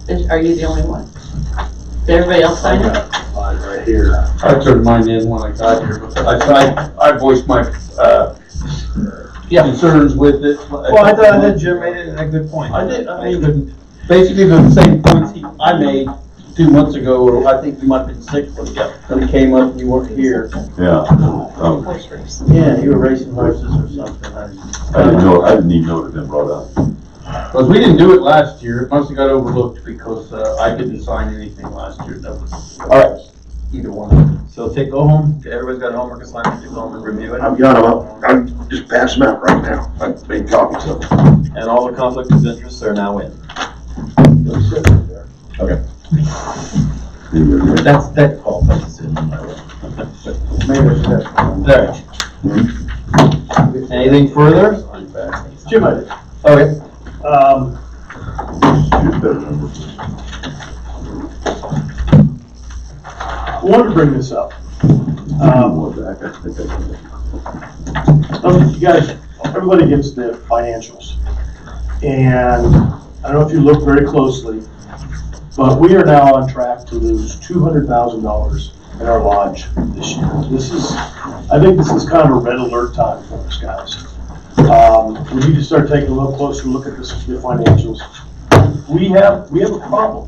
it? Are you the only one? Did everybody else sign it? Mine right here. I turned mine in when I got here, but I voiced my, concerns with it. Well, I thought Jim made it a good point. I did, I mean, basically the same points I made 2 months ago, or I think you might have been 6 when it came up and you weren't here. Yeah. Horse race. Yeah, you were racing horses or something. I didn't even know it had been brought up. Because we didn't do it last year, it must have got overlooked because I didn't sign anything last year. That was, All right. either one. So go home, everybody's got homework assignment, go home and review it. I've got them. I'm just passing them out right now. I've made copies of them. And all the conflict of interests are now in. Okay. That call is in my way. There. Anything further? Jim, I did. Okay. I wanted to bring this up. You guys, everybody gets the financials. And I don't know if you look very closely, but we are now on track to lose $200,000 in our lodge this year. I think this is kind of a red alert time for us guys. We need to start taking a little closer look at the financials. We have a problem.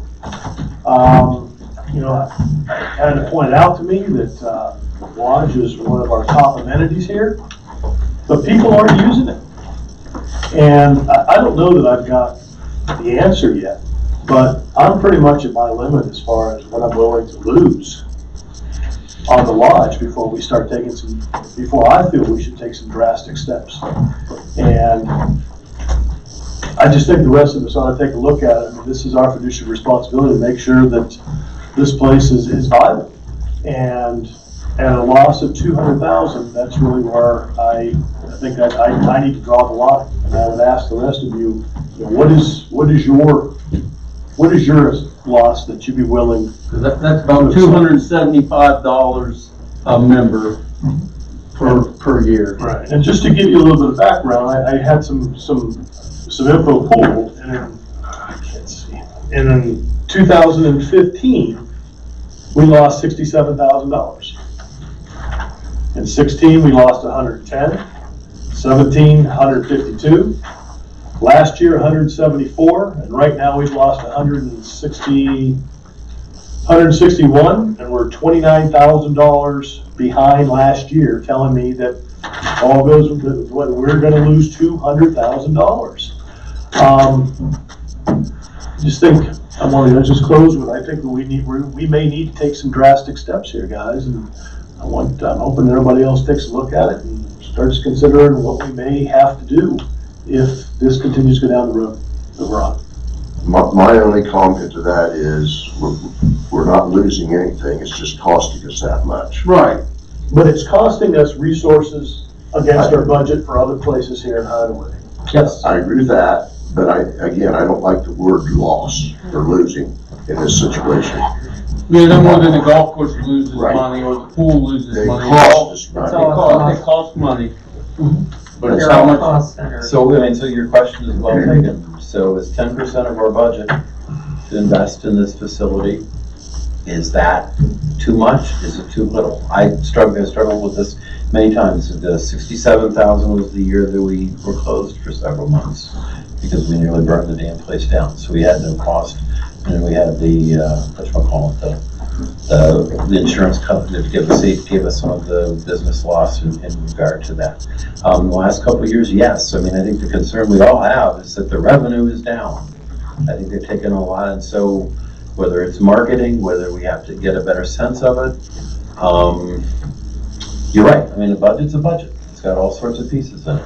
I had it pointed out to me that, the lodge is one of our top amenities here, but people aren't using it. And I don't know that I've got the answer yet, but I'm pretty much at my limit as far as what I'm willing to lose on the lodge before we start taking before I feel we should take some drastic steps. And I just think the rest of us ought to take a look at it. I mean, this is our fiduciary responsibility to make sure that this place is viable. And at a loss of 200,000, that's really where I think that I need to draw the line. And I would ask the rest of you, what is your loss that you'd be willing? That's about $275 a member per year. Right. And just to give you a little bit of background, I had some info pulled, and I can't see. And in 2015, we lost $67,000. In 16, we lost 110. 17, 152. Last year, 174, and right now we've lost 161, and we're $29,000 behind last year, telling me that all goes with what we're going to lose $200,000. Just think, I want to just close with, I think that we may need to take some drastic steps here, guys, and I'm hoping everybody else takes a look at it and starts considering what we may have to do if this continues to go down the road that we're on. My only comment to that is we're not losing anything, it's just costing us that much. Right. But it's costing us resources against our budget for other places here in Hideaway. Yes. I agree with that, but I don't like the word loss or losing in this situation. Yeah, no more than the golf course loses Right. money or the pool loses They money. cost us money. It costs money. But it's They're how all much, cost centers. So, so your question is well taken. So it's 10% of our budget to invest in this facility. Is that too much? Is it too little? I struggled with this many times. The 67,000 was the year that we were closed for several months because we nearly burned the damn place down. So we had no cost, and we had the the insurance company that gave us some of the business loss in regard to that. The last couple of years, yes. I mean, I think the concern we all have is that the revenue is down. I think they're taking a lot, and so whether it's marketing, whether we have to get a better sense of it, you're right. I mean, a budget's a budget. It's got all sorts of pieces in it.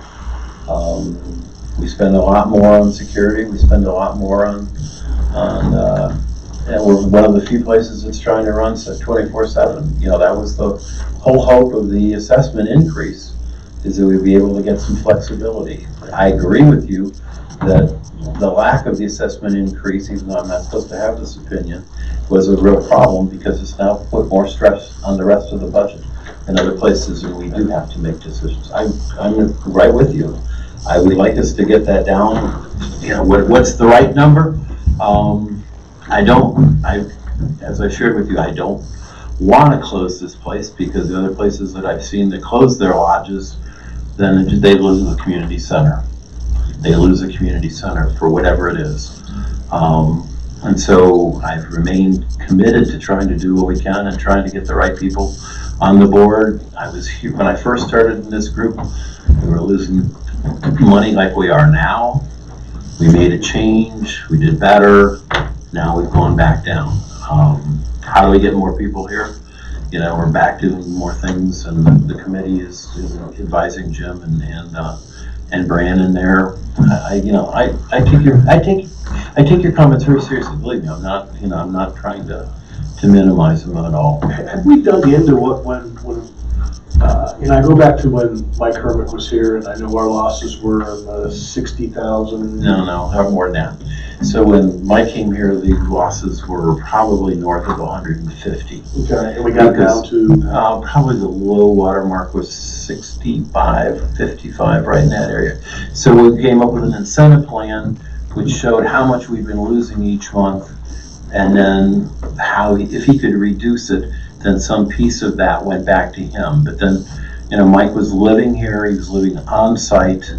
We spend a lot more on security. We spend a lot more on and we're one of the few places that's trying to run 24/7. That was the whole hope of the assessment increase, is that we'd be able to get some flexibility. I agree with you that the lack of the assessment increase, even though I'm not supposed to have this opinion, was a real problem because it's now put more stress on the rest of the budget in other places, and we do have to make decisions. I'm right with you. I would like us to get that down. What's the right number? As I shared with you, I don't want to close this place because the other places that I've seen that close their lodges, then they lose the community center. They lose the community center for whatever it is. And so I've remained committed to trying to do what we can and trying to get the right people on the board. I was here when I first started in this group. We were losing money like we are now. We made a change. We did better. Now we've gone back down. How do we get more people here? We're back doing more things, and the committee is advising Jim and Brandon there. I take your comments very seriously. Believe me, I'm not trying to minimize them at all. Have we dug into when I go back to when Mike Hermick was here, and I know our losses were 60,000. No, more than that. So when Mike came here, the losses were probably north of 150. Okay, and we got down to? Probably the low water mark was 65, 55, right in that area. So we came up with an incentive plan which showed how much we've been losing each month, and then if he could reduce it, then some piece of that went back to him. But then Mike was living here, he was living on site,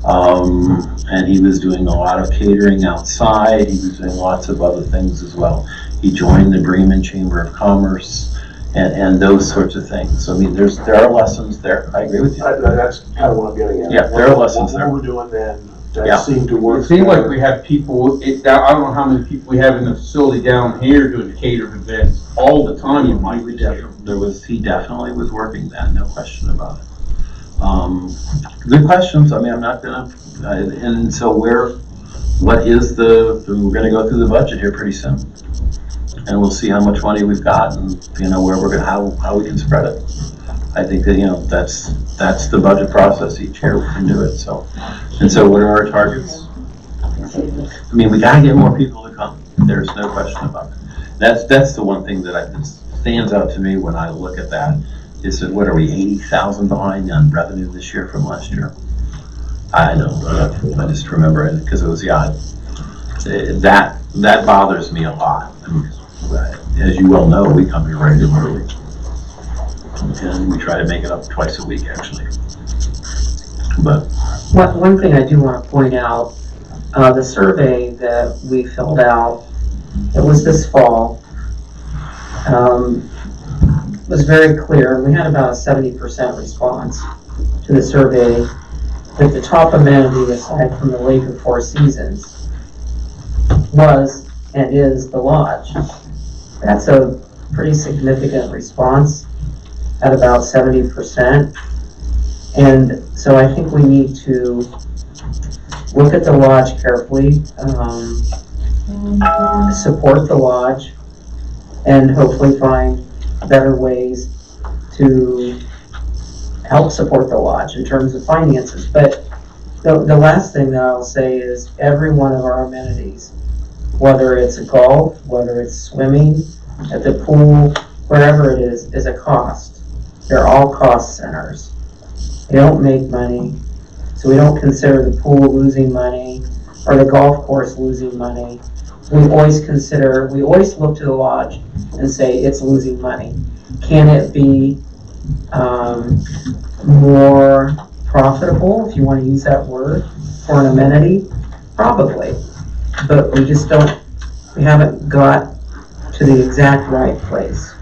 and he was doing a lot of catering outside, he was doing lots of other things as well. He joined the Bremen Chamber of Commerce and those sorts of things. So, I mean, there are lessons there, I agree with you. That's kind of what I'm getting at. Yeah, there are lessons there. What we're doing then, Yeah. that seemed to work. It seemed like we had people, I don't know how many people we have in the facility down here doing catered events all the time when Mike was here. He definitely was working that, no question about it. Good questions. I mean, I'm not gonna, and so we're gonna go through the budget here pretty soon. And we'll see how much money we've got and, where we're gonna, how we can spread it. I think that, that's the budget process. Each year we can do it, so. And so what are our targets? I mean, we gotta get more people to come. There's no question about it. That's the one thing that stands out to me when I look at that, is that, what are we, 80,000 behind on revenue this year from last year? I know, I just remember it because it was the odd. That bothers me a lot. I mean, as you well know, we come here regularly. And we try to make it up twice a week, actually. But One thing I do want to point out, the survey that we filled out, it was this fall, was very clear. We had about a 70% response to the survey that the top amenity, aside from the Lake of Four Seasons, was and is the lodge. That's a pretty significant response at about 70%. And so I think we need to look at the lodge carefully, support the lodge, and hopefully find better ways to help support the lodge in terms of finances. But the last thing that I'll say is every one of our amenities, whether it's a golf, whether it's swimming, at the pool, wherever it is a cost. They're all cost centers. They don't make money, so we don't consider the pool losing money or the golf course losing money. We always look to the lodge and say it's losing money. Can it be more profitable, if you want to use that word, for an amenity? Probably, but we haven't got to the exact right place.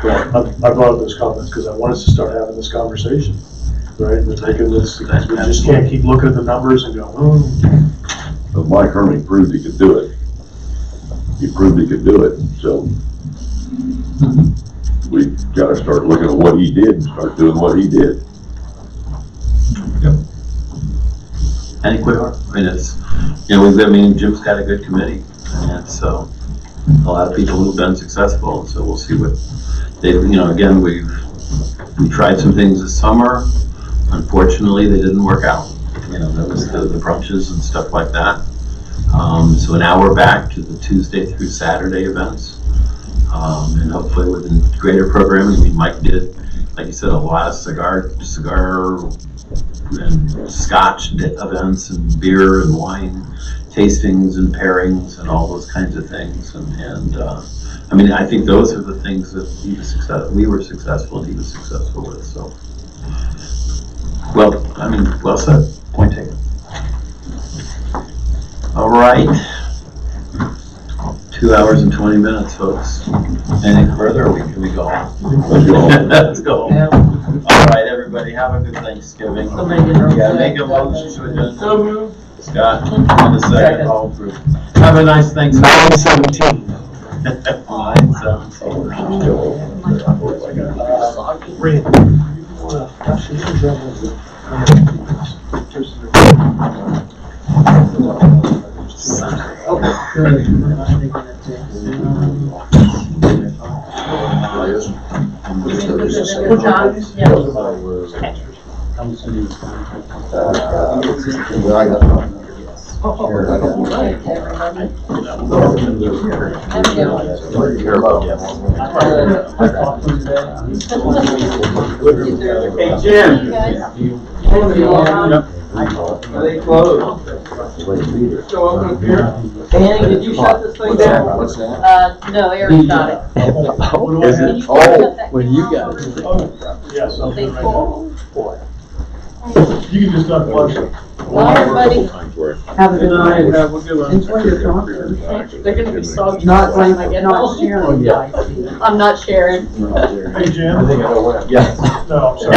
Well, I brought up those comments because I want us to start having this conversation, right? We're taking this, because we just can't keep looking at the numbers and go, But Mike Herming proved he could do it. He proved he could do it, so we gotta start looking at what he did and start doing what he did. Yep. Any quick, I mean, Jim's got a good committee, and so a lot of people who've been successful, and so we'll see what again, we tried some things this summer. Unfortunately, they didn't work out. There was the brunches and stuff like that. So now we're back to the Tuesday through Saturday events. And hopefully with greater programming. I mean, Mike did, like you said, a lot of cigar and scotch events and beer and wine tastings and pairings and all those kinds of things. And I mean, I think those are the things that we were successful and he was successful with. So, well said. Point taken. All right. 2 hours and 20 minutes, folks. Anything further, or can we go home? Let's go home. Let's go home. All right, everybody, have a good Thanksgiving. Make a motion to adjourn. So moved. Scott, on the second, all approved. Have a nice Thanksgiving. 9:17. Hey, Jim. Are they closed? Still open up here? Danny, did you shut this thing down? What's that? No, Eric got it. Is Can it? you shut that When you down? got it. Yes. I'll They do it right full? now. You can just unplug it. Bye, everybody. Have a good night. Have a good one. Enjoy your conference. They're gonna be soggy. Not when I get not home. sharing. Yeah. I'm not sharing. Hey, Jim. I think I know where. Yeah. No, I'm sorry.